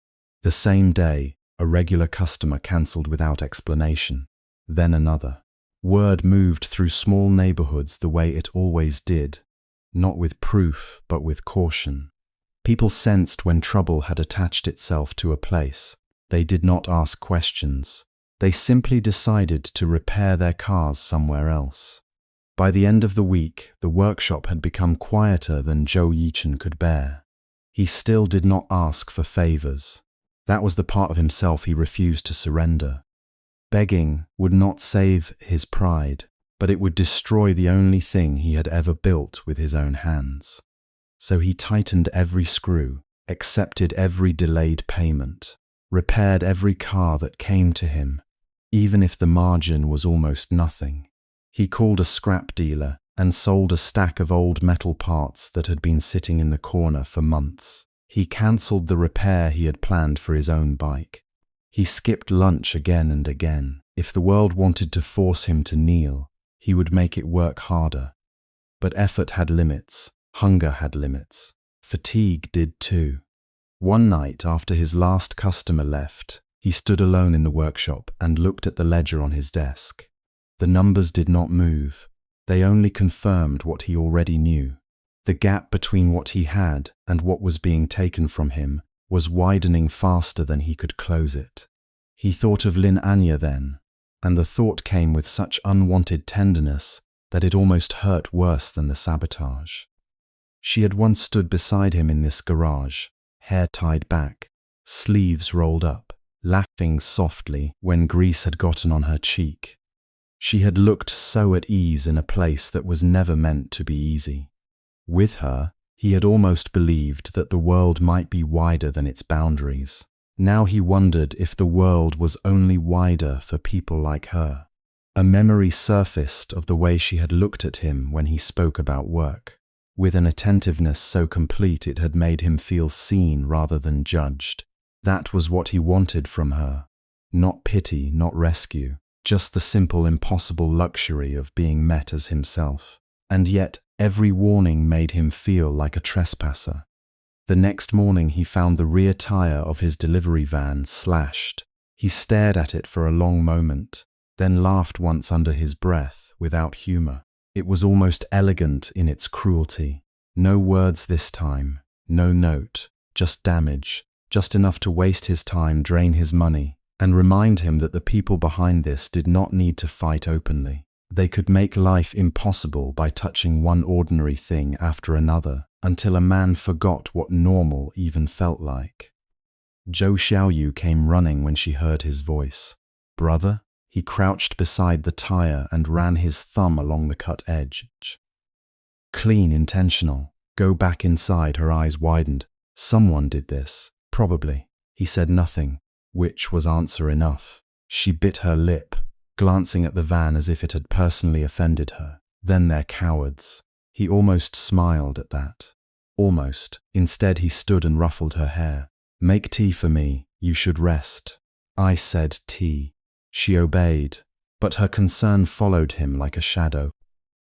The same day, a regular customer cancelled without explanation. Then another. Word moved through small neighborhoods the way it always did, not with proof, but with caution. People sensed when trouble had attached itself to a place. They did not ask questions. They simply decided to repair their cars somewhere else. By the end of the week, the workshop had become quieter than Zhou Yichen could bear. He still did not ask for favors. That was the part of himself he refused to surrender. Begging would not save his pride, but it would destroy the only thing he had ever built with his own hands. So he tightened every screw, accepted every delayed payment, repaired every car that came to him, even if the margin was almost nothing. He called a scrap dealer and sold a stack of old metal parts that had been sitting in the corner for months. He cancelled the repair he had planned for his own bike. He skipped lunch again and again. If the world wanted to force him to kneel, he would make it work harder. But effort had limits, hunger had limits, fatigue did too. One night after his last customer left, he stood alone in the workshop and looked at the ledger on his desk. The numbers did not move, they only confirmed what he already knew. The gap between what he had and what was being taken from him was widening faster than he could close it. He thought of Lin Anya then, and the thought came with such unwanted tenderness that it almost hurt worse than the sabotage. She had once stood beside him in this garage, hair tied back, sleeves rolled up, laughing softly when grease had gotten on her cheek. She had looked so at ease in a place that was never meant to be easy. With her, he had almost believed that the world might be wider than its boundaries. Now he wondered if the world was only wider for people like her. A memory surfaced of the way she had looked at him when he spoke about work, with an attentiveness so complete it had made him feel seen rather than judged. That was what he wanted from her. Not pity, not rescue, just the simple, impossible luxury of being met as himself. And yet, every warning made him feel like a trespasser. The next morning he found the rear tire of his delivery van slashed. He stared at it for a long moment, then laughed once under his breath without humor. It was almost elegant in its cruelty. No words this time, no note, just damage, just enough to waste his time, drain his money, and remind him that the people behind this did not need to fight openly. They could make life impossible by touching one ordinary thing after another, until a man forgot what normal even felt like. Zhou Xiaoyu came running when she heard his voice. Brother? He crouched beside the tire and ran his thumb along the cut edge. Clean, intentional. Go back inside, her eyes widened. Someone did this. Probably. He said nothing, which was answer enough. She bit her lip, glancing at the van as if it had personally offended her. Then they're cowards. He almost smiled at that. Almost. Instead he stood and ruffled her hair. Make tea for me, you should rest. I said tea. She obeyed, but her concern followed him like a shadow.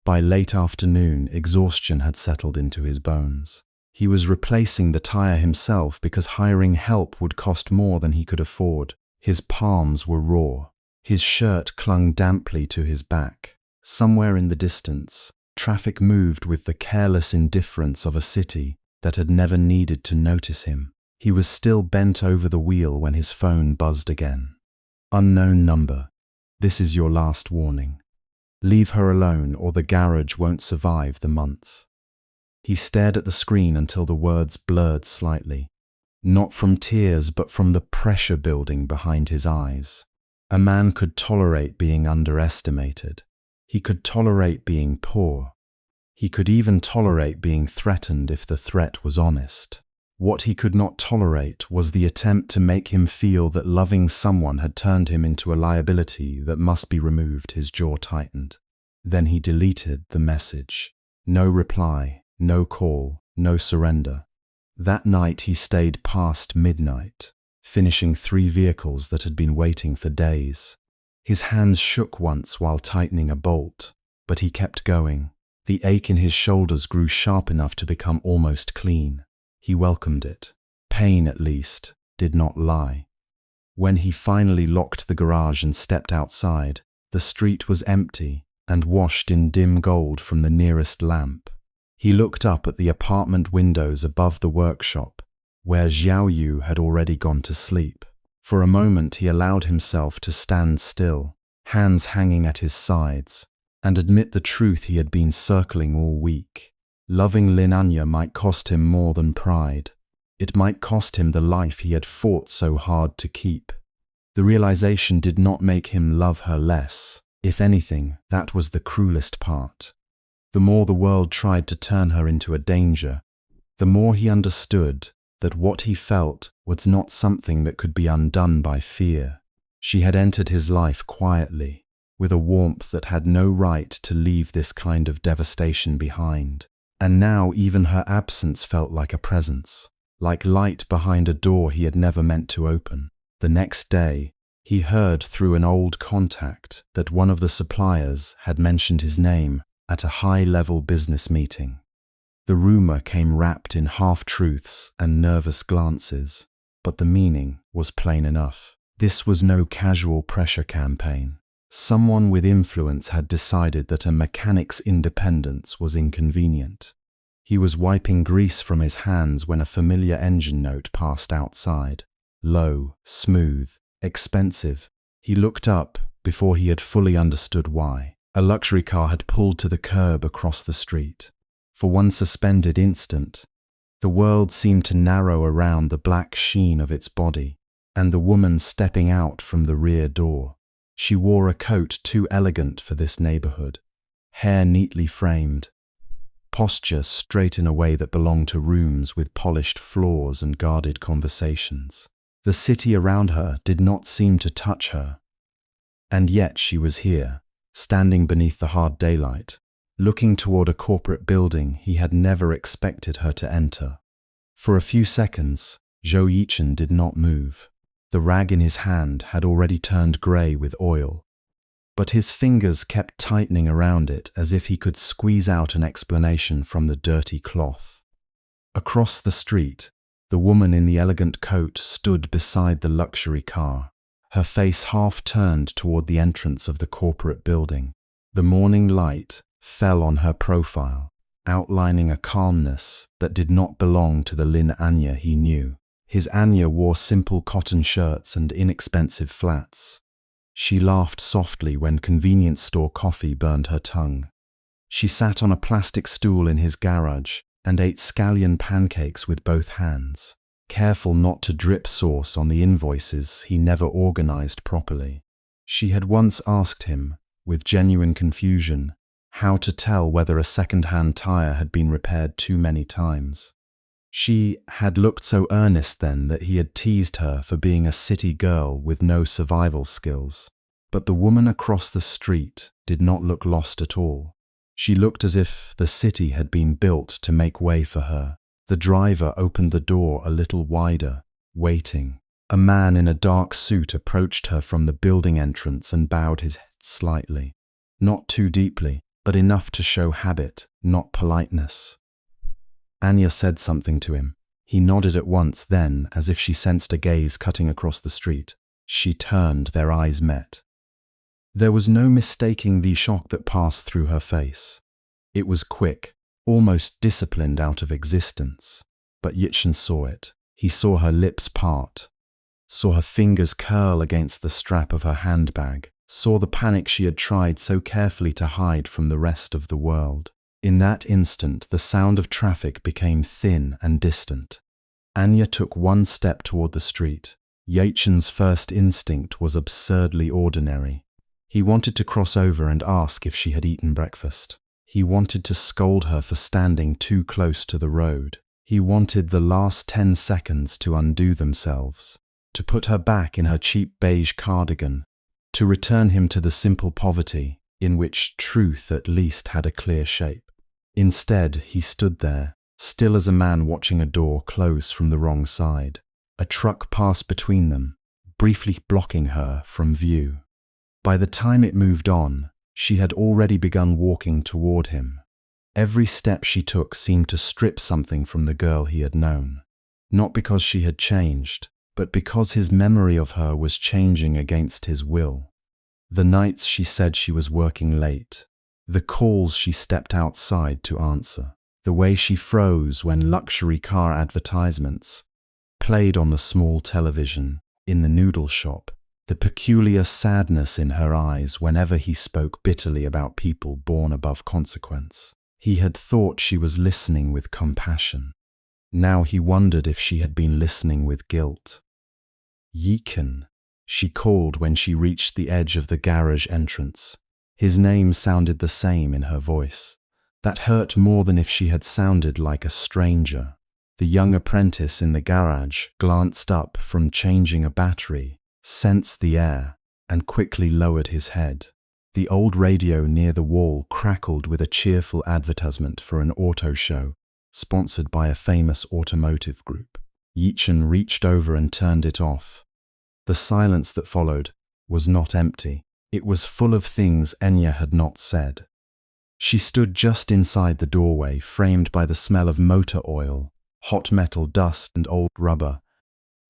By late afternoon, exhaustion had settled into his bones. He was replacing the tire himself because hiring help would cost more than he could afford. His palms were raw. His shirt clung damply to his back. Somewhere in the distance, traffic moved with the careless indifference of a city that had never needed to notice him. He was still bent over the wheel when his phone buzzed again. Unknown number. This is your last warning. Leave her alone or the garage won't survive the month. He stared at the screen until the words blurred slightly. Not from tears, but from the pressure building behind his eyes. A man could tolerate being underestimated. He could tolerate being poor. He could even tolerate being threatened if the threat was honest. What he could not tolerate was the attempt to make him feel that loving someone had turned him into a liability that must be removed. His jaw tightened. Then he deleted the message. No reply, no call, no surrender. That night he stayed past midnight, finishing 3 vehicles that had been waiting for days. His hands shook once while tightening a bolt, but he kept going. The ache in his shoulders grew sharp enough to become almost clean. He welcomed it. Pain, at least, did not lie. When he finally locked the garage and stepped outside, the street was empty and washed in dim gold from the nearest lamp. He looked up at the apartment windows above the workshop, where Zhou Yu had already gone to sleep. For a moment he allowed himself to stand still, hands hanging at his sides, and admit the truth he had been circling all week. Loving Lin Anya might cost him more than pride. It might cost him the life he had fought so hard to keep. The realization did not make him love her less. If anything, that was the cruelest part. The more the world tried to turn her into a danger, the more he understood that what he felt was not something that could be undone by fear. She had entered his life quietly, with a warmth that had no right to leave this kind of devastation behind. And now even her absence felt like a presence, like light behind a door he had never meant to open. The next day, he heard through an old contact that one of the suppliers had mentioned his name at a high-level business meeting. The rumor came wrapped in half-truths and nervous glances, but the meaning was plain enough. This was no casual pressure campaign. Someone with influence had decided that a mechanic's independence was inconvenient. He was wiping grease from his hands when a familiar engine note passed outside. Low, smooth, expensive. He looked up before he had fully understood why. A luxury car had pulled to the curb across the street. For one suspended instant, the world seemed to narrow around the black sheen of its body, and the woman stepping out from the rear door. She wore a coat too elegant for this neighborhood, hair neatly framed, posture straight in a way that belonged to rooms with polished floors and guarded conversations. The city around her did not seem to touch her. And yet she was here, standing beneath the hard daylight, looking toward a corporate building he had never expected her to enter. For a few seconds, Zhou Yichen did not move. The rag in his hand had already turned grey with oil, but his fingers kept tightening around it as if he could squeeze out an explanation from the dirty cloth. Across the street, the woman in the elegant coat stood beside the luxury car, her face half turned toward the entrance of the corporate building. The morning light fell on her profile, outlining a calmness that did not belong to the Lin Anya he knew. His Anya wore simple cotton shirts and inexpensive flats. She laughed softly when convenience store coffee burned her tongue. She sat on a plastic stool in his garage and ate scallion pancakes with both hands, careful not to drip sauce on the invoices he never organized properly. She had once asked him, with genuine confusion, how to tell whether a second-hand tire had been repaired too many times. She had looked so earnest then that he had teased her for being a city girl with no survival skills. But the woman across the street did not look lost at all. She looked as if the city had been built to make way for her. The driver opened the door a little wider, waiting. A man in a dark suit approached her from the building entrance and bowed his head slightly. Not too deeply, but enough to show habit, not politeness. Anya said something to him. He nodded at once, then, as if she sensed a gaze cutting across the street. She turned, their eyes met. There was no mistaking the shock that passed through her face. It was quick, almost disciplined out of existence. But Yichen saw it. He saw her lips part, saw her fingers curl against the strap of her handbag, saw the panic she had tried so carefully to hide from the rest of the world. In that instant, the sound of traffic became thin and distant. Anya took one step toward the street. Yichen's first instinct was absurdly ordinary. He wanted to cross over and ask if she had eaten breakfast. He wanted to scold her for standing too close to the road. He wanted the last 10 seconds to undo themselves, to put her back in her cheap beige cardigan, to return him to the simple poverty in which truth at least had a clear shape. Instead, he stood there, still as a man watching a door close from the wrong side. A truck passed between them, briefly blocking her from view. By the time it moved on, she had already begun walking toward him. Every step she took seemed to strip something from the girl he had known, not because she had changed, but because his memory of her was changing against his will. The nights she said she was working late, the calls she stepped outside to answer, the way she froze when luxury car advertisements played on the small television in the noodle shop, the peculiar sadness in her eyes whenever he spoke bitterly about people born above consequence. He had thought she was listening with compassion. Now he wondered if she had been listening with guilt. Yichen, she called when she reached the edge of the garage entrance. His name sounded the same in her voice. That hurt more than if she had sounded like a stranger. The young apprentice in the garage glanced up from changing a battery, sensed the air, and quickly lowered his head. The old radio near the wall crackled with a cheerful advertisement for an auto show, sponsored by a famous automotive group. Yichen reached over and turned it off. The silence that followed was not empty. It was full of things Anya had not said. She stood just inside the doorway, framed by the smell of motor oil, hot metal dust, and old rubber.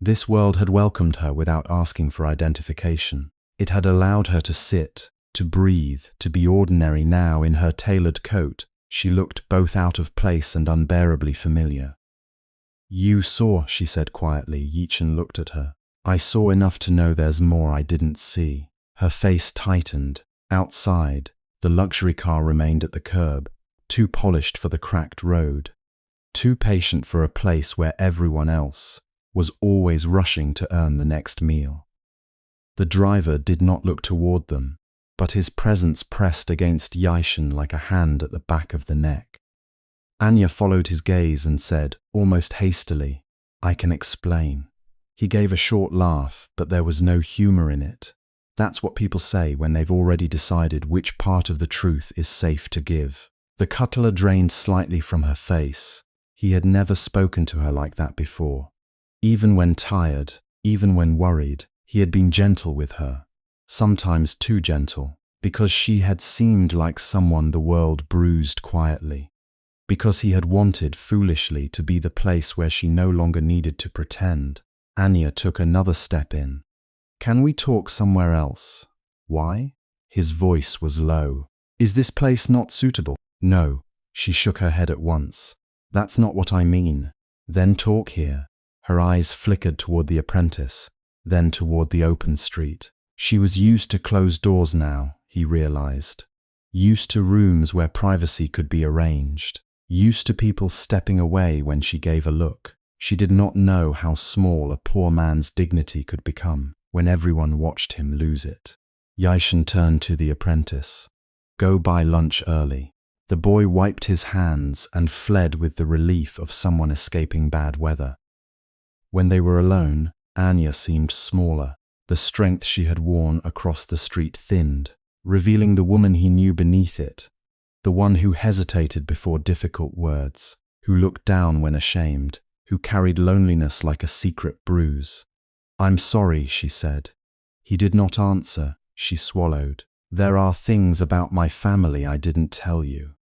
This world had welcomed her without asking for identification. It had allowed her to sit, to breathe, to be ordinary. Now, in her tailored coat, she looked both out of place and unbearably familiar. "You saw," she said quietly. Yichen looked at her. "I saw enough to know there's more I didn't see." Her face tightened. Outside, the luxury car remained at the curb, too polished for the cracked road, too patient for a place where everyone else was always rushing to earn the next meal. The driver did not look toward them, but his presence pressed against Yichen like a hand at the back of the neck. Anya followed his gaze and said, almost hastily, "I can explain." He gave a short laugh, but there was no humor in it. That's what people say when they've already decided which part of the truth is safe to give. The cutler drained slightly from her face. He had never spoken to her like that before. Even when tired, even when worried, he had been gentle with her. Sometimes too gentle, because she had seemed like someone the world bruised quietly. Because he had wanted, foolishly, to be the place where she no longer needed to pretend. Anya took another step in. "Can we talk somewhere else?" "Why?" His voice was low. "Is this place not suitable?" "No." She shook her head at once. "That's not what I mean." "Then talk here." Her eyes flickered toward the apprentice, then toward the open street. She was used to closed doors now, he realized. Used to rooms where privacy could be arranged. Used to people stepping away when she gave a look. She did not know how small a poor man's dignity could become when everyone watched him lose it. Yichen turned to the apprentice. "Go buy lunch early." The boy wiped his hands and fled with the relief of someone escaping bad weather. When they were alone, Anya seemed smaller. The strength she had worn across the street thinned, revealing the woman he knew beneath it, the one who hesitated before difficult words, who looked down when ashamed, who carried loneliness like a secret bruise. "I'm sorry," she said. He did not answer. She swallowed. "There are things about my family I didn't tell you."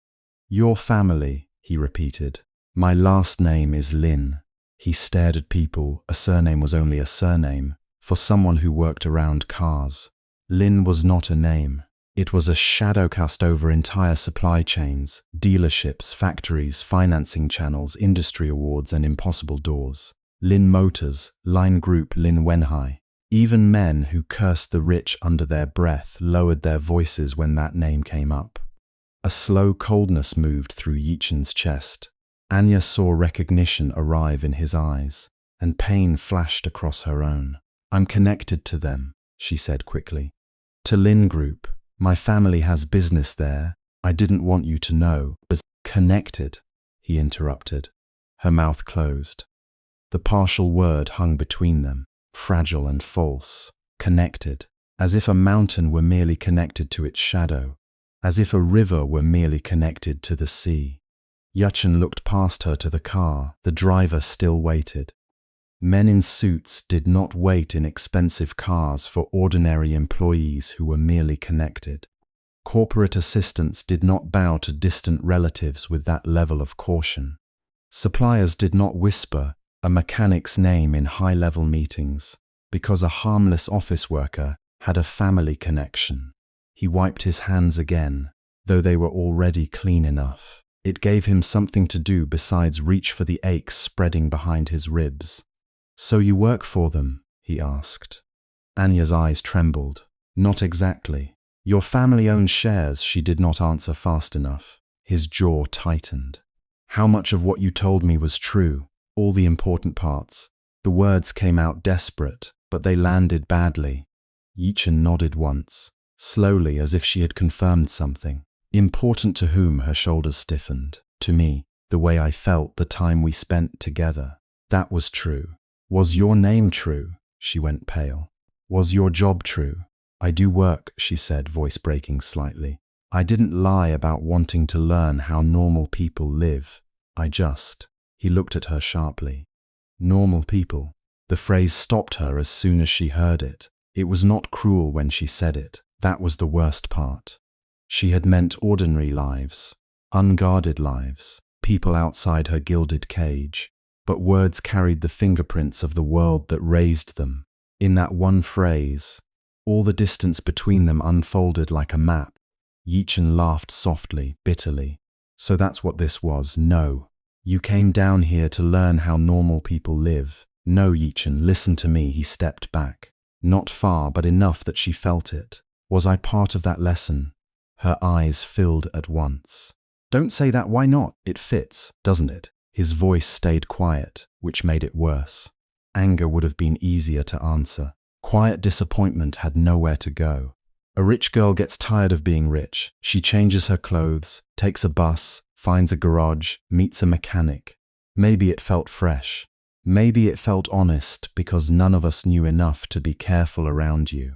"Your family," he repeated. "My last name is Lin." He stared at people. A surname was only a surname for someone who worked around cars. Lin was not a name. It was a shadow cast over entire supply chains, dealerships, factories, financing channels, industry awards, and impossible doors. Lin Motors, Line Group Lin Wenhai. Even men who cursed the rich under their breath lowered their voices when that name came up. A slow coldness moved through Yichen's chest. Anya saw recognition arrive in his eyes, and pain flashed across her own. I'm connected to them, she said quickly. To Lin Group. My family has business there. I didn't want you to know. But connected, he interrupted. Her mouth closed. The partial word hung between them, fragile and false. Connected, as if a mountain were merely connected to its shadow, as if a river were merely connected to the sea. Yichen looked past her to the car. The driver still waited. Men in suits did not wait in expensive cars for ordinary employees who were merely connected. Corporate assistants did not bow to distant relatives with that level of caution. Suppliers did not whisper a mechanic's name in high-level meetings because a harmless office worker had a family connection. He wiped his hands again, though they were already clean enough. It gave him something to do besides reach for the aches spreading behind his ribs. So you work for them? He asked. Anya's eyes trembled. Not exactly. Your family owns shares. She did not answer fast enough. His jaw tightened. How much of what you told me was true? All the important parts. The words came out desperate, but they landed badly. Yichen nodded once, slowly as if she had confirmed something. Important to whom? Her shoulders stiffened. To me, the way I felt the time we spent together. That was true. Was your name true? She went pale. Was your job true? I do work, she said, voice breaking slightly. I didn't lie about wanting to learn how normal people live. He looked at her sharply. Normal people. The phrase stopped her as soon as she heard it. It was not cruel when she said it. That was the worst part. She had meant ordinary lives, unguarded lives, people outside her gilded cage. But words carried the fingerprints of the world that raised them. In that one phrase, all the distance between them unfolded like a map. Yichen laughed softly, bitterly. So that's what this was. No. You came down here to learn how normal people live. No, Yichen, listen to me. He stepped back. Not far, but enough that she felt it. Was I part of that lesson? Her eyes filled at once. Don't say that. Why not? It fits, doesn't it? His voice stayed quiet, which made it worse. Anger would have been easier to answer. Quiet disappointment had nowhere to go. A rich girl gets tired of being rich. She changes her clothes, takes a bus, finds a garage, meets a mechanic. Maybe it felt fresh. Maybe it felt honest because none of us knew enough to be careful around you.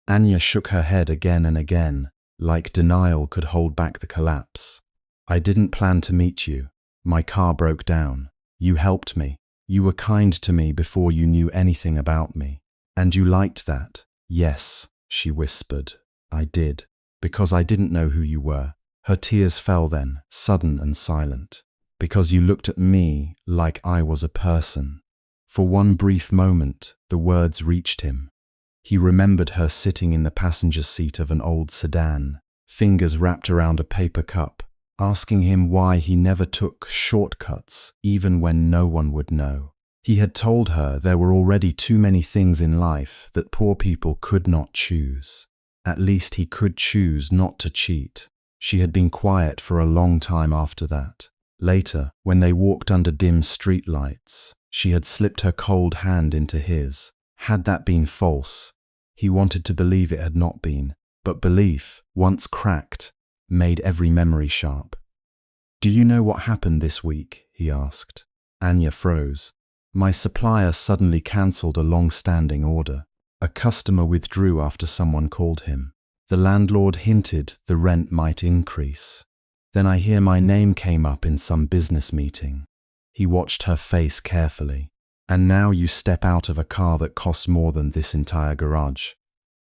Anya shook her head again and again, like denial could hold back the collapse. I didn't plan to meet you. My car broke down. You helped me. You were kind to me before you knew anything about me. And you liked that. Yes, she whispered. I did. Because I didn't know who you were. Her tears fell then, sudden and silent. Because you looked at me like I was a person. For one brief moment, the words reached him. He remembered her sitting in the passenger seat of an old sedan, fingers wrapped around a paper cup, asking him why he never took shortcuts, even when no one would know. He had told her there were already too many things in life that poor people could not choose. At least he could choose not to cheat. She had been quiet for a long time after that. Later, when they walked under dim streetlights, she had slipped her cold hand into his. Had that been false? He wanted to believe it had not been, but belief, once cracked, made every memory sharp. Do you know what happened this week? He asked. Anya froze. My supplier suddenly cancelled a long-standing order. A customer withdrew after someone called him. The landlord hinted the rent might increase. Then I hear my name came up in some business meeting. He watched her face carefully. And now you step out of a car that costs more than this entire garage.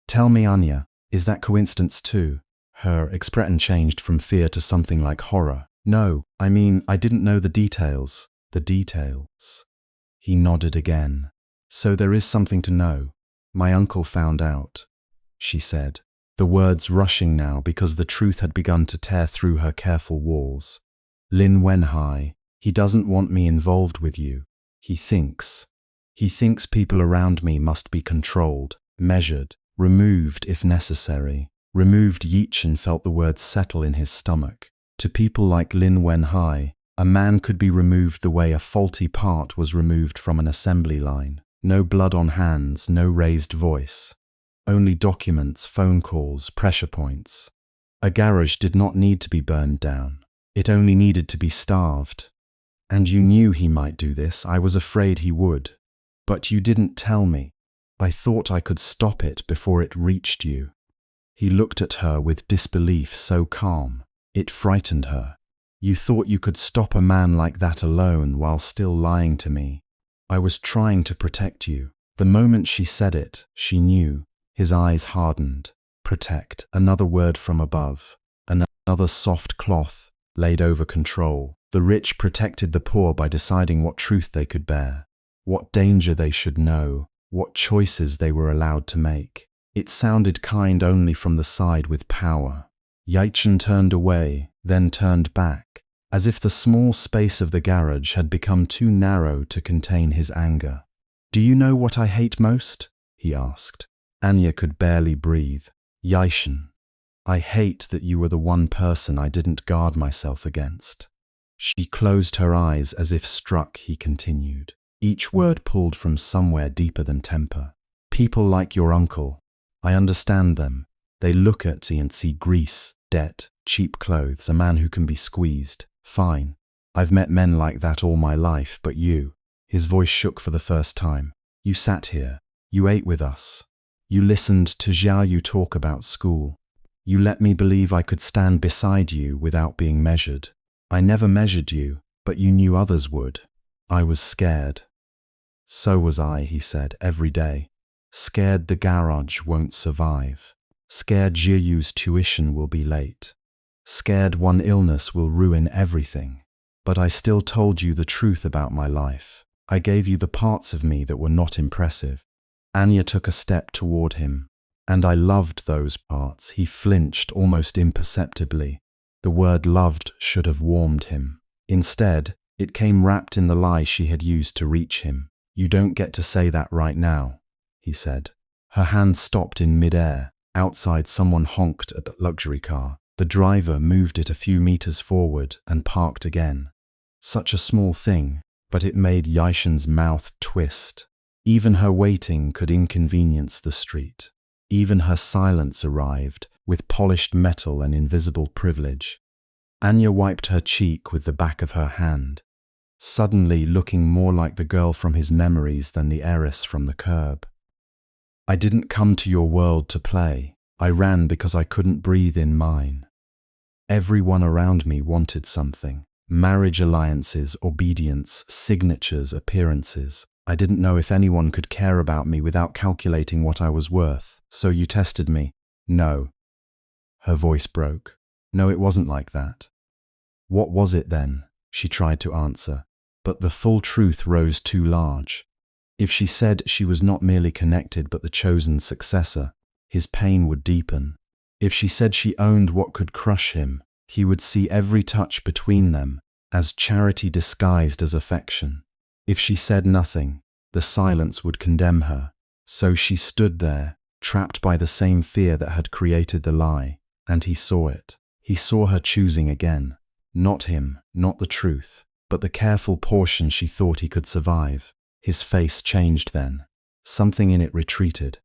Tell me, Anya, is that coincidence too? Her expression changed from fear to something like horror. No, I mean, I didn't know the details. The details. He nodded again. So there is something to know. My uncle found out, she said, the words rushing now because the truth had begun to tear through her careful walls. Lin Wenhai, he doesn't want me involved with you. He thinks. He thinks people around me must be controlled, measured, removed if necessary. Removed. Yichen felt the words settle in his stomach. To people like Lin Anya, a man could be removed the way a faulty part was removed from an assembly line. No blood on hands, no raised voice. Only documents, phone calls, pressure points. A garage did not need to be burned down. It only needed to be starved. And you knew he might do this. I was afraid he would. But you didn't tell me. I thought I could stop it before it reached you. He looked at her with disbelief so calm. It frightened her. You thought you could stop a man like that alone while still lying to me. I was trying to protect you. The moment she said it, she knew. His eyes hardened. Protect, another word from above. Another soft cloth laid over control. The rich protected the poor by deciding what truth they could bear, what danger they should know, what choices they were allowed to make. It sounded kind only from the side with power. Yichen turned away, then turned back, as if the small space of the garage had become too narrow to contain his anger. Do you know what I hate most? He asked. Anya could barely breathe. Yichen, I hate that you were the one person I didn't guard myself against. She closed her eyes as if struck. He continued. Each word pulled from somewhere deeper than temper. People like your uncle. I understand them. They look at you and see grease, debt, cheap clothes, a man who can be squeezed. Fine. I've met men like that all my life, but you. His voice shook for the first time. You sat here. You ate with us. You listened to Zhou Yichen talk about school. You let me believe I could stand beside you without being measured. I never measured you, but you knew others would. I was scared. So was I, he said, every day. Scared the garage won't survive. Scared Zhou Yichen's tuition will be late. Scared one illness will ruin everything. But I still told you the truth about my life. I gave you the parts of me that were not impressive. Anya took a step toward him, and I loved those parts. He flinched almost imperceptibly. The word loved should have warmed him. Instead, it came wrapped in the lie she had used to reach him. You don't get to say that right now, he said. Her hand stopped in midair. Outside, someone honked at the luxury car. The driver moved it a few meters forward and parked again. Such a small thing, but it made Yichen's mouth twist. Even her waiting could inconvenience the street. Even her silence arrived, with polished metal and invisible privilege. Anya wiped her cheek with the back of her hand, suddenly looking more like the girl from his memories than the heiress from the curb. I didn't come to your world to play. I ran because I couldn't breathe in mine. Everyone around me wanted something. Marriage alliances, obedience, signatures, appearances. I didn't know if anyone could care about me without calculating what I was worth. So you tested me. No. Her voice broke. No, it wasn't like that. What was it then? She tried to answer, but the full truth rose too large. If she said she was not merely connected but the chosen successor, his pain would deepen. If she said she owned what could crush him, he would see every touch between them as charity disguised as affection. If she said nothing, the silence would condemn her. So she stood there, trapped by the same fear that had created the lie, and he saw it. He saw her choosing again. Not him, not the truth, but the careful portion she thought he could survive. His face changed then. Something in it retreated.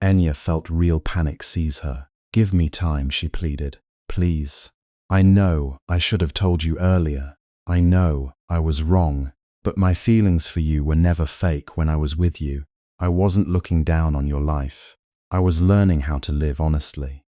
Anya felt real panic seize her. Give me time, she pleaded. Please. I know I should have told you earlier. I know I was wrong, but my feelings for you were never fake when I was with you. I wasn't looking down on your life. I was learning how to live honestly.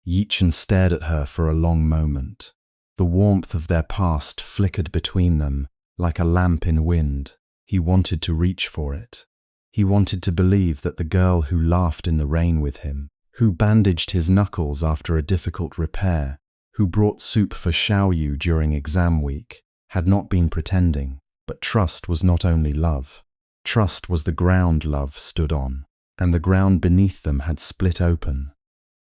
Yichen stared at her for a long moment. The warmth of their past flickered between them like a lamp in wind. He wanted to reach for it. He wanted to believe that the girl who laughed in the rain with him, who bandaged his knuckles after a difficult repair, who brought soup for Xiaoyu during exam week, had not been pretending. But trust was not only love. Trust was the ground love stood on, and the ground beneath them had split open.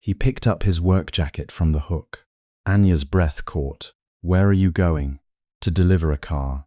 He picked up his work jacket from the hook. Anya's breath caught. Where are you going? To deliver a car.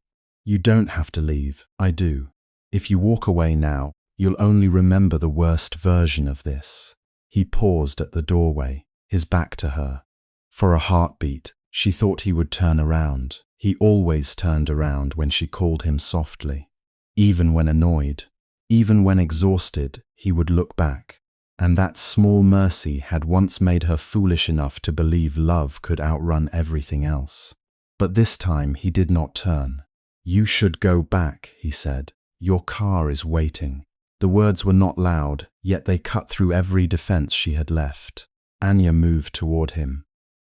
You don't have to leave, I do. If you walk away now, you'll only remember the worst version of this. He paused at the doorway, his back to her. For a heartbeat, she thought he would turn around. He always turned around when she called him softly. Even when annoyed, even when exhausted, he would look back. And that small mercy had once made her foolish enough to believe love could outrun everything else. But this time he did not turn. You should go back, he said. Your car is waiting. The words were not loud, yet they cut through every defense she had left. Anya moved toward him,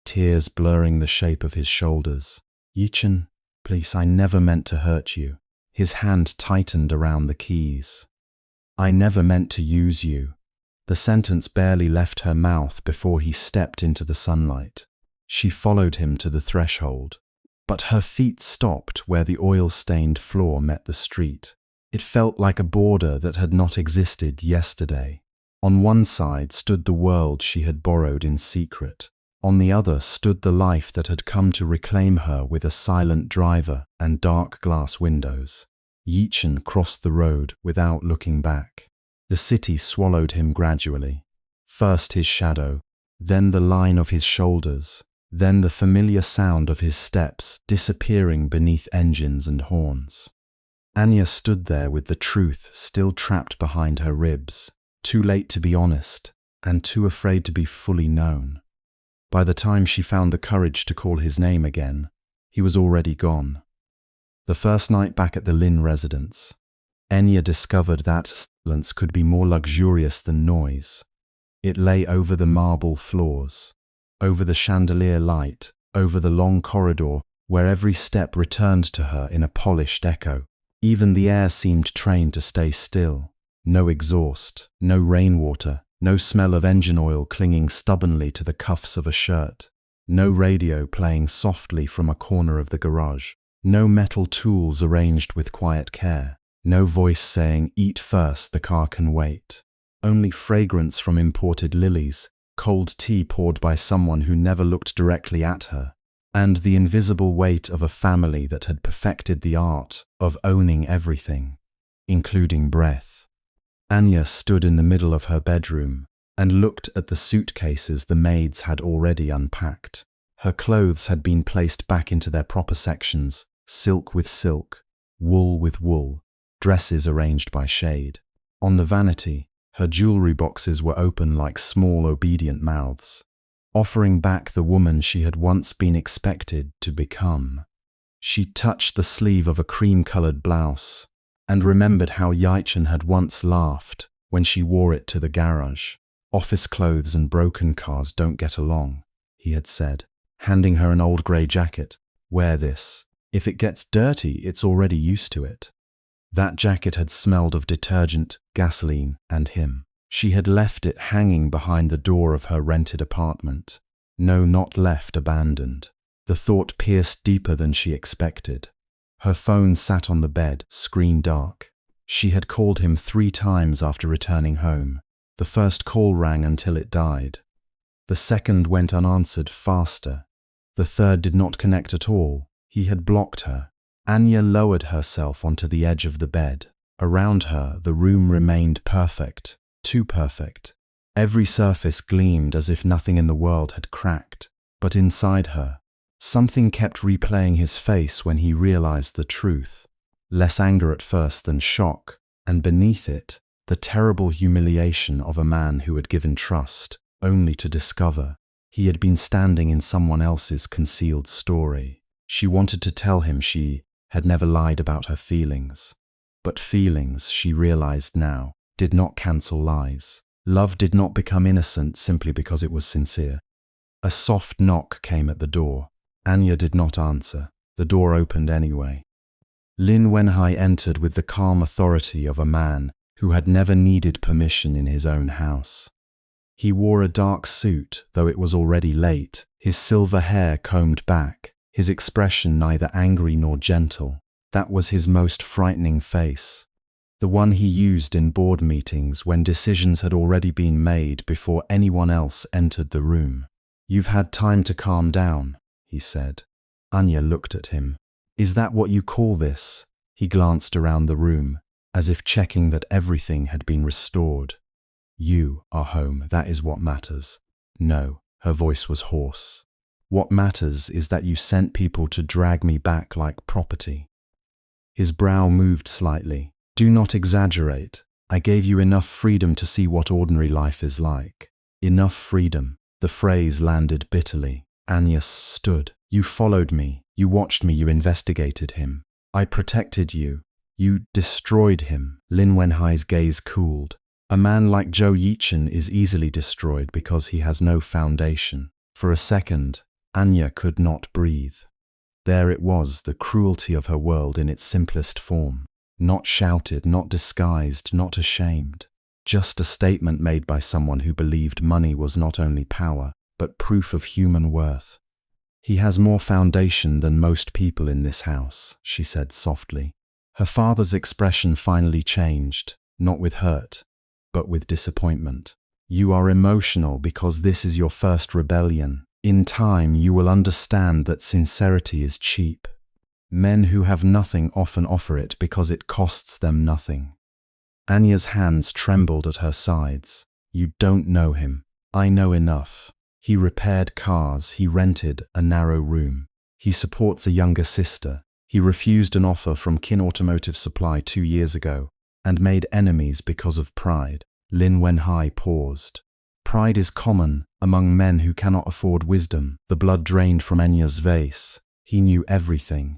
tears blurring the shape of his shoulders. Yichen, please, I never meant to hurt you. His hand tightened around the keys. I never meant to use you. The sentence barely left her mouth before he stepped into the sunlight. She followed him to the threshold, but her feet stopped where the oil-stained floor met the street. It felt like a border that had not existed yesterday. On one side stood the world she had borrowed in secret. On the other stood the life that had come to reclaim her with a silent driver and dark glass windows. Yichen crossed the road without looking back. The city swallowed him gradually. First his shadow, then the line of his shoulders, then the familiar sound of his steps disappearing beneath engines and horns. Anya stood there with the truth still trapped behind her ribs, too late to be honest, and too afraid to be fully known. By the time she found the courage to call his name again, he was already gone. The first night back at the Lin residence, Anya discovered that silence could be more luxurious than noise. It lay over the marble floors, over the chandelier light, over the long corridor where every step returned to her in a polished echo. Even the air seemed trained to stay still. No exhaust, no rainwater, no smell of engine oil clinging stubbornly to the cuffs of a shirt, no radio playing softly from a corner of the garage, no metal tools arranged with quiet care. No voice saying, "Eat first, the car can wait." Only fragrance from imported lilies, cold tea poured by someone who never looked directly at her, and the invisible weight of a family that had perfected the art of owning everything, including breath. Anya stood in the middle of her bedroom and looked at the suitcases the maids had already unpacked. Her clothes had been placed back into their proper sections, silk with silk, wool with wool, dresses arranged by shade. On the vanity, her jewelry boxes were open like small obedient mouths, offering back the woman she had once been expected to become. She touched the sleeve of a cream-colored blouse and remembered how Yichen had once laughed when she wore it to the garage. "Office clothes and broken cars don't get along," he had said, handing her an old grey jacket. "Wear this. If it gets dirty, it's already used to it." That jacket had smelled of detergent, gasoline, and him. She had left it hanging behind the door of her rented apartment. No, not left abandoned. The thought pierced deeper than she expected. Her phone sat on the bed, screen dark. She had called him 3 times after returning home. The first call rang until it died. The second went unanswered faster. The third did not connect at all. He had blocked her. Anya lowered herself onto the edge of the bed. Around her, the room remained perfect, too perfect. Every surface gleamed as if nothing in the world had cracked. But inside her, something kept replaying his face when he realized the truth. Less anger at first than shock, and beneath it, the terrible humiliation of a man who had given trust, only to discover he had been standing in someone else's concealed story. She wanted to tell him she had never lied about her feelings. But feelings, she realized now, did not cancel lies. Love did not become innocent simply because it was sincere. A soft knock came at the door. Anya did not answer. The door opened anyway. Lin Wenhai entered with the calm authority of a man who had never needed permission in his own house. He wore a dark suit, though it was already late, his silver hair combed back, his expression neither angry nor gentle. That was his most frightening face, the one he used in board meetings when decisions had already been made before anyone else entered the room. "You've had time to calm down," he said. Anya looked at him. "Is that what you call this? He glanced around the room, as if checking that everything had been restored. You are home, that is what matters. No, her voice was hoarse. What matters is that you sent people to drag me back like property. His brow moved slightly. Do not exaggerate. I gave you enough freedom to see what ordinary life is like. Enough freedom. The phrase landed bitterly. Anya stood. You followed me. You watched me. You investigated him. I protected you. You destroyed him. Lin Wenhai's gaze cooled. A man like Zhou Yichen is easily destroyed because he has no foundation. For a second, Anya could not breathe. There it was, the cruelty of her world in its simplest form. Not shouted, not disguised, not ashamed. Just a statement made by someone who believed money was not only power, but proof of human worth. He has more foundation than most people in this house, she said softly. Her father's expression finally changed, not with hurt, but with disappointment. You are emotional because this is your first rebellion. In time, you will understand that sincerity is cheap. Men who have nothing often offer it because it costs them nothing. Anya's hands trembled at her sides. You don't know him. I know enough. He repaired cars. He rented a narrow room. He supports a younger sister. He refused an offer from Kin Automotive Supply 2 years ago and made enemies because of pride. Lin Wenhai paused. Pride is common among men who cannot afford wisdom. The blood drained from Anya's vase. He knew everything.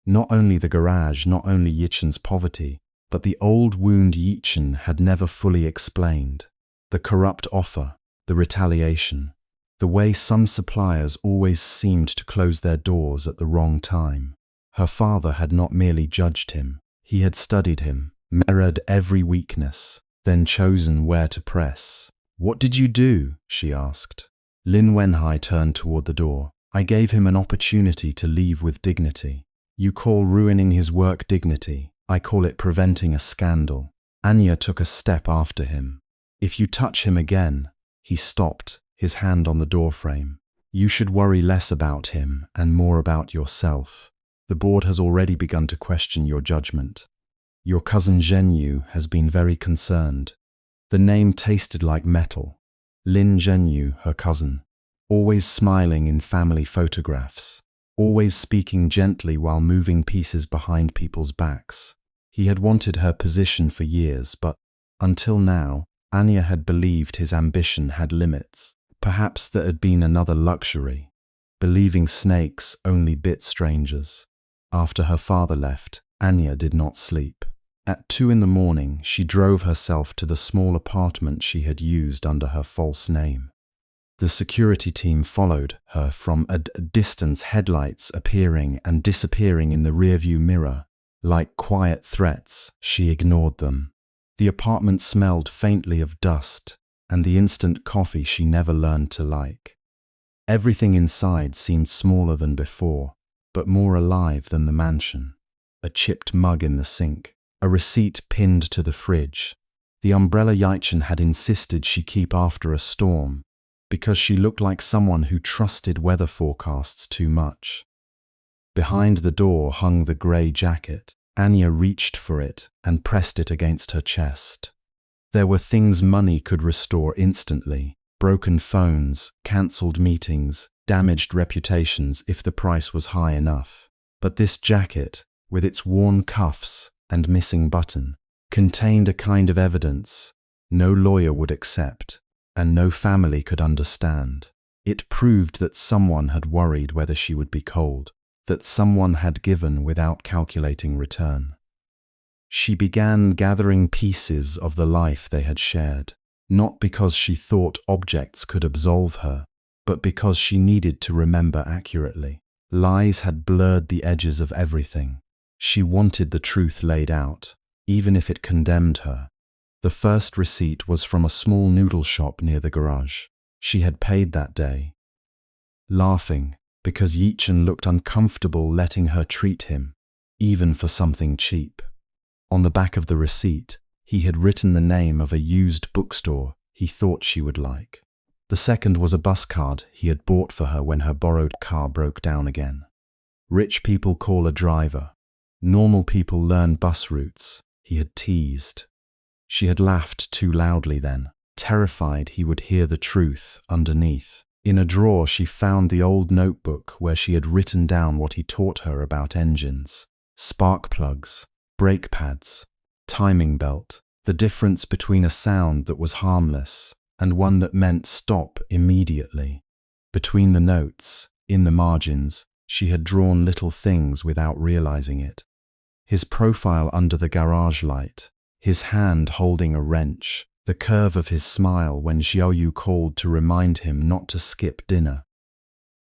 Not only the garage, not only Yichen's poverty, but the old wound Yichen had never fully explained. The corrupt offer, the retaliation, the way some suppliers always seemed to close their doors at the wrong time. Her father had not merely judged him. He had studied him, mirrored every weakness, then chosen where to press. What did you do? She asked. Lin Wenhai turned toward the door. I gave him an opportunity to leave with dignity. You call ruining his work dignity. I call it preventing a scandal. Anya took a step after him. If you touch him again, he stopped, his hand on the doorframe. You should worry less about him and more about yourself. The board has already begun to question your judgment. Your cousin Zhenyu has been very concerned. The name tasted like metal. Lin Zhenyu, her cousin, always smiling in family photographs, always speaking gently while moving pieces behind people's backs. He had wanted her position for years, but until now, Anya had believed his ambition had limits. Perhaps there had been another luxury. Believing snakes only bit strangers. After her father left, Anya did not sleep. At 2 in the morning, she drove herself to the small apartment she had used under her false name. The security team followed her from a distance, headlights appearing and disappearing in the rearview mirror. Like quiet threats, she ignored them. The apartment smelled faintly of dust and the instant coffee she never learned to like. Everything inside seemed smaller than before, but more alive than the mansion. A chipped mug in the sink. A receipt pinned to the fridge. The umbrella Yichen had insisted she keep after a storm, because she looked like someone who trusted weather forecasts too much. Behind the door hung the grey jacket. Anya reached for it and pressed it against her chest. There were things money could restore instantly. Broken phones, cancelled meetings, damaged reputations if the price was high enough. But this jacket, with its worn cuffs and missing button, contained a kind of evidence no lawyer would accept and no family could understand. It proved that someone had worried whether she would be cold, that someone had given without calculating return. She began gathering pieces of the life they had shared, not because she thought objects could absolve her, but because she needed to remember accurately. Lies had blurred the edges of everything. She wanted the truth laid out, even if it condemned her. The first receipt was from a small noodle shop near the garage. She had paid that day, laughing because Yichen looked uncomfortable letting her treat him, even for something cheap. On the back of the receipt, he had written the name of a used bookstore he thought she would like. The second was a bus card he had bought for her when her borrowed car broke down again. Rich people call a driver. Normal people learn bus routes, he had teased. She had laughed too loudly then, terrified he would hear the truth underneath. In a drawer she found the old notebook where she had written down what he taught her about engines, spark plugs, brake pads, timing belt, the difference between a sound that was harmless and one that meant stop immediately. Between the notes, in the margins, she had drawn little things without realizing it. His profile under the garage light, his hand holding a wrench, the curve of his smile when Zhou Yichen called to remind him not to skip dinner.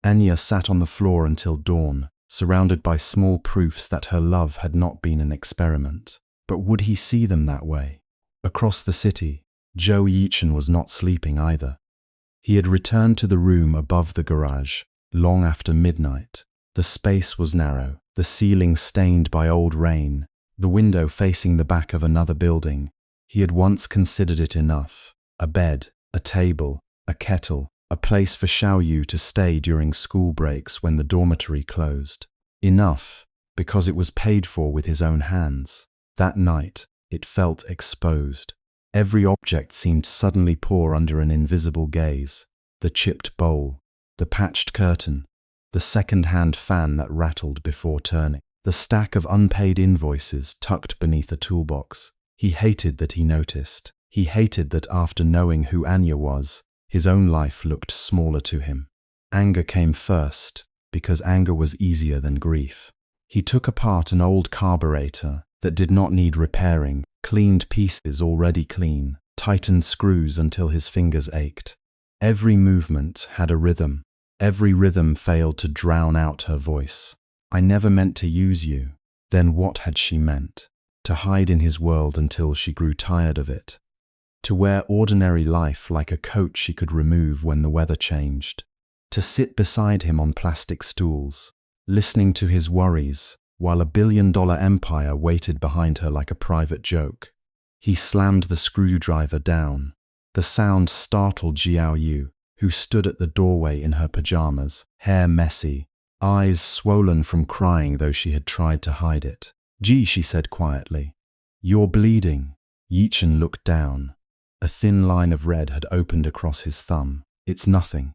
Anya sat on the floor until dawn, surrounded by small proofs that her love had not been an experiment. But would he see them that way? Across the city, Zhou Yichen was not sleeping either. He had returned to the room above the garage, long after midnight. The space was narrow, the ceiling stained by old rain, the window facing the back of another building. He had once considered it enough. A bed, a table, a kettle, a place for Zhou Yichen to stay during school breaks when the dormitory closed. Enough, because it was paid for with his own hands. That night, it felt exposed. Every object seemed suddenly poor under an invisible gaze. The chipped bowl, the patched curtain, the second-hand fan that rattled before turning, the stack of unpaid invoices tucked beneath a toolbox. He hated that he noticed. He hated that after knowing who Anya was, his own life looked smaller to him. Anger came first, because anger was easier than grief. He took apart an old carburetor that did not need repairing, cleaned pieces already clean, tightened screws until his fingers ached. Every movement had a rhythm. Every rhythm failed to drown out her voice. I never meant to use you. Then what had she meant? To hide in his world until she grew tired of it. To wear ordinary life like a coat she could remove when the weather changed. To sit beside him on plastic stools, listening to his worries, while a billion-dollar empire waited behind her like a private joke. He slammed the screwdriver down. The sound startled Zhou Yichen, who stood at the doorway in her pajamas, hair messy, eyes swollen from crying though she had tried to hide it. "Gee," she said quietly. "You're bleeding." Yichen looked down. A thin line of red had opened across his thumb. "It's nothing.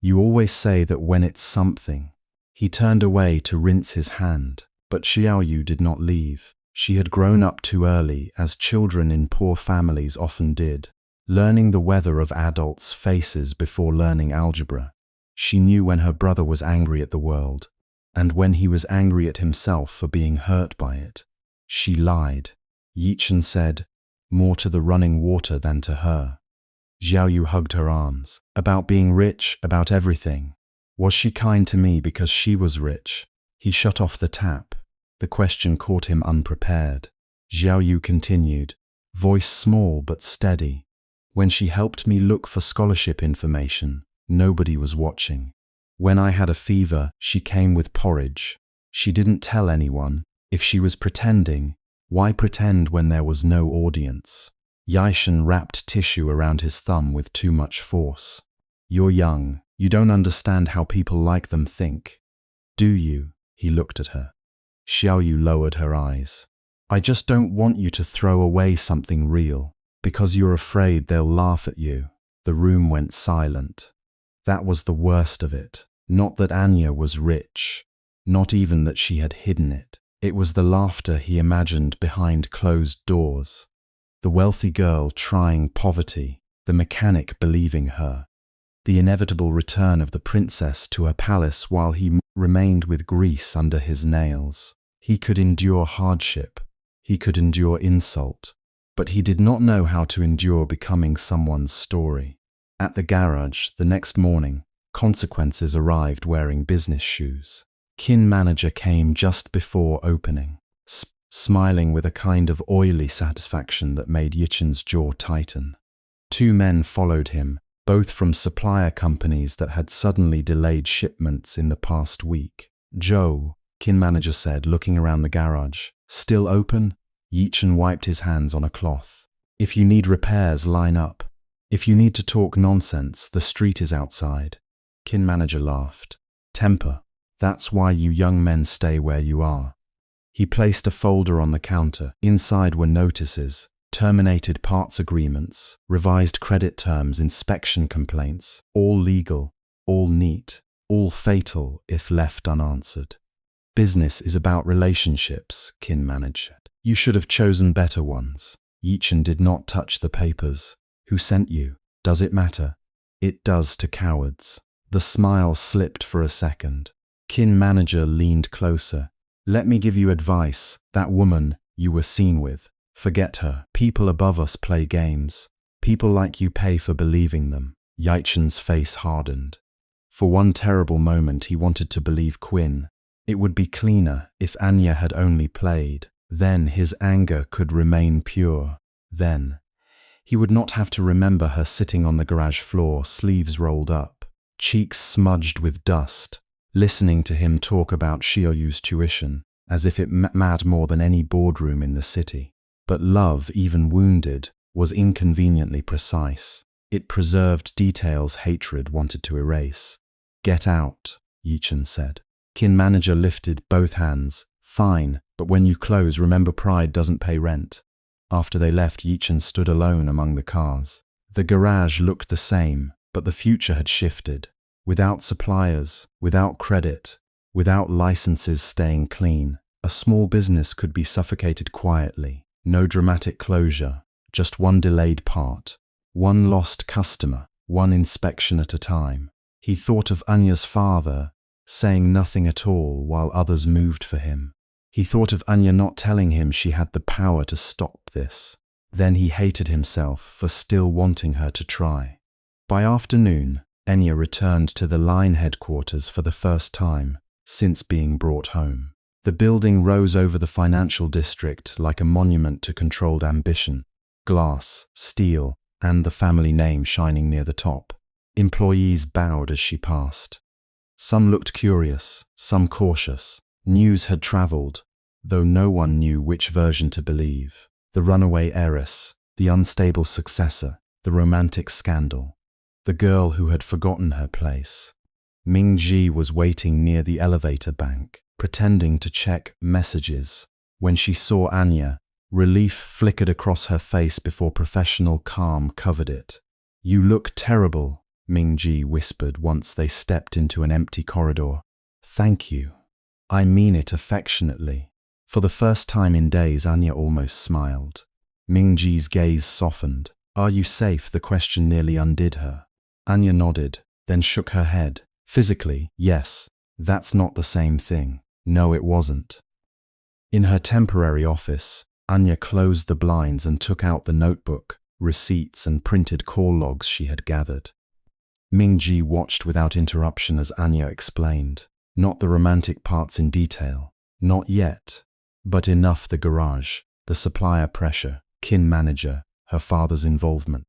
You always say that when it's something." He turned away to rinse his hand, but Zhou Yichen did not leave. She had grown up too early, as children in poor families often did, learning the weather of adults' faces before learning algebra. She knew when her brother was angry at the world, and when he was angry at himself for being hurt by it. She lied. Yichen said, more to the running water than to her. Zhou Yichen hugged her arms. About being rich, about everything. Was she kind to me because she was rich? He shut off the tap. The question caught him unprepared. Zhou Yichen continued, voice small but steady. When she helped me look for scholarship information, nobody was watching. When I had a fever, she came with porridge. She didn't tell anyone. If she was pretending, why pretend when there was no audience? Yichen wrapped tissue around his thumb with too much force. You're young. You don't understand how people like them think. Do you? He looked at her. Zhou Yichen lowered her eyes. I just don't want you to throw away something real, because you're afraid they'll laugh at you. The room went silent. That was the worst of it. Not that Anya was rich. Not even that she had hidden it. It was the laughter he imagined behind closed doors. The wealthy girl trying poverty, the mechanic believing her. The inevitable return of the princess to her palace while he remained with grease under his nails. He could endure hardship. He could endure insult. But he did not know how to endure becoming someone's story. At the garage, the next morning, Consequences arrived wearing business shoes. Kin manager came just before opening, smiling with a kind of oily satisfaction that made Yichen's jaw tighten. Two men followed him, both from supplier companies that had suddenly delayed shipments in the past week. "Joe," Kin manager said, looking around the garage. "Still open?" Yichen wiped his hands on a cloth. "If you need repairs, line up. If you need to talk nonsense, the street is outside." Kin manager laughed. "Temper. That's why you young men stay where you are." He placed a folder on the counter. Inside were notices, terminated parts agreements, revised credit terms, inspection complaints, all legal, all neat, all fatal if left unanswered. Business is about relationships, Qin managed. You should have chosen better ones. Yichen did not touch the papers. Who sent you? Does it matter? It does to cowards. The smile slipped for a second. Qin manager leaned closer. Let me give you advice. That woman you were seen with, forget her. People above us play games. People like you pay for believing them. Yichen's face hardened. For one terrible moment he wanted to believe Qin. It would be cleaner if Anya had only played. Then his anger could remain pure. Then he would not have to remember her sitting on the garage floor, sleeves rolled up, cheeks smudged with dust, listening to him talk about Xiaoyu's tuition, as if it mattered more than any boardroom in the city. But love, even wounded, was inconveniently precise. It preserved details hatred wanted to erase. Get out, Yichen said. Qin manager lifted both hands. Fine, but when you close, remember pride doesn't pay rent. After they left, Yichen stood alone among the cars. The garage looked the same, but the future had shifted. Without suppliers, without credit, without licenses staying clean, a small business could be suffocated quietly. No dramatic closure, just one delayed part, one lost customer, one inspection at a time. He thought of Anya's father, saying nothing at all while others moved for him. He thought of Anya not telling him she had the power to stop this. Then he hated himself for still wanting her to try. By afternoon, Anya returned to the line headquarters for the first time since being brought home. The building rose over the financial district like a monument to controlled ambition. Glass, steel, and the family name shining near the top. Employees bowed as she passed. Some looked curious, some cautious. News had traveled, though no one knew which version to believe. The runaway heiress, the unstable successor, the romantic scandal. The girl who had forgotten her place. Mingji was waiting near the elevator bank, pretending to check messages. When she saw Anya, relief flickered across her face before professional calm covered it. You look terrible, Mingji whispered once they stepped into an empty corridor. Thank you. I mean it affectionately. For the first time in days, Anya almost smiled. Mingji's gaze softened. Are you safe? The question nearly undid her. Anya nodded, then shook her head. Physically, yes. That's not the same thing. No, it wasn't. In her temporary office, Anya closed the blinds and took out the notebook, receipts and printed call logs she had gathered. Mingji watched without interruption as Anya explained. Not the romantic parts in detail. Not yet. But enough: the garage, the supplier pressure, Qin manager, her father's involvement.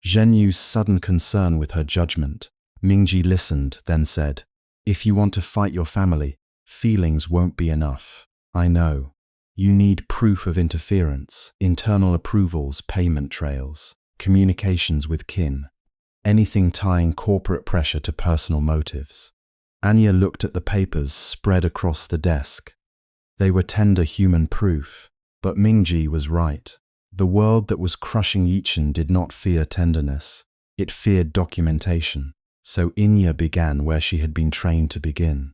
Zhenyu's sudden concern with her judgment. Mingji listened, then said, If you want to fight your family, feelings won't be enough. I know. You need proof of interference, internal approvals, payment trails, communications with Qin. Anything tying corporate pressure to personal motives. Anya looked at the papers spread across the desk. They were tender human proof, but Mingji was right. The world that was crushing Yichen did not fear tenderness. It feared documentation. So Anya began where she had been trained to begin,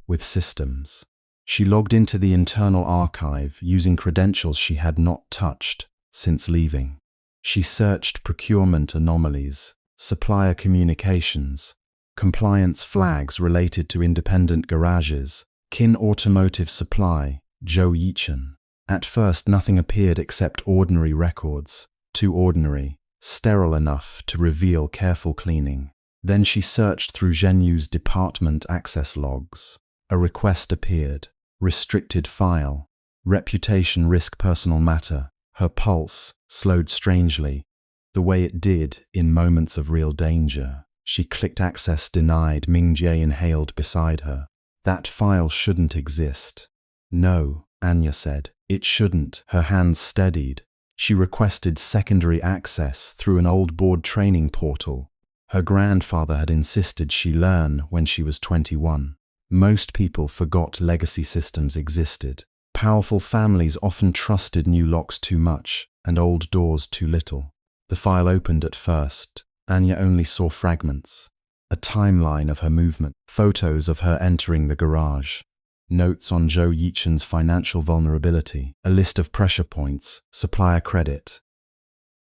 with systems. She logged into the internal archive using credentials she had not touched since leaving. She searched procurement anomalies, supplier communications, compliance flags related to independent garages, Qin Automotive Supply, Zhou Yichen. At first nothing appeared except ordinary records, too ordinary, sterile enough to reveal careful cleaning. Then she searched through Zhenyu's department access logs. A request appeared. Restricted file. Reputation risk personal matter. Her pulse slowed strangely, the way it did in moments of real danger. She clicked access denied. Mingji inhaled beside her. That file shouldn't exist. No, Anya said. It shouldn't. Her hands steadied. She requested secondary access through an old board training portal. Her grandfather had insisted she learn when she was 21. Most people forgot legacy systems existed. Powerful families often trusted new locks too much and old doors too little. The file opened at first. Anya only saw fragments. A timeline of her movement, photos of her entering the garage, notes on Zhou Yichen's financial vulnerability, a list of pressure points, supplier credit,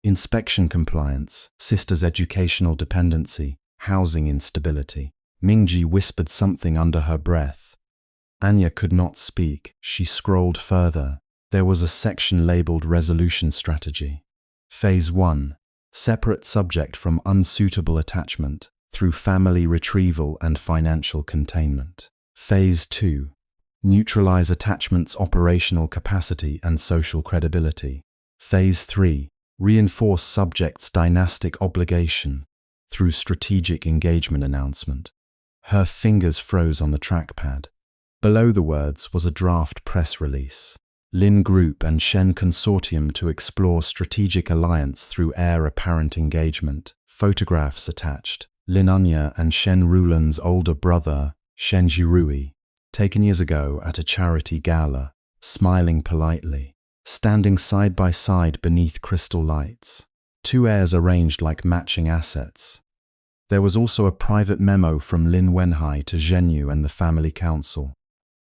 inspection compliance, sister's educational dependency, housing instability. Mingji whispered something under her breath. Anya could not speak. She scrolled further. There was a section labeled Resolution Strategy. Phase 1. Separate subject from unsuitable attachment through family retrieval and financial containment. Phase 2. Neutralize attachment's operational capacity and social credibility. Phase 3. Reinforce subject's dynastic obligation through strategic engagement announcement. Her fingers froze on the trackpad. Below the words was a draft press release. Lin Group and Shen Consortium to explore strategic alliance through heir apparent engagement. Photographs attached. Lin Anya and Shen Rulan's older brother, Shen Jirui, taken years ago at a charity gala, smiling politely, standing side by side beneath crystal lights. Two heirs arranged like matching assets. There was also a private memo from Lin Wenhai to Zhenyu and the family council.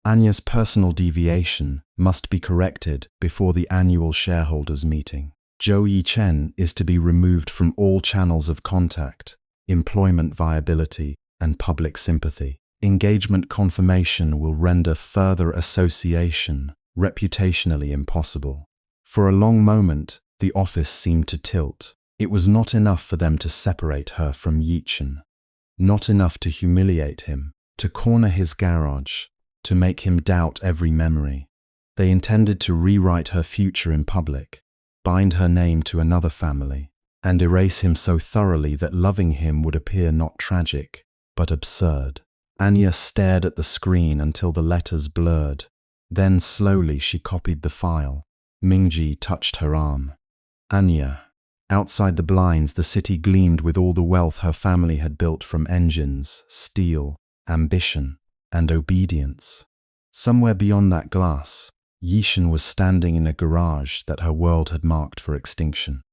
Anya's personal deviation must be corrected before the annual shareholders' meeting. Zhou Yichen is to be removed from all channels of contact, employment viability, and public sympathy. Engagement confirmation will render further association reputationally impossible. For a long moment, the office seemed to tilt. It was not enough for them to separate her from Yichen. Not enough to humiliate him, to corner his garage, to make him doubt every memory. They intended to rewrite her future in public, bind her name to another family, and erase him so thoroughly that loving him would appear not tragic, but absurd. Anya stared at the screen until the letters blurred. Then slowly she copied the file. Mingji touched her arm. Anya. Outside the blinds, the city gleamed with all the wealth her family had built from engines, steel, ambition, and obedience. Somewhere beyond that glass, Yichen was standing in a garage that her world had marked for extinction.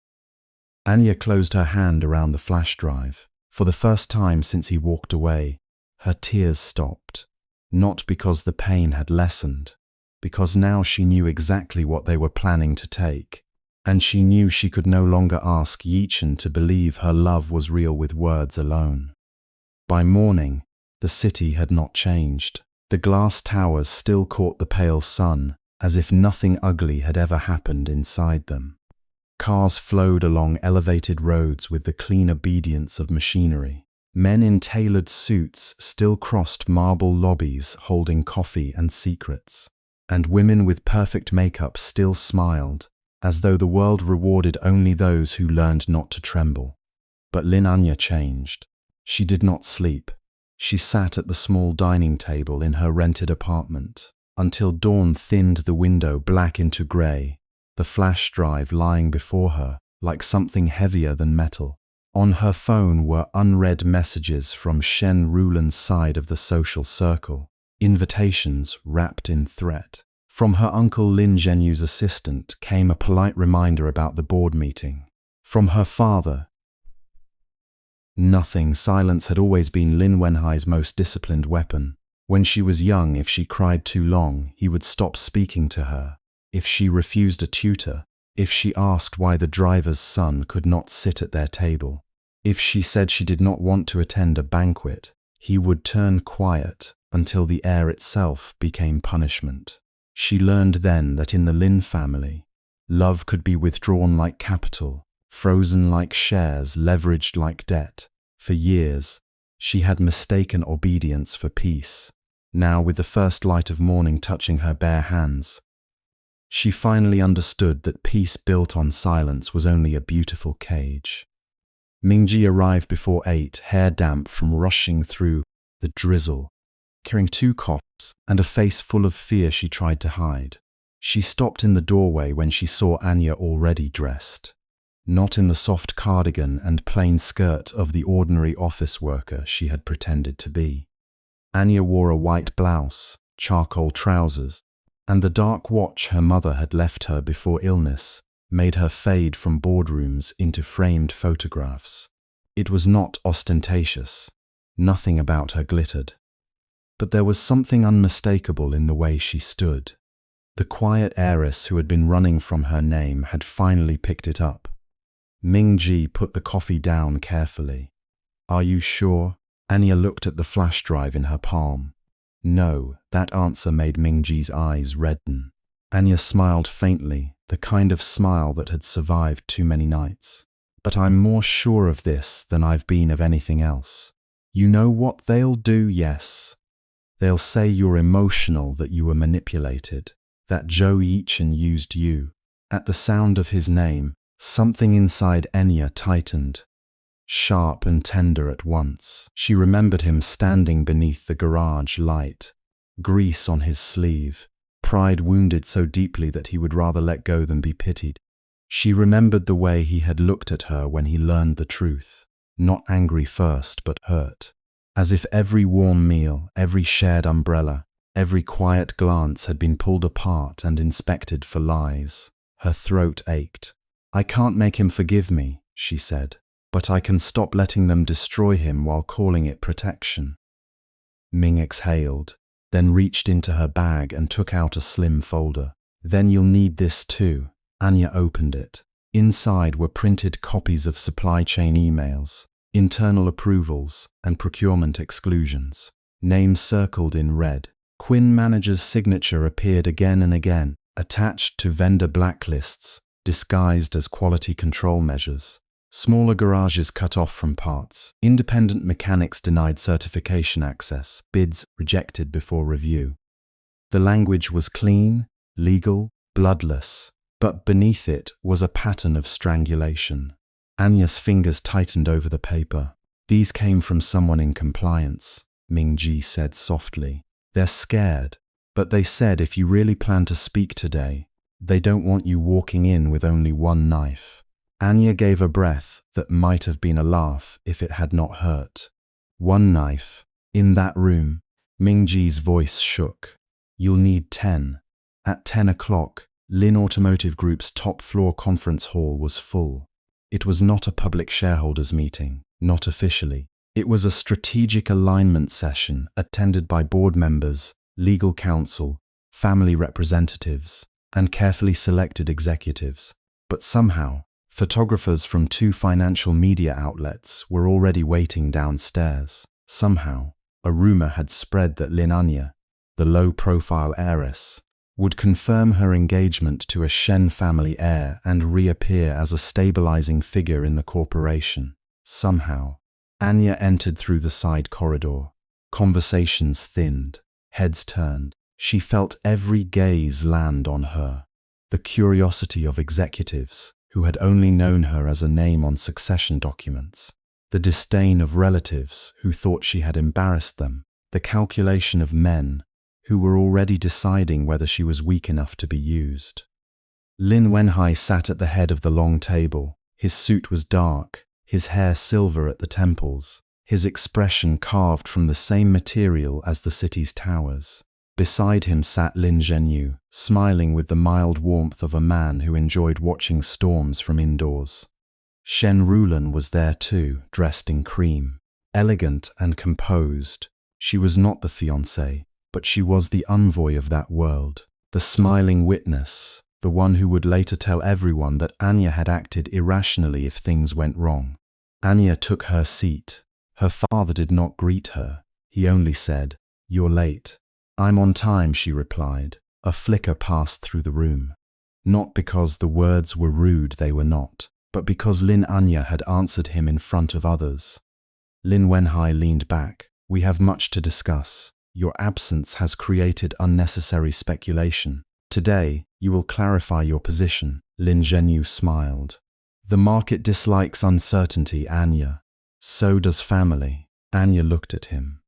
Anya closed her hand around the flash drive. For the first time since he walked away, her tears stopped. Not because the pain had lessened, because now she knew exactly what they were planning to take. And she knew she could no longer ask Yichen to believe her love was real with words alone. By morning, the city had not changed. The glass towers still caught the pale sun, as if nothing ugly had ever happened inside them. Cars flowed along elevated roads with the clean obedience of machinery. Men in tailored suits still crossed marble lobbies holding coffee and secrets. And women with perfect makeup still smiled, as though the world rewarded only those who learned not to tremble. But Lin Anya changed. She did not sleep. She sat at the small dining table in her rented apartment, until dawn thinned the window black into grey, the flash drive lying before her like something heavier than metal. On her phone were unread messages from Shen Rulan's side of the social circle, invitations wrapped in threat. From her uncle Lin Zhenyu's assistant came a polite reminder about the board meeting. From her father, nothing. Silence had always been Lin Wenhai's most disciplined weapon. When she was young, if she cried too long, he would stop speaking to her. If she refused a tutor, if she asked why the driver's son could not sit at their table, if she said she did not want to attend a banquet, he would turn quiet until the air itself became punishment. She learned then that in the Lin family, love could be withdrawn like capital, frozen like shares, leveraged like debt. For years, she had mistaken obedience for peace. Now, with the first light of morning touching her bare hands, she finally understood that peace built on silence was only a beautiful cage. Mingji arrived before 8, hair damp from rushing through the drizzle, carrying 2 cops and a face full of fear she tried to hide. She stopped in the doorway when she saw Anya already dressed, not in the soft cardigan and plain skirt of the ordinary office worker she had pretended to be. Anya wore a white blouse, charcoal trousers, and the dark watch her mother had left her before illness made her fade from boardrooms into framed photographs. It was not ostentatious. Nothing about her glittered. But there was something unmistakable in the way she stood. The quiet heiress who had been running from her name had finally picked it up. Ming-Ji put the coffee down carefully. "Are you sure?" Anya looked at the flash drive in her palm. No, that answer made Ming-Ji's eyes redden. Anya smiled faintly, the kind of smile that had survived too many nights. "But I'm more sure of this than I've been of anything else. You know what they'll do, yes? They'll say you're emotional, that you were manipulated, that Zhou Yichen used you." At the sound of his name, something inside Anya tightened, sharp and tender at once. She remembered him standing beneath the garage light, grease on his sleeve, pride wounded so deeply that he would rather let go than be pitied. She remembered the way he had looked at her when he learned the truth, not angry first, but hurt, as if every warm meal, every shared umbrella, every quiet glance had been pulled apart and inspected for lies. Her throat ached. "I can't make him forgive me," she said, "but I can stop letting them destroy him while calling it protection." Ming exhaled, then reached into her bag and took out a slim folder. "Then you'll need this too." Anya opened it. Inside were printed copies of supply chain emails, internal approvals, and procurement exclusions. Names circled in red. Quinn manager's signature appeared again and again, attached to vendor blacklists, disguised as quality control measures. Smaller garages cut off from parts. Independent mechanics denied certification access. Bids rejected before review. The language was clean, legal, bloodless, but beneath it was a pattern of strangulation. Anya's fingers tightened over the paper. "These came from someone in compliance," Ming-Ji said softly. "They're scared, but they said if you really plan to speak today, they don't want you walking in with only one knife." Anya gave a breath that might have been a laugh if it had not hurt. "One knife. In that room." Ming-Ji's voice shook. "You'll need 10. At 10 o'clock, Lin Automotive Group's top-floor conference hall was full. It was not a public shareholders meeting, not officially. It was a strategic alignment session attended by board members, legal counsel, family representatives, and carefully selected executives. But somehow, photographers from 2 financial media outlets were already waiting downstairs. Somehow, a rumor had spread that Lin Anya, the low-profile heiress, would confirm her engagement to a Shen family heir and reappear as a stabilizing figure in the corporation. Somehow, Anya entered through the side corridor. Conversations thinned, heads turned. She felt every gaze land on her. The curiosity of executives, who had only known her as a name on succession documents. The disdain of relatives, who thought she had embarrassed them. The calculation of men, who were already deciding whether she was weak enough to be used. Lin Wenhai sat at the head of the long table. His suit was dark, his hair silver at the temples, his expression carved from the same material as the city's towers. Beside him sat Lin Zhenyu, smiling with the mild warmth of a man who enjoyed watching storms from indoors. Shen Rulan was there too, dressed in cream. Elegant and composed. She was not the fiancée, but she was the envoy of that world, the smiling witness, the one who would later tell everyone that Anya had acted irrationally if things went wrong. Anya took her seat. Her father did not greet her. He only said, "You're late." "I'm on time," she replied. A flicker passed through the room. Not because the words were rude, they were not, but because Lin Anya had answered him in front of others. Lin Wenhai leaned back. "We have much to discuss. Your absence has created unnecessary speculation. Today, you will clarify your position." Lin Zhenyu smiled. "The market dislikes uncertainty, Anya. So does family." Anya looked at him.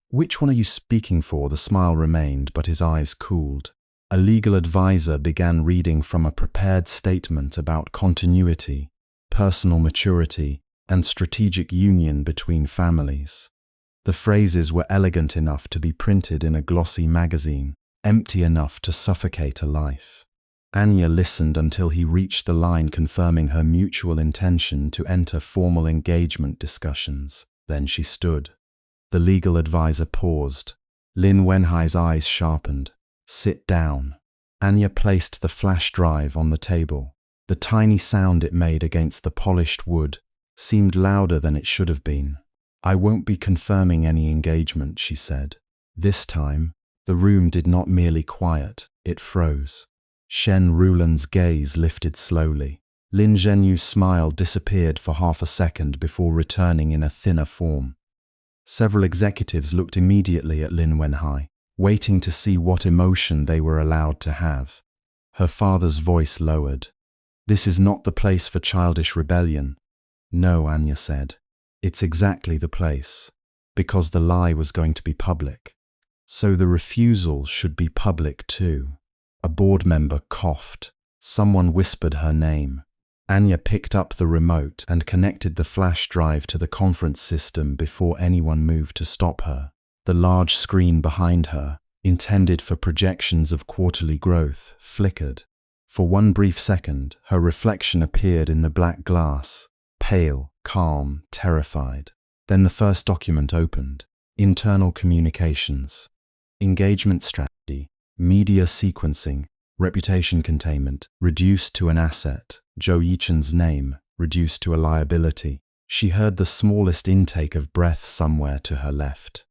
"Which one are you speaking for?" The smile remained, but his eyes cooled. A legal advisor began reading from a prepared statement about continuity, personal maturity, and strategic union between families. The phrases were elegant enough to be printed in a glossy magazine, empty enough to suffocate a life. Anya listened until he reached the line confirming her mutual intention to enter formal engagement discussions. Then she stood. The legal advisor paused. Lin Wenhai's eyes sharpened. "Sit down." Anya placed the flash drive on the table. The tiny sound it made against the polished wood seemed louder than it should have been. "I won't be confirming any engagement," she said. This time, the room did not merely quiet, it froze. Shen Rulan's gaze lifted slowly. Lin Zhenyu's smile disappeared for half a second before returning in a thinner form. Several executives looked immediately at Lin Wenhai, waiting to see what emotion they were allowed to have. Her father's voice lowered. "This is not the place for childish rebellion." "No," Anya said. "It's exactly the place. Because the lie was going to be public. So the refusal should be public too." A board member coughed. Someone whispered her name. Anya picked up the remote and connected the flash drive to the conference system before anyone moved to stop her. The large screen behind her, intended for projections of quarterly growth, flickered. For one brief second, her reflection appeared in the black glass, pale, calm, terrified. Then the first document opened. Internal communications. Engagement strategy. Media sequencing. Reputation containment. Reduced to an asset. Zhou Yichen's name. Reduced to a liability. She heard the smallest intake of breath somewhere to her left.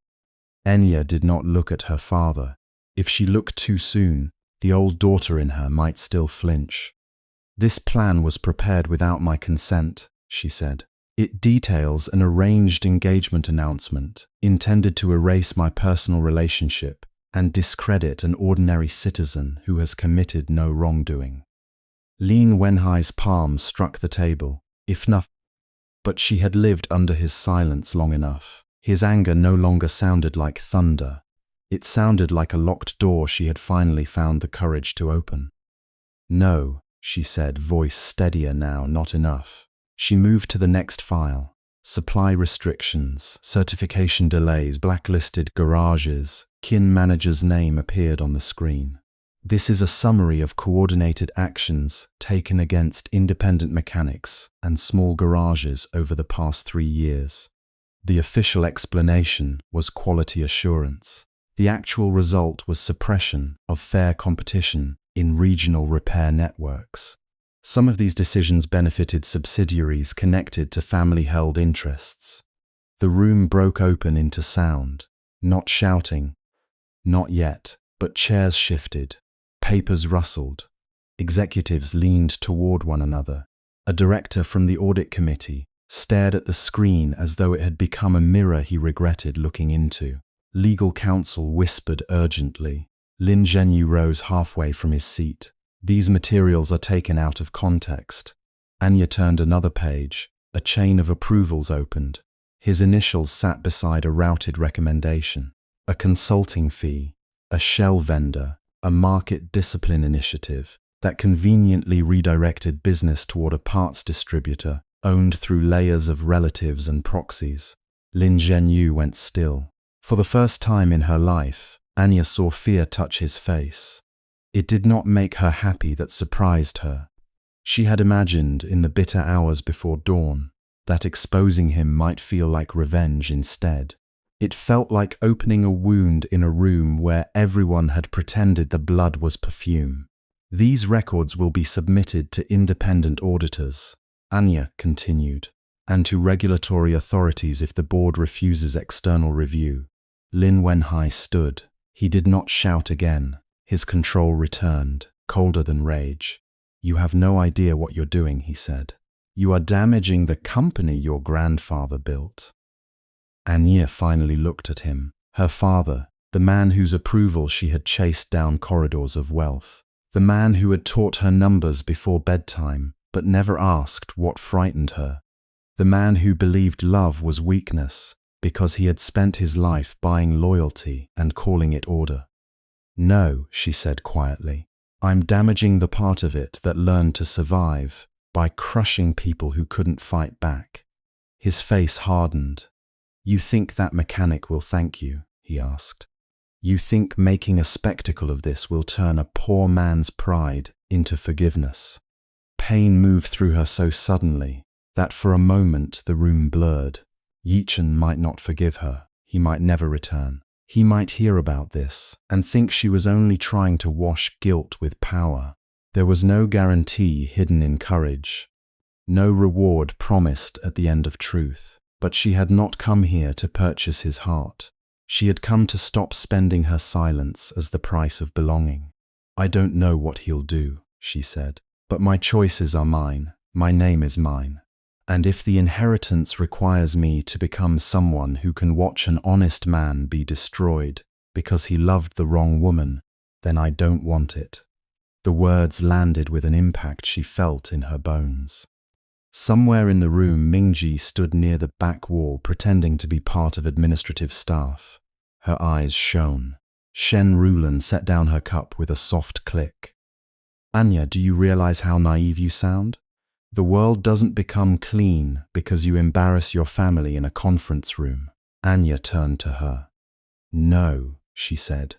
Anya did not look at her father. If she looked too soon, the old daughter in her might still flinch. "This plan was prepared without my consent," she said. "It details an arranged engagement announcement intended to erase my personal relationship and discredit an ordinary citizen who has committed no wrongdoing." Lin Wenhai's palm struck the table, if not, but she had lived under his silence long enough. His anger no longer sounded like thunder. It sounded like a locked door she had finally found the courage to open. "No," she said, voice steadier now, "not enough." She moved to the next file. Supply restrictions, certification delays, blacklisted garages. Kin manager's name appeared on the screen. "This is a summary of coordinated actions taken against independent mechanics and small garages over the past 3 years. The official explanation was quality assurance. The actual result was suppression of fair competition in regional repair networks. Some of these decisions benefited subsidiaries connected to family-held interests." The room broke open into sound. Not shouting. Not yet, but chairs shifted. Papers rustled. Executives leaned toward one another. A director from the audit committee stared at the screen as though it had become a mirror he regretted looking into. Legal counsel whispered urgently. Lin Zhenyu rose halfway from his seat. "These materials are taken out of context." Anya turned another page. A chain of approvals opened. His initials sat beside a routed recommendation. A consulting fee, a shell vendor, a market discipline initiative that conveniently redirected business toward a parts distributor owned through layers of relatives and proxies. Lin Zhenyu went still. For the first time in her life, Anya saw fear touch his face. It did not make her happy, that surprised her. She had imagined, in the bitter hours before dawn, that exposing him might feel like revenge instead. It felt like opening a wound in a room where everyone had pretended the blood was perfume. "These records will be submitted to independent auditors," Anya continued, "and to regulatory authorities if the board refuses external review." Lin Wenhai stood. He did not shout again. His control returned, colder than rage. "You have no idea what you're doing," he said. "You are damaging the company your grandfather built." Anya finally looked at him. Her father, the man whose approval she had chased down corridors of wealth. The man who had taught her numbers before bedtime, but never asked what frightened her. The man who believed love was weakness because he had spent his life buying loyalty and calling it order. "No," she said quietly. "I'm damaging the part of it that learned to survive by crushing people who couldn't fight back." His face hardened. "You think that mechanic will thank you?" he asked. You think making a spectacle of this will turn a poor man's pride into forgiveness. Pain moved through her so suddenly that for a moment the room blurred. Yichen might not forgive her. He might never return. He might hear about this and think she was only trying to wash guilt with power. There was no guarantee hidden in courage, no reward promised at the end of truth. But she had not come here to purchase his heart. She had come to stop spending her silence as the price of belonging. I don't know what he'll do, she said, but my choices are mine. My name is mine. And if the inheritance requires me to become someone who can watch an honest man be destroyed because he loved the wrong woman, then I don't want it. The words landed with an impact she felt in her bones. Somewhere in the room, Mingji stood near the back wall pretending to be part of administrative staff. Her eyes shone. Shen Rulan set down her cup with a soft click. Anya, do you realize how naive you sound? The world doesn't become clean because you embarrass your family in a conference room. Anya turned to her. No, she said,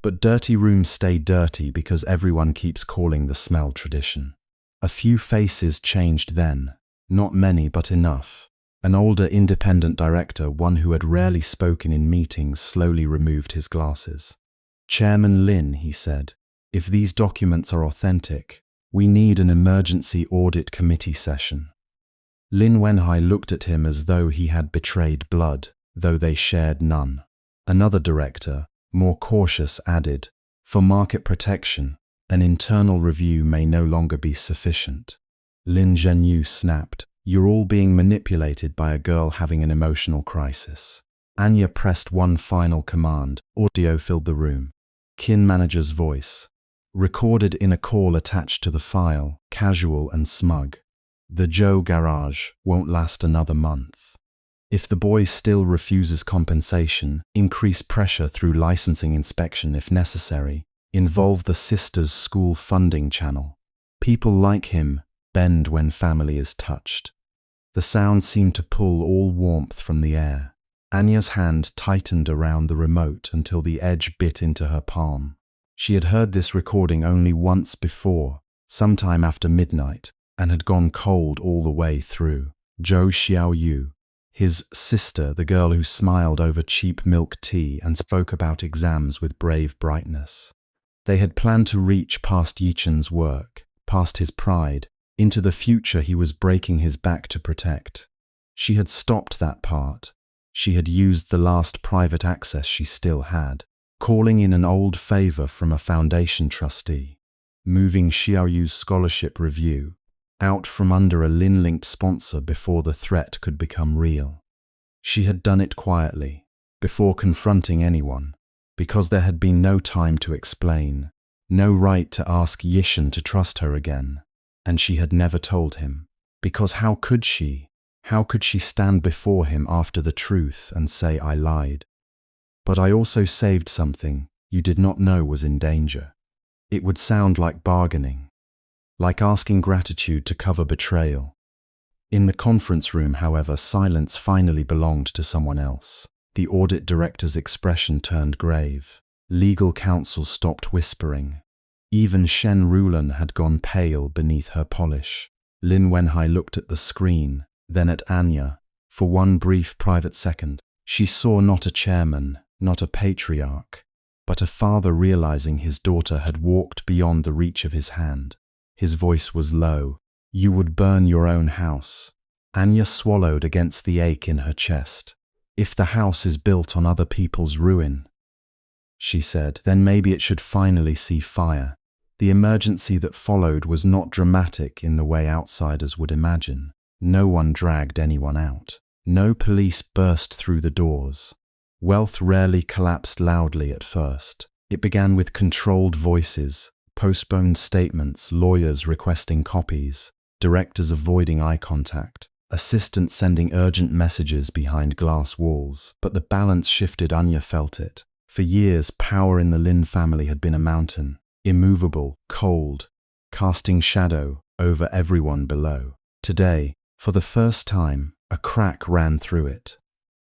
but dirty rooms stay dirty because everyone keeps calling the smell tradition. A few faces changed then, not many but enough. An older independent director, one who had rarely spoken in meetings, slowly removed his glasses. Chairman Lin, he said, if these documents are authentic, we need an emergency audit committee session. Lin Wenhai looked at him as though he had betrayed blood, though they shared none. Another director, more cautious, added, for market protection, an internal review may no longer be sufficient. Lin Zhenyu snapped, you're all being manipulated by a girl having an emotional crisis. Anya pressed one final command. Audio filled the room. Kin manager's voice, recorded in a call attached to the file, casual and smug. The Zhou garage won't last another month. If the boy still refuses compensation, increase pressure through licensing inspection if necessary. Involve the sisters' school funding channel. People like him bend when family is touched. The sound seemed to pull all warmth from the air. Anya's hand tightened around the remote until the edge bit into her palm. She had heard this recording only once before, sometime after midnight, and had gone cold all the way through. Zhou Xiaoyu, his sister, the girl who smiled over cheap milk tea and spoke about exams with brave brightness. They had planned to reach past Yichen's work, past his pride, into the future he was breaking his back to protect. She had stopped that part. She had used the last private access she still had, calling in an old favor from a foundation trustee, moving Xiaoyu's scholarship review out from under a Lin-linked sponsor before the threat could become real. She had done it quietly, before confronting anyone, because there had been no time to explain, no right to ask Yichen to trust her again, and she had never told him, because how could she? How could she stand before him after the truth and say, I lied? But I also saved something you did not know was in danger. It would sound like bargaining, like asking gratitude to cover betrayal. In the conference room, however, silence finally belonged to someone else. The audit director's expression turned grave. Legal counsel stopped whispering. Even Shen Rulan had gone pale beneath her polish. Lin Wenhai looked at the screen, then at Anya. For one brief private second, she saw not a chairman, not a patriarch, but a father realizing his daughter had walked beyond the reach of his hand. His voice was low. You would burn your own house. Anya swallowed against the ache in her chest. If the house is built on other people's ruin, she said, then maybe it should finally see fire. The emergency that followed was not dramatic in the way outsiders would imagine. No one dragged anyone out. No police burst through the doors. Wealth rarely collapsed loudly at first. It began with controlled voices, postponed statements, lawyers requesting copies, directors avoiding eye contact, assistants sending urgent messages behind glass walls. But the balance shifted. Anya felt it. For years, power in the Lin family had been a mountain, immovable, cold, casting shadow over everyone below. Today, for the first time, a crack ran through it.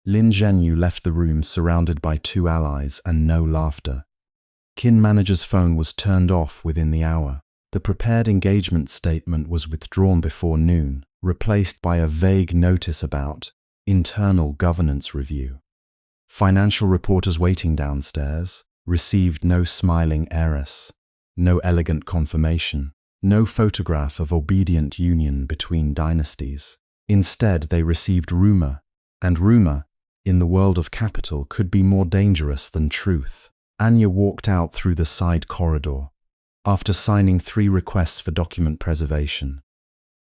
Lin Zhenyu left the room surrounded by 2 allies and no laughter. Qin manager's phone was turned off within the hour. The prepared engagement statement was withdrawn before noon, replaced by a vague notice about internal governance review. Financial reporters waiting downstairs received no smiling heiress, no elegant confirmation, no photograph of obedient union between dynasties. Instead, they received rumor, and rumor, in the world of capital, could be more dangerous than truth. Anya walked out through the side corridor. After signing 3 requests for document preservation,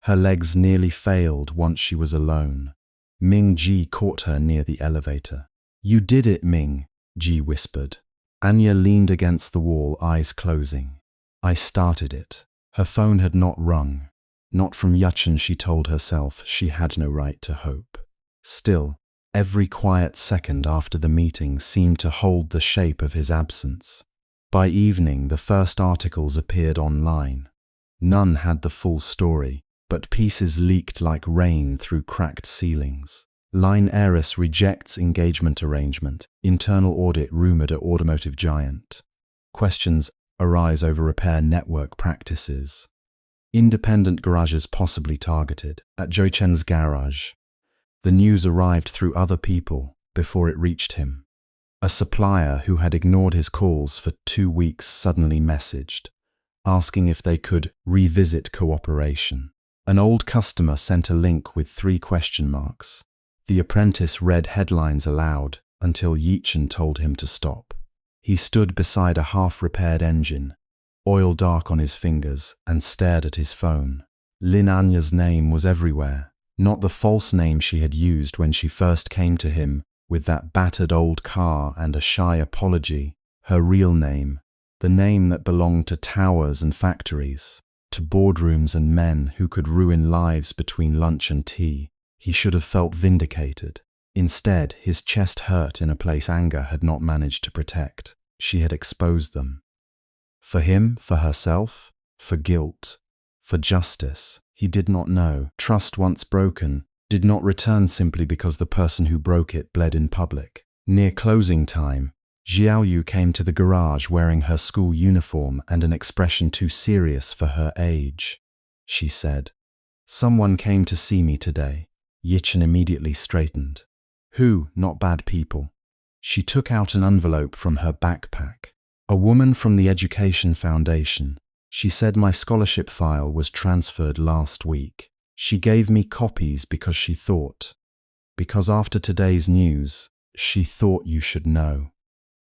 her legs nearly failed once she was alone. Ming Ji caught her near the elevator. "You did it, Ming," Ji whispered. Anya leaned against the wall, eyes closing. "I started it." Her phone had not rung. Not from Yichen, she told herself. She had no right to hope. Still, every quiet second after the meeting seemed to hold the shape of his absence. By evening, the first articles appeared online. None had the full story, but pieces leaked like rain through cracked ceilings. Lin Heiress rejects engagement arrangement. Internal audit rumored at automotive giant. Questions arise over repair network practices. Independent garages possibly targeted. At Zhou Yichen's garage, the news arrived through other people before it reached him. A supplier who had ignored his calls for 2 weeks suddenly messaged, asking if they could revisit cooperation. An old customer sent a link with 3 question marks. The apprentice read headlines aloud until Yichen told him to stop. He stood beside a half-repaired engine, oil dark on his fingers, and stared at his phone. Lin Anya's name was everywhere, not the false name she had used when she first came to him with that battered old car and a shy apology. Her real name, the name that belonged to towers and factories, to boardrooms and men who could ruin lives between lunch and tea. He should have felt vindicated. Instead, his chest hurt in a place anger had not managed to protect. She had exposed them. For him, for herself, for guilt, for justice. He did not know. Trust once broken did not return simply because the person who broke it bled in public. Near closing time, Xiaoyu came to the garage wearing her school uniform and an expression too serious for her age. She said, "Someone came to see me today." Yichen immediately straightened. "Who? Not bad people." She took out an envelope from her backpack. "A woman from the Education Foundation. She said my scholarship file was transferred last week. She gave me copies because after today's news, she thought you should know."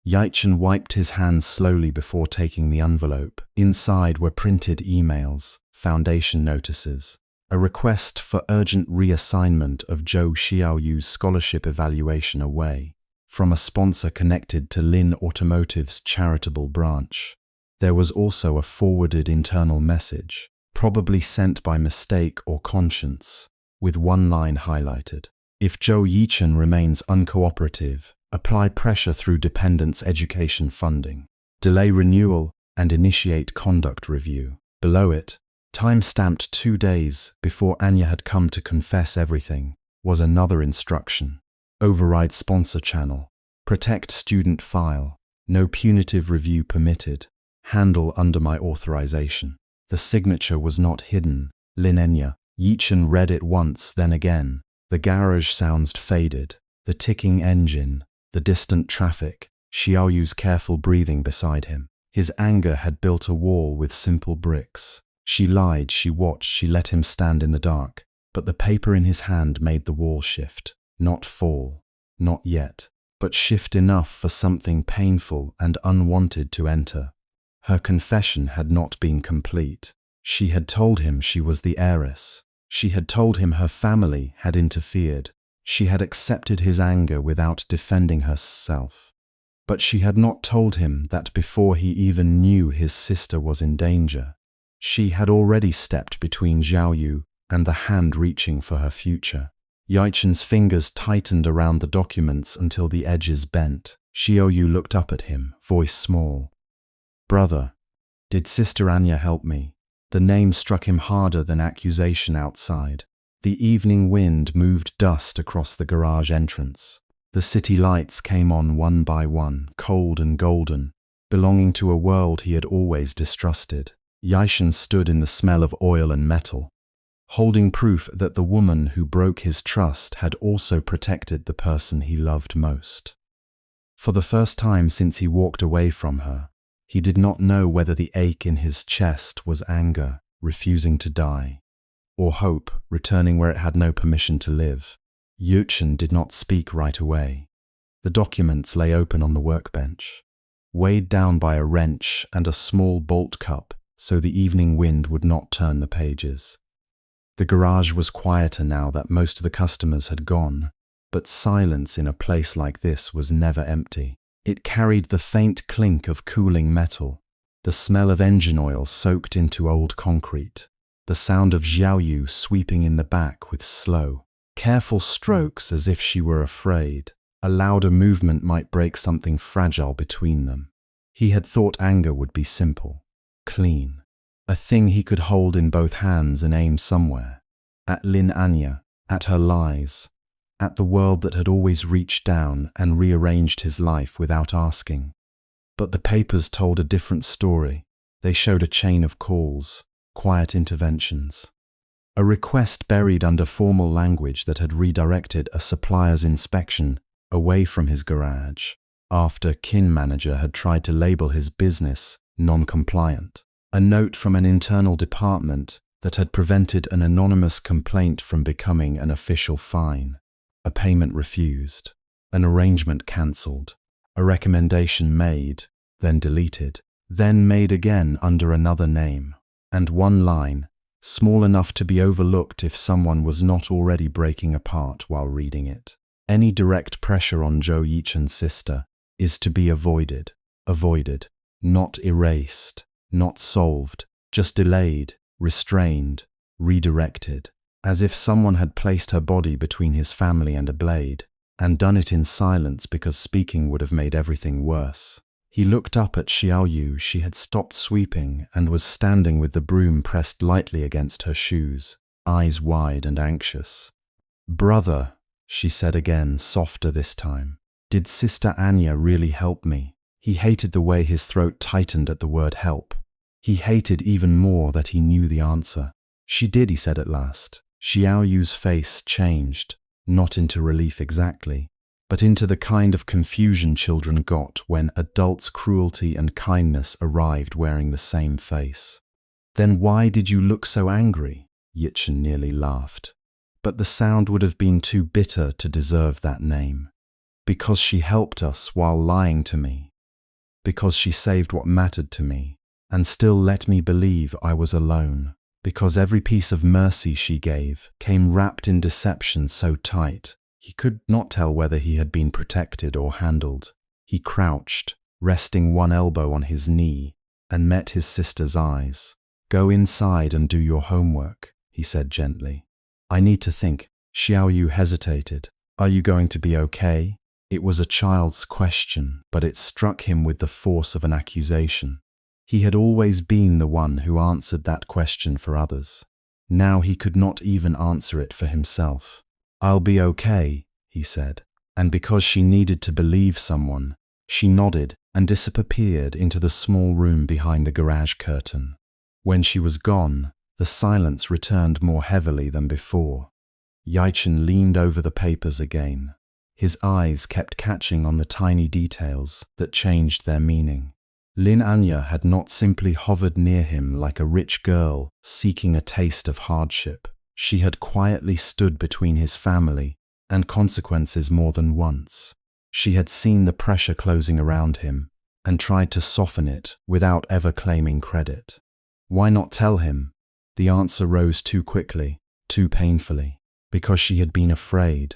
Yichen wiped his hands slowly before taking the envelope. Inside were printed emails, foundation notices, a request for urgent reassignment of Zhou Xiaoyu's scholarship evaluation away from a sponsor connected to Lin Automotive's charitable branch. There was also a forwarded internal message, probably sent by mistake or conscience, with one line highlighted. "If Zhou Yichen remains uncooperative, apply pressure through dependents' education funding. Delay renewal and initiate conduct review." Below it, time-stamped 2 days before Anya had come to confess everything, was another instruction. Override sponsor channel. Protect student file. No punitive review permitted. Handle under my authorization. The signature was not hidden. Lin Anya. Yichen read it once, then again. The garage sounds faded. The ticking engine. The distant traffic. Xiaoyu's careful breathing beside him. His anger had built a wall with simple bricks. She lied, she watched, she let him stand in the dark. But the paper in his hand made the wall shift. Not fall. Not yet. But shift enough for something painful and unwanted to enter. Her confession had not been complete. She had told him she was the heiress. She had told him her family had interfered. She had accepted his anger without defending herself. But she had not told him that before he even knew his sister was in danger, she had already stepped between Xiaoyu and the hand reaching for her future. Yichen's fingers tightened around the documents until the edges bent. Xiaoyu looked up at him, voice small. "Brother, did Sister Anya help me?" The name struck him harder than accusation outside. The evening wind moved dust across the garage entrance. The city lights came on one by one, cold and golden, belonging to a world he had always distrusted. Yichen stood in the smell of oil and metal, holding proof that the woman who broke his trust had also protected the person he loved most. For the first time since he walked away from her, he did not know whether the ache in his chest was anger, refusing to die, or hope, returning where it had no permission to live. Yichen did not speak right away. The documents lay open on the workbench, weighed down by a wrench and a small bolt cup so the evening wind would not turn the pages. The garage was quieter now that most of the customers had gone, but silence in a place like this was never empty. It carried the faint clink of cooling metal, the smell of engine oil soaked into old concrete, the sound of Zhou Yichen sweeping in the back with slow, careful strokes as if she were afraid. A louder movement might break something fragile between them. He had thought anger would be simple, clean, a thing he could hold in both hands and aim somewhere. At Lin Anya, at her lies, at the world that had always reached down and rearranged his life without asking. But the papers told a different story. They showed a chain of calls, quiet interventions. A request buried under formal language that had redirected a supplier's inspection away from his garage after kin manager had tried to label his business non-compliant. A note from an internal department that had prevented an anonymous complaint from becoming an official fine. A payment refused, an arrangement cancelled, a recommendation made, then deleted, then made again under another name, and one line, small enough to be overlooked if someone was not already breaking apart while reading it. Any direct pressure on Zhou Yichen's sister is to be avoided, not erased, not solved, just delayed, restrained, redirected. As if someone had placed her body between his family and a blade, and done it in silence because speaking would have made everything worse. He looked up at Zhou Yichen. She had stopped sweeping and was standing with the broom pressed lightly against her shoes, eyes wide and anxious. "Brother," she said again, softer this time. "Did Sister Anya really help me?" He hated the way his throat tightened at the word help. He hated even more that he knew the answer. "She did," he said at last. Zhou Yichen's face changed, not into relief exactly, but into the kind of confusion children got when adults' cruelty and kindness arrived wearing the same face. "Then why did you look so angry?" Yichen nearly laughed. But the sound would have been too bitter to deserve that name. "Because she helped us while lying to me. Because she saved what mattered to me, and still let me believe I was alone. Because every piece of mercy she gave came wrapped in deception so tight, he could not tell whether he had been protected or handled." He crouched, resting one elbow on his knee, and met his sister's eyes. "Go inside and do your homework," he said gently. "I need to think." Zhou Yichen hesitated. "Are you going to be okay?" It was a child's question, but it struck him with the force of an accusation. He had always been the one who answered that question for others. Now he could not even answer it for himself. "I'll be okay," he said, and because she needed to believe someone, she nodded and disappeared into the small room behind the garage curtain. When she was gone, the silence returned more heavily than before. Yichen leaned over the papers again. His eyes kept catching on the tiny details that changed their meaning. Lin Anya had not simply hovered near him like a rich girl seeking a taste of hardship. She had quietly stood between his family and consequences more than once. She had seen the pressure closing around him and tried to soften it without ever claiming credit. Why not tell him? The answer rose too quickly, too painfully, because she had been afraid.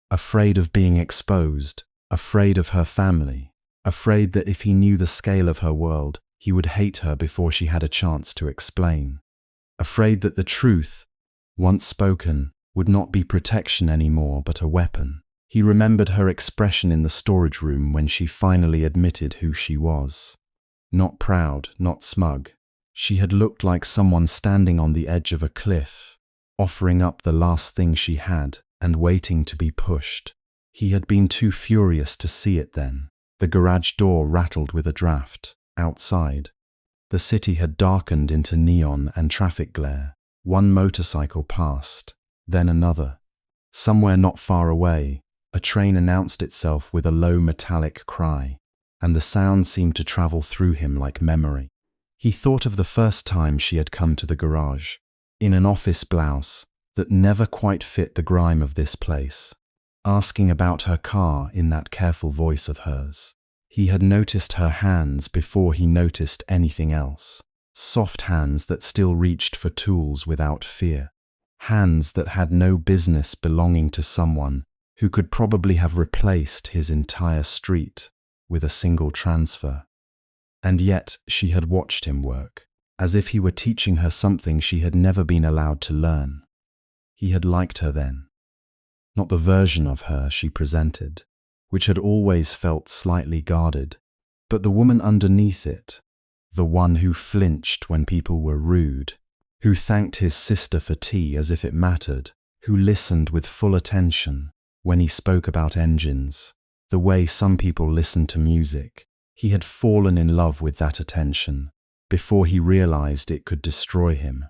Afraid of being exposed, afraid of her family, afraid that if he knew the scale of her world, he would hate her before she had a chance to explain. Afraid that the truth, once spoken, would not be protection anymore but a weapon. He remembered her expression in the storage room when she finally admitted who she was. Not proud, not smug. She had looked like someone standing on the edge of a cliff, offering up the last thing she had and waiting to be pushed. He had been too furious to see it then. The garage door rattled with a draft. Outside, the city had darkened into neon and traffic glare. One motorcycle passed, then another. Somewhere not far away, a train announced itself with a low metallic cry, and the sound seemed to travel through him like memory. He thought of the first time she had come to the garage, in an office blouse that never quite fit the grime of this place, asking about her car in that careful voice of hers. He had noticed her hands before he noticed anything else. Soft hands that still reached for tools without fear. Hands that had no business belonging to someone who could probably have replaced his entire street with a single transfer. And yet she had watched him work, as if he were teaching her something she had never been allowed to learn. He had liked her then. Not the version of her she presented, which had always felt slightly guarded, but the woman underneath it, the one who flinched when people were rude, who thanked his sister for tea as if it mattered, who listened with full attention when he spoke about engines, the way some people listen to music. He had fallen in love with that attention before he realized it could destroy him.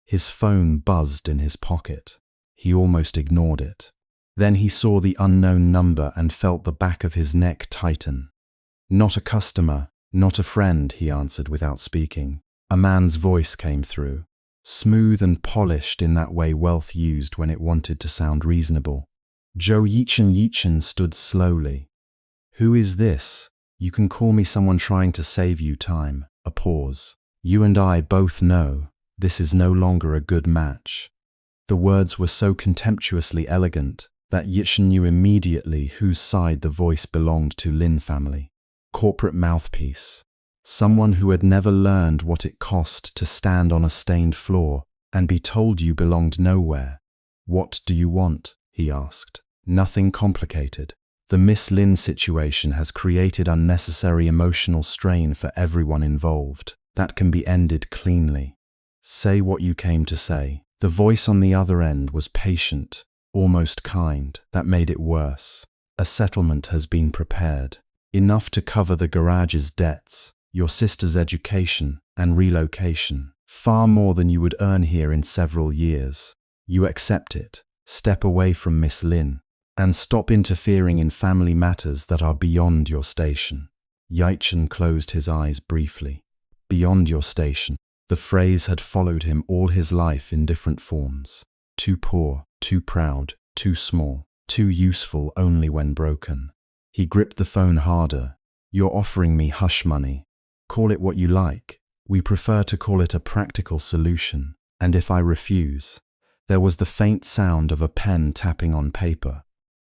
His phone buzzed in his pocket. He almost ignored it. Then he saw the unknown number and felt the back of his neck tighten. Not a customer, not a friend, he answered without speaking. A man's voice came through, smooth and polished in that way wealth used when it wanted to sound reasonable. Zhou Yichen stood slowly. Who is this? You can call me someone trying to save you time. A pause. You and I both know this is no longer a good match. The words were so contemptuously elegant that Yichen knew immediately whose side the voice belonged to. Lin family. Corporate mouthpiece. Someone who had never learned what it cost to stand on a stained floor and be told you belonged nowhere. What do you want? He asked. Nothing complicated. The Miss Lin situation has created unnecessary emotional strain for everyone involved. That can be ended cleanly. Say what you came to say. The voice on the other end was patient, almost kind. That made it worse. A settlement has been prepared. Enough to cover the garage's debts, your sister's education and relocation. Far more than you would earn here in several years. You accept it. Step away from Miss Lin and stop interfering in family matters that are beyond your station. Yichen closed his eyes briefly. Beyond your station. The phrase had followed him all his life in different forms. Too poor, too proud, too small, too useful only when broken. He gripped the phone harder. You're offering me hush money. Call it what you like. We prefer to call it a practical solution. And if I refuse? There was the faint sound of a pen tapping on paper.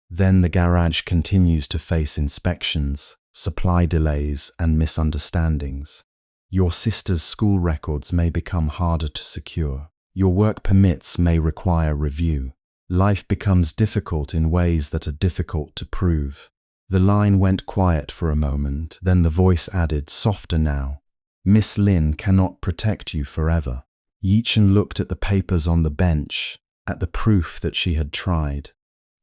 Then the garage continues to face inspections, supply delays, and misunderstandings. Your sister's school records may become harder to secure. Your work permits may require review. Life becomes difficult in ways that are difficult to prove. The line went quiet for a moment, then the voice added, softer now. Miss Lin cannot protect you forever. Yichen looked at the papers on the bench, at the proof that she had tried.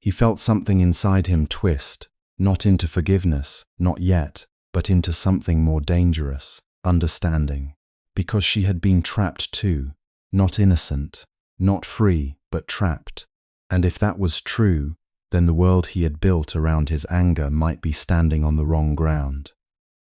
He felt something inside him twist, not into forgiveness, not yet, but into something more dangerous, understanding. Because she had been trapped too, not innocent, not free, but trapped. And if that was true, then the world he had built around his anger might be standing on the wrong ground.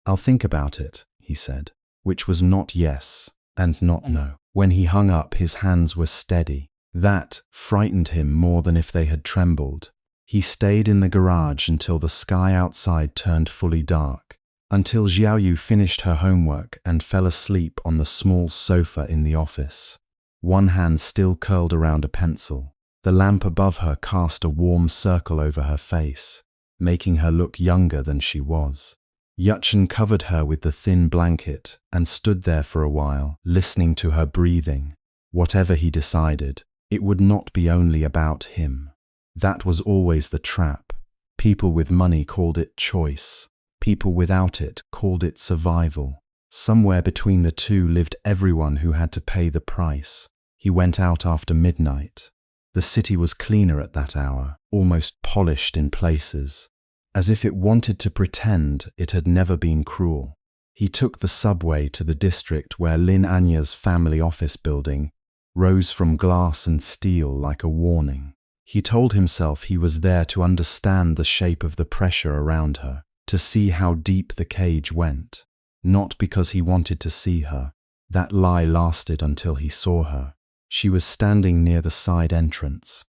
I'll think about it, he said, which was not yes and not no. When he hung up, his hands were steady. That frightened him more than if they had trembled. He stayed in the garage until the sky outside turned fully dark, until Xiaoyu finished her homework and fell asleep on the small sofa in the office. One hand still curled around a pencil. The lamp above her cast a warm circle over her face, making her look younger than she was. Yichen covered her with the thin blanket and stood there for a while, listening to her breathing. Whatever he decided, it would not be only about him. That was always the trap. People with money called it choice. People without it called it survival. Somewhere between the two lived everyone who had to pay the price. He went out after midnight. The city was cleaner at that hour. almost polished in places, as if it wanted to pretend it had never been cruel. He took the subway to the district where Lin Anya's family office building rose from glass and steel like a warning. He told himself he was there to understand the shape of the pressure around her, to see how deep the cage went. Not because he wanted to see her. That lie lasted until he saw her. She was standing near the side entrance,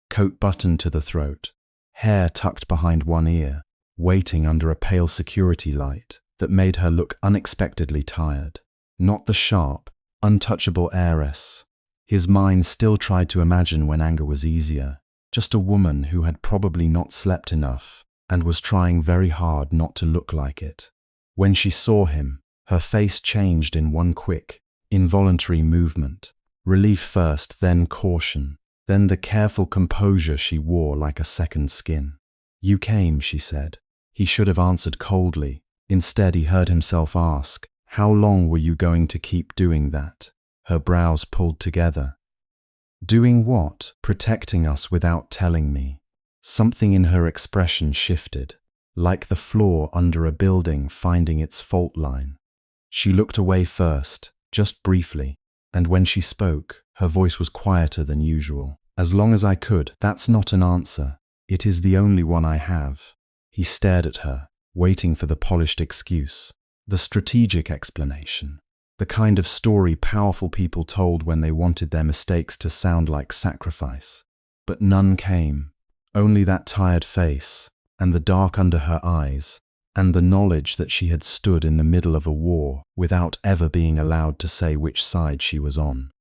coat buttoned to the throat, hair tucked behind one ear, waiting under a pale security light that made her look unexpectedly tired. Not the sharp, untouchable heiress. His mind still tried to imagine when anger was easier. Just a woman who had probably not slept enough and was trying very hard not to look like it. When she saw him, her face changed in one quick, involuntary movement. Relief first, then caution, then the careful composure she wore like a second skin. "You came," she said. He should have answered coldly. Instead, he heard himself ask, "How long were you going to keep doing that?" Her brows pulled together. "Doing what?" "Protecting us without telling me." Something in her expression shifted, like the floor under a building finding its fault line. She looked away first, just briefly, and when she spoke, her voice was quieter than usual. "As long as I could." "That's not an answer. It is the only one I have." He stared at her, waiting for the polished excuse, the strategic explanation, the kind of story powerful people told when they wanted their mistakes to sound like sacrifice. But none came. Only that tired face, and the dark under her eyes, and the knowledge that she had stood in the middle of a war without ever being allowed to say which side she was on.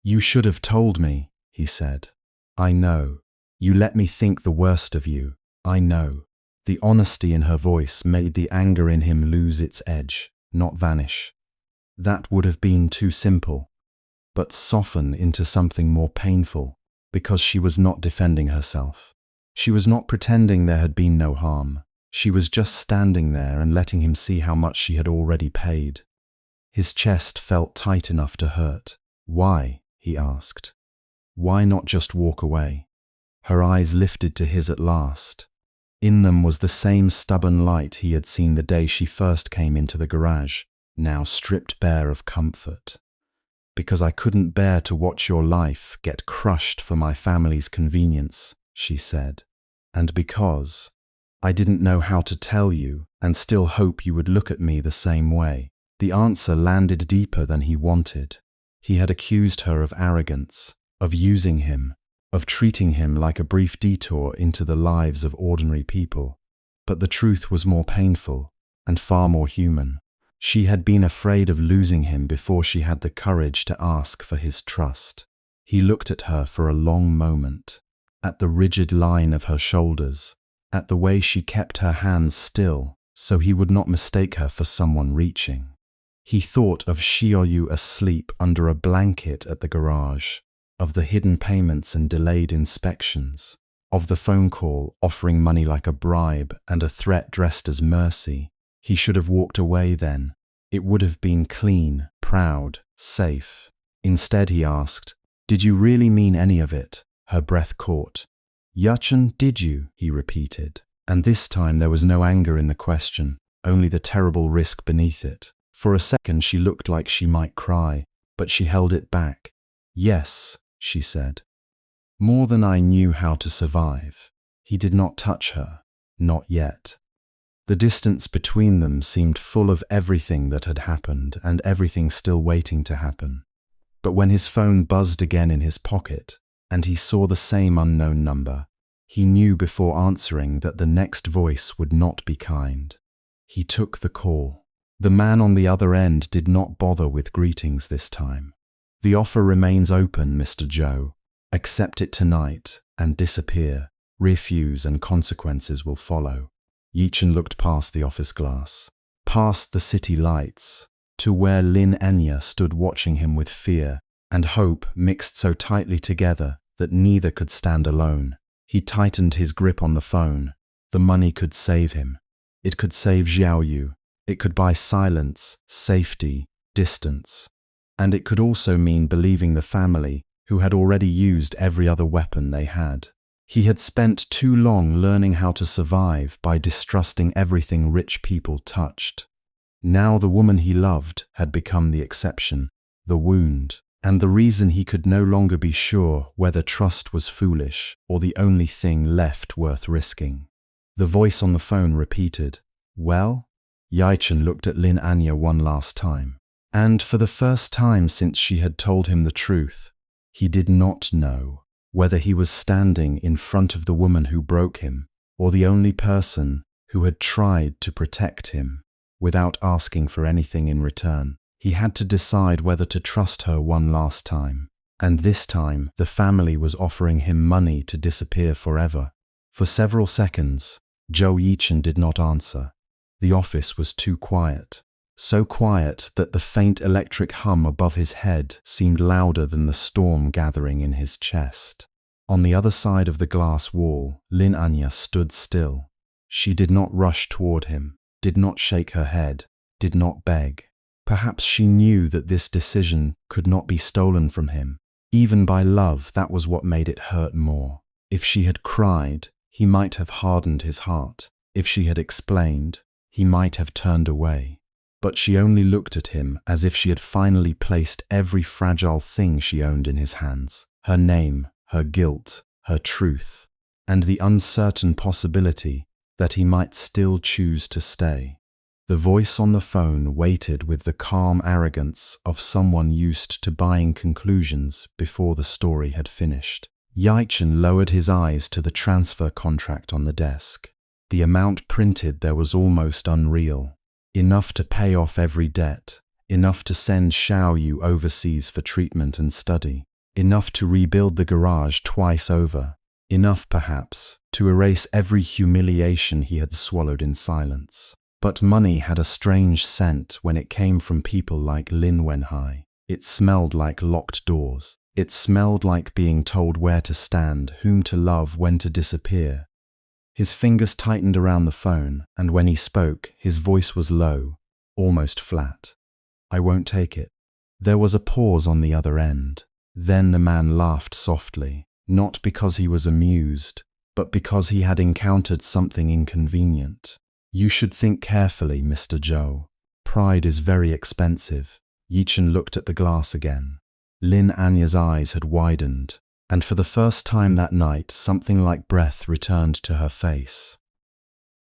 "You should have told me," he said. "I know. You let me think the worst of you. I know." The honesty in her voice made the anger in him lose its edge, not vanish. That would have been too simple, but soften into something more painful, because she was not defending herself. She was not pretending there had been no harm. She was just standing there and letting him see how much she had already paid. His chest felt tight enough to hurt. "Why?" he asked. "Why not just walk away?" Her eyes lifted to his at last. In them was the same stubborn light he had seen the day she first came into the garage, now stripped bare of comfort. "Because I couldn't bear to watch your life get crushed for my family's convenience," she said. "And because I didn't know how to tell you and still hope you would look at me the same way." The answer landed deeper than he wanted. He had accused her of arrogance, of using him, of treating him like a brief detour into the lives of ordinary people. But the truth was more painful and far more human. She had been afraid of losing him before she had the courage to ask for his trust. He looked at her for a long moment, at the rigid line of her shoulders, at the way she kept her hands still so he would not mistake her for someone reaching. He thought of Xiaoyu asleep under a blanket at the garage, of the hidden payments and delayed inspections, of the phone call offering money like a bribe and a threat dressed as mercy. He should have walked away then. It would have been clean, proud, safe. Instead he asked, "Did you really mean any of it?" Her breath caught. "Yichen, did you?" he repeated. And this time there was no anger in the question, only the terrible risk beneath it. For a second she looked like she might cry, but she held it back. "Yes," she said. "More than I knew how to survive." He did not touch her, not yet. The distance between them seemed full of everything that had happened and everything still waiting to happen. But when his phone buzzed again in his pocket, and he saw the same unknown number, he knew before answering that the next voice would not be kind. He took the call. The man on the other end did not bother with greetings this time. "The offer remains open, Mr. Zhou. Accept it tonight and disappear. Refuse and consequences will follow." Yichen looked past the office glass, past the city lights, to where Lin Anya stood watching him with fear and hope mixed so tightly together that neither could stand alone. He tightened his grip on the phone. The money could save him. It could save Xiaoyu. It could buy silence, safety, distance. And it could also mean believing the family, who had already used every other weapon they had. He had spent too long learning how to survive by distrusting everything rich people touched. Now the woman he loved had become the exception, the wound, and the reason he could no longer be sure whether trust was foolish or the only thing left worth risking. The voice on the phone repeated, "Well?" Yichen looked at Lin Anya one last time. And for the first time since she had told him the truth, he did not know whether he was standing in front of the woman who broke him or the only person who had tried to protect him without asking for anything in return. He had to decide whether to trust her one last time, and this time the family was offering him money to disappear forever. For several seconds, Zhou Yichen did not answer. The office was too quiet. So quiet that the faint electric hum above his head seemed louder than the storm gathering in his chest. On the other side of the glass wall, Lin Anya stood still. She did not rush toward him, did not shake her head, did not beg. Perhaps she knew that this decision could not be stolen from him. Even by love, that was what made it hurt more. If she had cried, he might have hardened his heart. If she had explained, he might have turned away. But she only looked at him as if she had finally placed every fragile thing she owned in his hands. Her name, her guilt, her truth, and the uncertain possibility that he might still choose to stay. The voice on the phone waited with the calm arrogance of someone used to buying conclusions before the story had finished. Yichen lowered his eyes to the transfer contract on the desk. The amount printed there was almost unreal. Enough to pay off every debt, enough to send Zhou Yu overseas for treatment and study, enough to rebuild the garage twice over, enough perhaps to erase every humiliation he had swallowed in silence. But money had a strange scent when it came from people like Lin Wenhai. It smelled like locked doors. It smelled like being told where to stand, whom to love, when to disappear. His fingers tightened around the phone, and when he spoke, his voice was low, almost flat. "I won't take it." There was a pause on the other end. Then the man laughed softly, not because he was amused, but because he had encountered something inconvenient. "You should think carefully, Mr. Zhou. Pride is very expensive." Yichen looked at the glass again. Lin Anya's eyes had widened, and for the first time that night, something like breath returned to her face.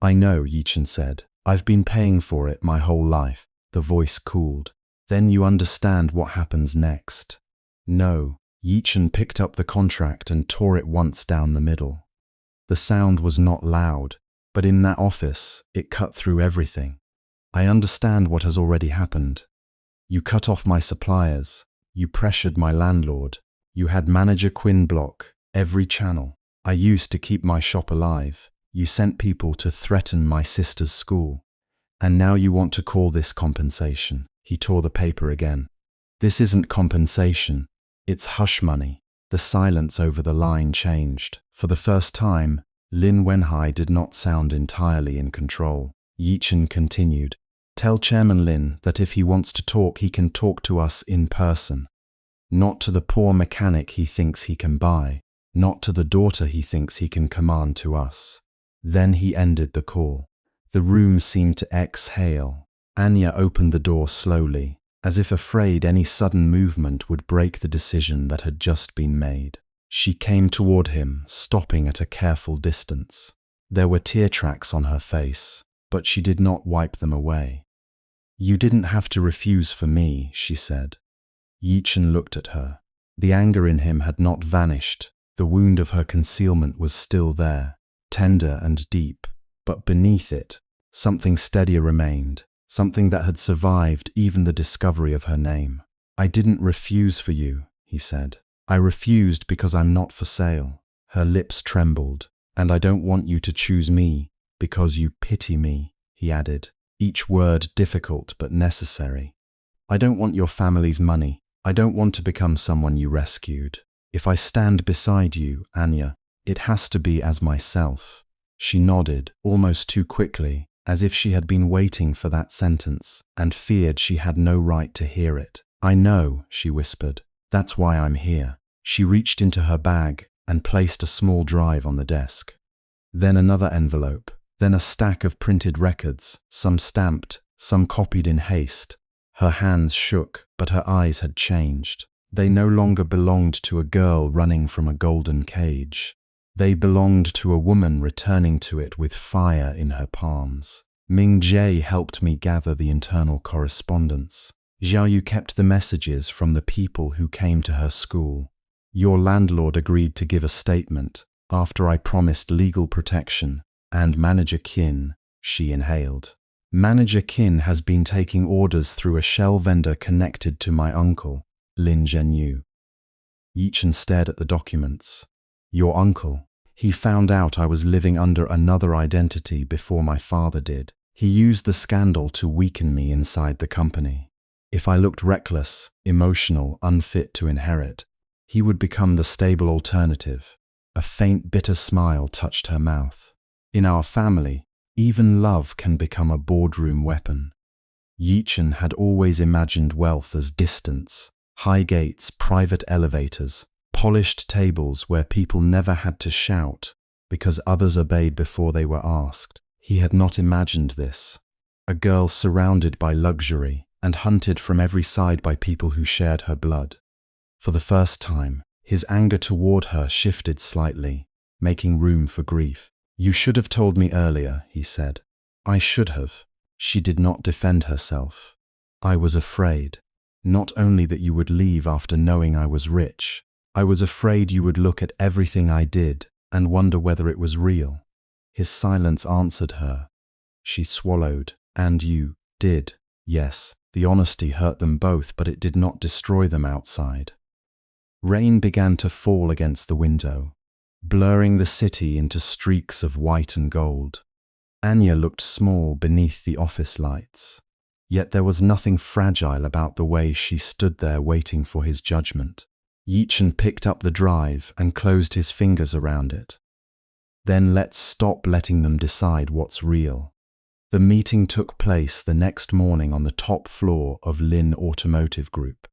"I know," Yichen said. "I've been paying for it my whole life." The voice cooled. "Then you understand what happens next." "No." Yichen picked up the contract and tore it once down the middle. The sound was not loud, but in that office, it cut through everything. "I understand what has already happened. You cut off my suppliers. You pressured my landlord. You had manager Quinn block every channel. I used to keep my shop alive. You sent people to threaten my sister's school. And now you want to call this compensation." He tore the paper again. "This isn't compensation. It's hush money." The silence over the line changed. For the first time, Lin Wenhai did not sound entirely in control. Yichen continued. "Tell Chairman Lin that if he wants to talk, he can talk to us in person. Not to the poor mechanic he thinks he can buy, not to the daughter he thinks he can command to us." Then he ended the call. The room seemed to exhale. Anya opened the door slowly, as if afraid any sudden movement would break the decision that had just been made. She came toward him, stopping at a careful distance. There were tear tracks on her face, but she did not wipe them away. "You didn't have to refuse for me," she said. Yichen looked at her. The anger in him had not vanished. The wound of her concealment was still there, tender and deep, but beneath it, something steadier remained, something that had survived even the discovery of her name. "I didn't refuse for you," he said. "I refused because I'm not for sale." Her lips trembled. "And I don't want you to choose me because you pity me," he added, each word difficult but necessary. "I don't want your family's money. I don't want to become someone you rescued. If I stand beside you, Anya, it has to be as myself." She nodded, almost too quickly, as if she had been waiting for that sentence and feared she had no right to hear it. "I know," she whispered. "That's why I'm here." She reached into her bag, and placed a small drive on the desk. Then another envelope, then a stack of printed records, some stamped, some copied in haste. Her hands shook, but her eyes had changed. They no longer belonged to a girl running from a golden cage. They belonged to a woman returning to it with fire in her palms. Ming Jie helped me gather the internal correspondence. Zhou Yu kept the messages from the people who came to her school. Your landlord agreed to give a statement after I promised legal protection, and Manager Qin, she inhaled. Manager Qin has been taking orders through a shell vendor connected to my uncle, Lin Zhenyu. Yichen stared at the documents. Your uncle. He found out I was living under another identity before my father did. He used the scandal to weaken me inside the company. If I looked reckless, emotional, unfit to inherit, he would become the stable alternative. A faint, bitter smile touched her mouth. In our family, even love can become a boardroom weapon. Yichen had always imagined wealth as distance, high gates, private elevators, polished tables where people never had to shout because others obeyed before they were asked. He had not imagined this. A girl surrounded by luxury and hunted from every side by people who shared her blood. For the first time, his anger toward her shifted slightly, making room for grief. You should have told me earlier, he said. I should have. She did not defend herself. I was afraid. Not only that you would leave after knowing I was rich, I was afraid you would look at everything I did and wonder whether it was real. His silence answered her. She swallowed. And you did. Yes, the honesty hurt them both, but it did not destroy them outside. Rain began to fall against the window, blurring the city into streaks of white and gold. Anya looked small beneath the office lights, yet there was nothing fragile about the way she stood there waiting for his judgment. Yichen picked up the drive and closed his fingers around it. Then let's stop letting them decide what's real. The meeting took place the next morning on the top floor of Lin Automotive Group.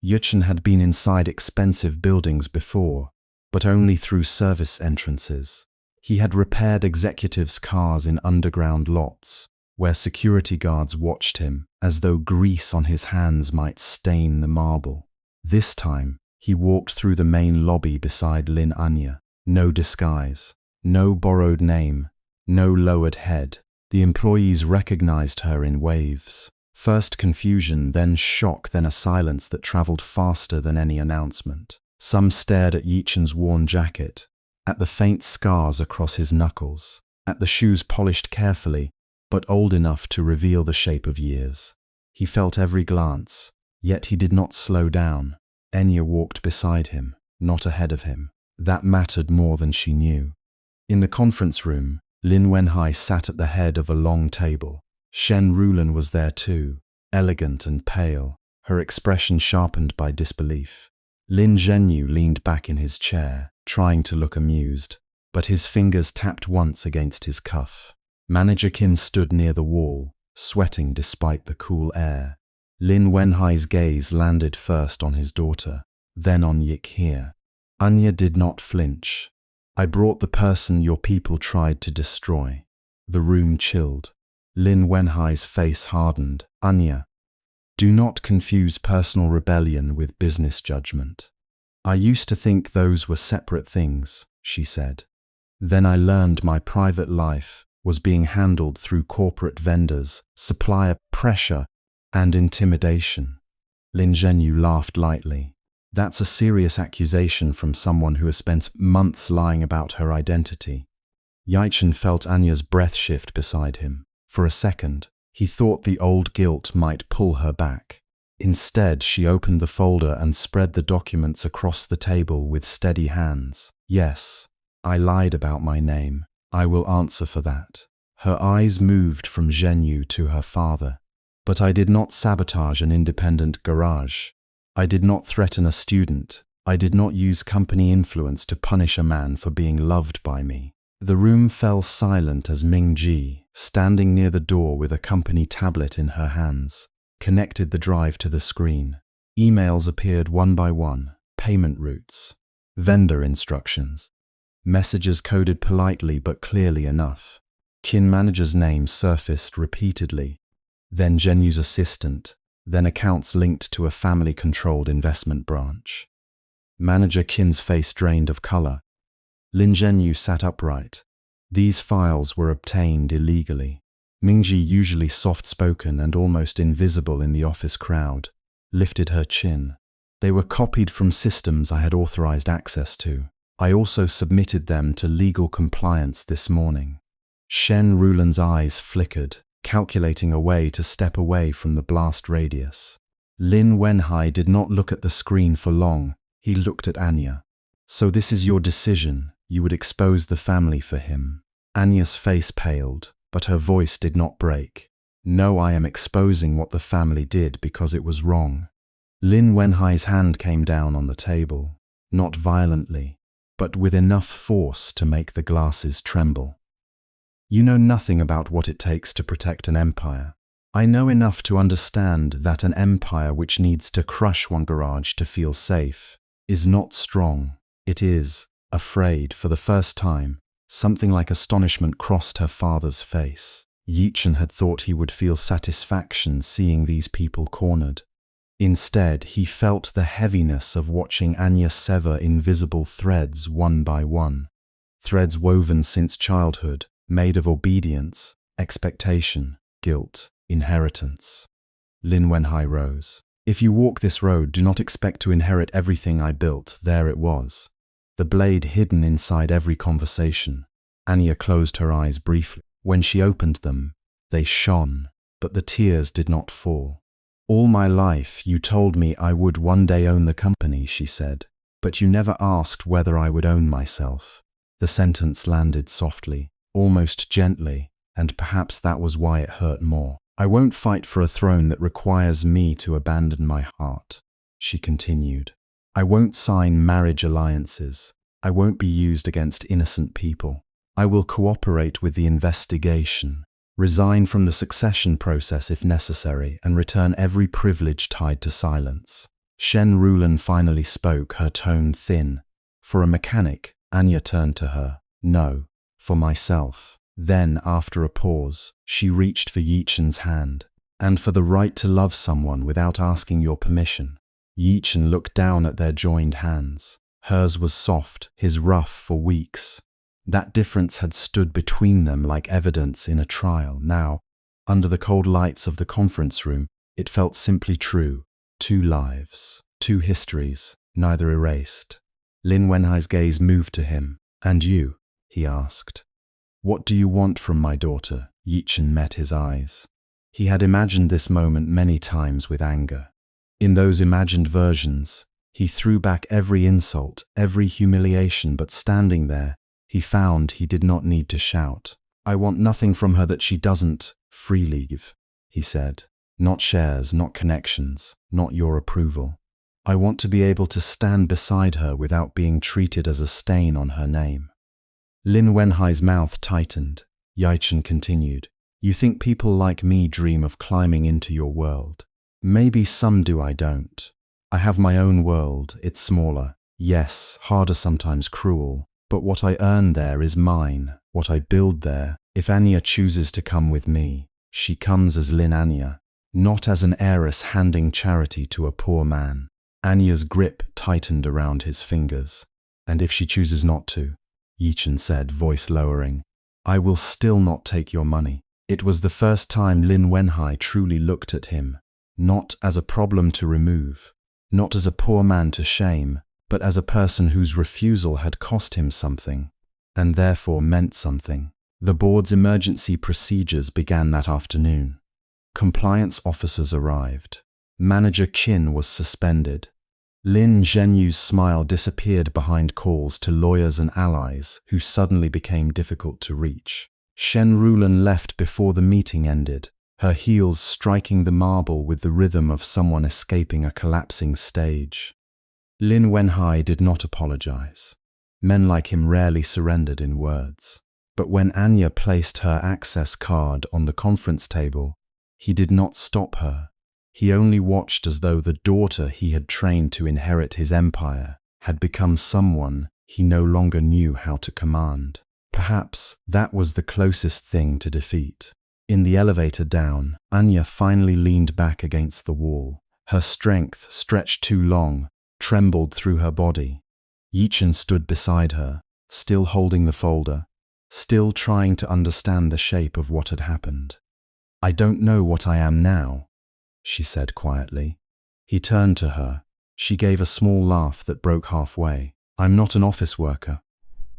Yichen had been inside expensive buildings before, but only through service entrances. He had repaired executives' cars in underground lots, where security guards watched him as though grease on his hands might stain the marble. This time, he walked through the main lobby beside Lin Anya. No disguise, no borrowed name, no lowered head. The employees recognized her in waves. First confusion, then shock, then a silence that traveled faster than any announcement. Some stared at Yichen's worn jacket, at the faint scars across his knuckles, at the shoes polished carefully, but old enough to reveal the shape of years. He felt every glance, yet he did not slow down. Anya walked beside him, not ahead of him. That mattered more than she knew. In the conference room, Lin Wenhai sat at the head of a long table. Shen Rulan was there too, elegant and pale, her expression sharpened by disbelief. Lin Zhenyu leaned back in his chair, trying to look amused, but his fingers tapped once against his cuff. Manager Qin stood near the wall, sweating despite the cool air. Lin Wenhai's gaze landed first on his daughter, then on Yichen. Anya did not flinch. I brought the person your people tried to destroy. The room chilled. Lin Wenhai's face hardened. Anya, do not confuse personal rebellion with business judgment. I used to think those were separate things, she said. Then I learned my private life was being handled through corporate vendors, supplier pressure, and intimidation. Lin Zhenyu laughed lightly. That's a serious accusation from someone who has spent months lying about her identity. Yichen felt Anya's breath shift beside him. For a second, he thought the old guilt might pull her back. Instead, she opened the folder and spread the documents across the table with steady hands. Yes, I lied about my name. I will answer for that. Her eyes moved from Zhenyu to her father. But I did not sabotage an independent garage. I did not threaten a student. I did not use company influence to punish a man for being loved by me. The room fell silent as Ming Ji, standing near the door with a company tablet in her hands, connected the drive to the screen. Emails appeared one by one, payment routes. Vendor instructions. Messages coded politely but clearly enough. Qin manager's name surfaced repeatedly. Then Zhenyu's assistant. Then accounts linked to a family-controlled investment branch. Manager Qin's face drained of color. Lin Zhenyu sat upright. These files were obtained illegally. Mingji, usually soft-spoken and almost invisible in the office crowd, lifted her chin. They were copied from systems I had authorized access to. I also submitted them to legal compliance this morning. Shen Rulan's eyes flickered, calculating a way to step away from the blast radius. Lin Wenhai did not look at the screen for long. He looked at Anya. So this is your decision? You would expose the family for him? Anya's face paled, but her voice did not break. No, I am exposing what the family did because it was wrong. Lin Wenhai's hand came down on the table, not violently, but with enough force to make the glasses tremble. You know nothing about what it takes to protect an empire. I know enough to understand that an empire which needs to crush one garage to feel safe is not strong. It is afraid. For the first time, something like astonishment crossed her father's face. Yichen had thought he would feel satisfaction seeing these people cornered. Instead, he felt the heaviness of watching Anya sever invisible threads one by one. Threads woven since childhood, made of obedience, expectation, guilt, inheritance. Lin Wenhai rose. If you walk this road, do not expect to inherit everything I built. There it was. The blade hidden inside every conversation. Anya closed her eyes briefly. When she opened them, they shone, but the tears did not fall. All my life you told me I would one day own the company, she said, but you never asked whether I would own myself. The sentence landed softly, almost gently, and perhaps that was why it hurt more. I won't fight for a throne that requires me to abandon my heart, she continued. I won't sign marriage alliances. I won't be used against innocent people. I will cooperate with the investigation, resign from the succession process if necessary, and return every privilege tied to silence. Shen Rulan finally spoke, her tone thin. For a mechanic, Anya turned to her. No, for myself. Then, after a pause, she reached for Yichen's hand. And for the right to love someone without asking your permission. Yichen looked down at their joined hands. Hers was soft, his rough for weeks. That difference had stood between them like evidence in a trial. Now, under the cold lights of the conference room, it felt simply true. 2 lives, 2 histories, neither erased. Lin Wenhai's gaze moved to him. And you? He asked. What do you want from my daughter? Yichen met his eyes. He had imagined this moment many times with anger. In those imagined versions, he threw back every insult, every humiliation, but standing there, he found he did not need to shout. I want nothing from her that she doesn't freely give, he said. Not shares, not connections, not your approval. I want to be able to stand beside her without being treated as a stain on her name. Lin Wenhai's mouth tightened. Yichen continued. You think people like me dream of climbing into your world? Maybe some do, I don't. I have my own world, it's smaller. Yes, harder, sometimes cruel. But what I earn there is mine, what I build there. If Anya chooses to come with me, she comes as Lin Anya, not as an heiress handing charity to a poor man. Anya's grip tightened around his fingers. And if she chooses not to, Yichen said, voice lowering, I will still not take your money. It was the first time Lin Wenhai truly looked at him, not as a problem to remove, not as a poor man to shame, but as a person whose refusal had cost him something, and therefore meant something. The board's emergency procedures began that afternoon. Compliance officers arrived. Manager Qin was suspended. Lin Zhenyu's smile disappeared behind calls to lawyers and allies who suddenly became difficult to reach. Shen Rulan left before the meeting ended, her heels striking the marble with the rhythm of someone escaping a collapsing stage. Lin Wenhai did not apologize. Men like him rarely surrendered in words. But when Anya placed her access card on the conference table, he did not stop her. He only watched as though the daughter he had trained to inherit his empire had become someone he no longer knew how to command. Perhaps that was the closest thing to defeat. In the elevator down, Anya finally leaned back against the wall. Her strength, stretched too long, trembled through her body. Yichen stood beside her, still holding the folder, still trying to understand the shape of what had happened. "I don't know what I am now," she said quietly. He turned to her. She gave a small laugh that broke halfway. "I'm not an office worker.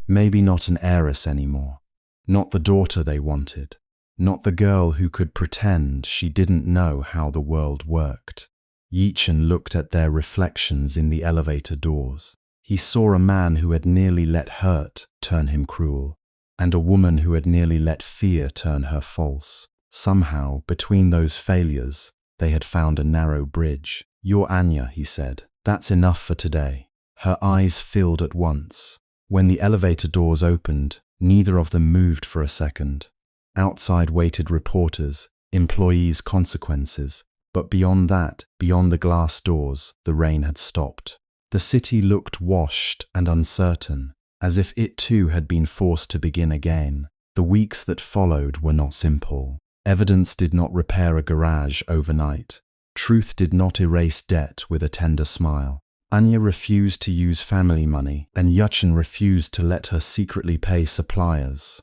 Maybe not an heiress anymore. Not the daughter they wanted. Not the girl who could pretend she didn't know how the world worked." Yichen looked at their reflections in the elevator doors. He saw a man who had nearly let hurt turn him cruel, and a woman who had nearly let fear turn her false. Somehow, between those failures, they had found a narrow bridge. "You're Anya," he said. "That's enough for today." Her eyes filled at once. When the elevator doors opened, neither of them moved for a second. Outside waited reporters, employees' consequences, but beyond that, beyond the glass doors, the rain had stopped. The city looked washed and uncertain, as if it too had been forced to begin again. The weeks that followed were not simple. Evidence did not repair a garage overnight. Truth did not erase debt with a tender smile. Anya refused to use family money, and Yichen refused to let her secretly pay suppliers.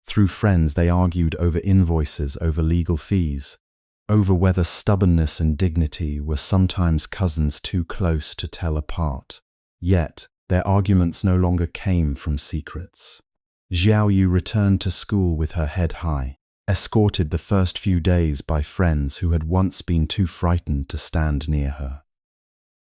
Through friends they argued over invoices, over legal fees, over whether stubbornness and dignity were sometimes cousins too close to tell apart. Yet, their arguments no longer came from secrets. Zhou Yu returned to school with her head high, escorted the first few days by friends who had once been too frightened to stand near her.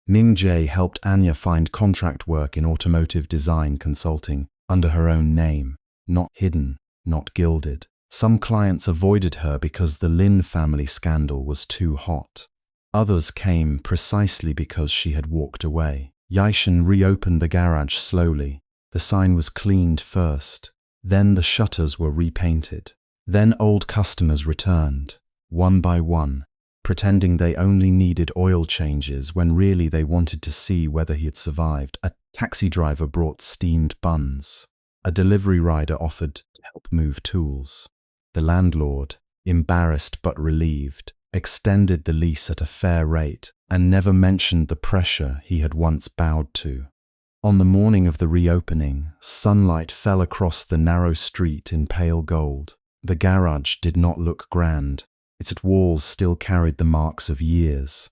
Ming Jie helped Anya find contract work in automotive design consulting under her own name, not hidden, not gilded. Some clients avoided her because the Lin family scandal was too hot. Others came precisely because she had walked away. Yichen reopened the garage slowly. The sign was cleaned first. Then the shutters were repainted. Then old customers returned, one by one, pretending they only needed oil changes when really they wanted to see whether he had survived. A taxi driver brought steamed buns. A delivery rider offered to help move tools. The landlord, embarrassed but relieved, extended the lease at a fair rate and never mentioned the pressure he had once bowed to. On the morning of the reopening, sunlight fell across the narrow street in pale gold. The garage did not look grand. Its walls still carried the marks of years.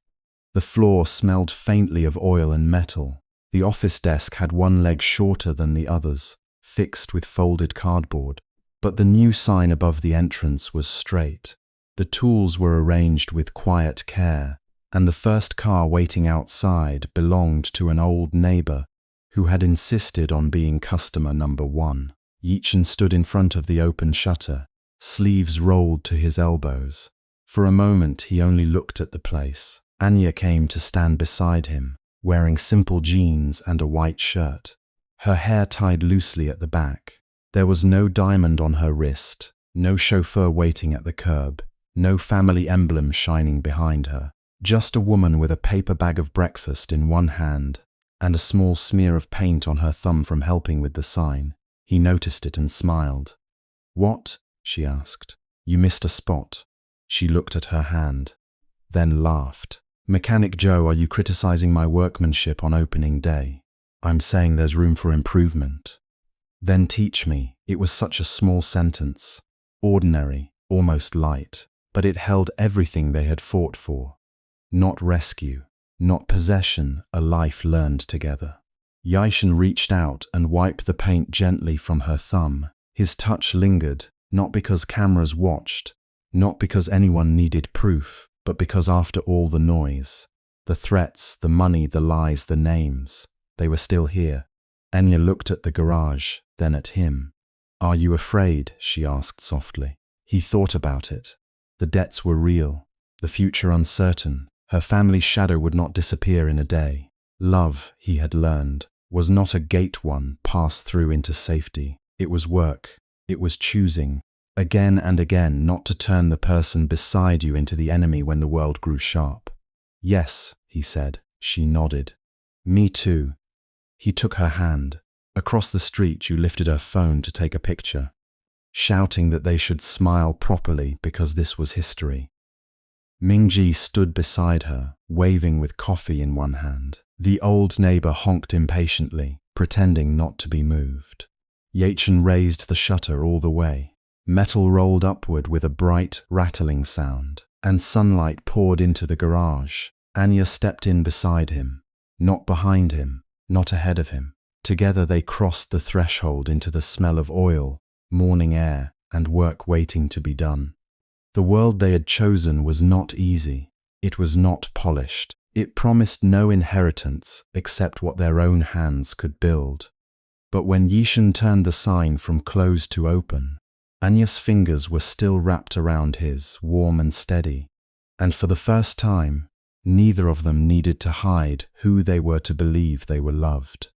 The floor smelled faintly of oil and metal. The office desk had one leg shorter than the others, fixed with folded cardboard. But the new sign above the entrance was straight. The tools were arranged with quiet care, and the first car waiting outside belonged to an old neighbor who had insisted on being customer number one. Yichen stood in front of the open shutter, sleeves rolled to his elbows. For a moment he only looked at the place. Anya came to stand beside him, wearing simple jeans and a white shirt, her hair tied loosely at the back. There was no diamond on her wrist, no chauffeur waiting at the curb, no family emblem shining behind her. Just a woman with a paper bag of breakfast in one hand and a small smear of paint on her thumb from helping with the sign. He noticed it and smiled. "What?" she asked. "You missed a spot." She looked at her hand, then laughed. "Mechanic Joe, are you criticizing my workmanship on opening day?" "I'm saying there's room for improvement." "Then teach me." It was such a small sentence, ordinary, almost light, but it held everything they had fought for. Not rescue, not possession, a life learned together. Yichen reached out and wiped the paint gently from her thumb. His touch lingered, not because cameras watched, not because anyone needed proof, but because after all the noise, the threats, the money, the lies, the names, they were still here. Anya looked at the garage, then at him. "Are you afraid?" she asked softly. He thought about it. The debts were real, the future uncertain. Her family's shadow would not disappear in a day. Love, he had learned, was not a gate one passed through into safety. It was work. It was choosing, again and again, not to turn the person beside you into the enemy when the world grew sharp. "Yes," he said. She nodded. "Me too." He took her hand. Across the street, you lifted her phone to take a picture, shouting that they should smile properly because this was history. Mingji stood beside her, waving with coffee in one hand. The old neighbor honked impatiently, pretending not to be moved. Yichen raised the shutter all the way. Metal rolled upward with a bright, rattling sound, and sunlight poured into the garage. Anya stepped in beside him, not behind him, not ahead of him. Together they crossed the threshold into the smell of oil, morning air, and work waiting to be done. The world they had chosen was not easy. It was not polished. It promised no inheritance except what their own hands could build. But when Yichen turned the sign from closed to open, Anya's fingers were still wrapped around his, warm and steady. And for the first time, neither of them needed to hide who they were to believe they were loved.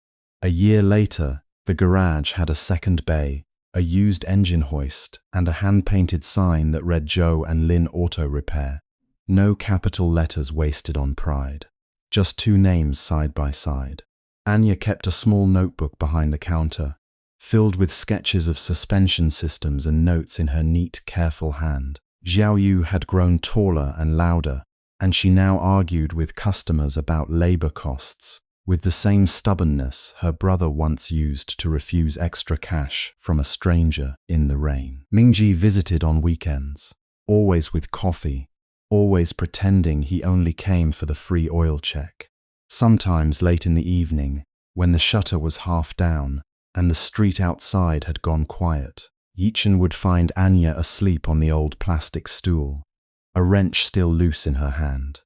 A year later, the garage had a second bay, a used engine hoist, and a hand-painted sign that read Zhou and Lin Auto Repair. No capital letters wasted on pride. Just two names side by side. Anya kept a small notebook behind the counter, filled with sketches of suspension systems and notes in her neat, careful hand. Zhao Yu had grown taller and louder, and she now argued with customers about labor costs, with the same stubbornness her brother once used to refuse extra cash from a stranger in the rain. Mingji visited on weekends, always with coffee, always pretending he only came for the free oil check. Sometimes late in the evening, when the shutter was half down and the street outside had gone quiet, Yichen would find Anya asleep on the old plastic stool, a wrench still loose in her hand.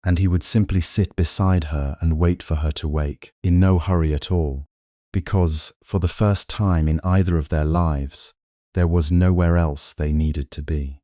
And he would simply sit beside her and wait for her to wake, in no hurry at all, because, for the first time in either of their lives, there was nowhere else they needed to be.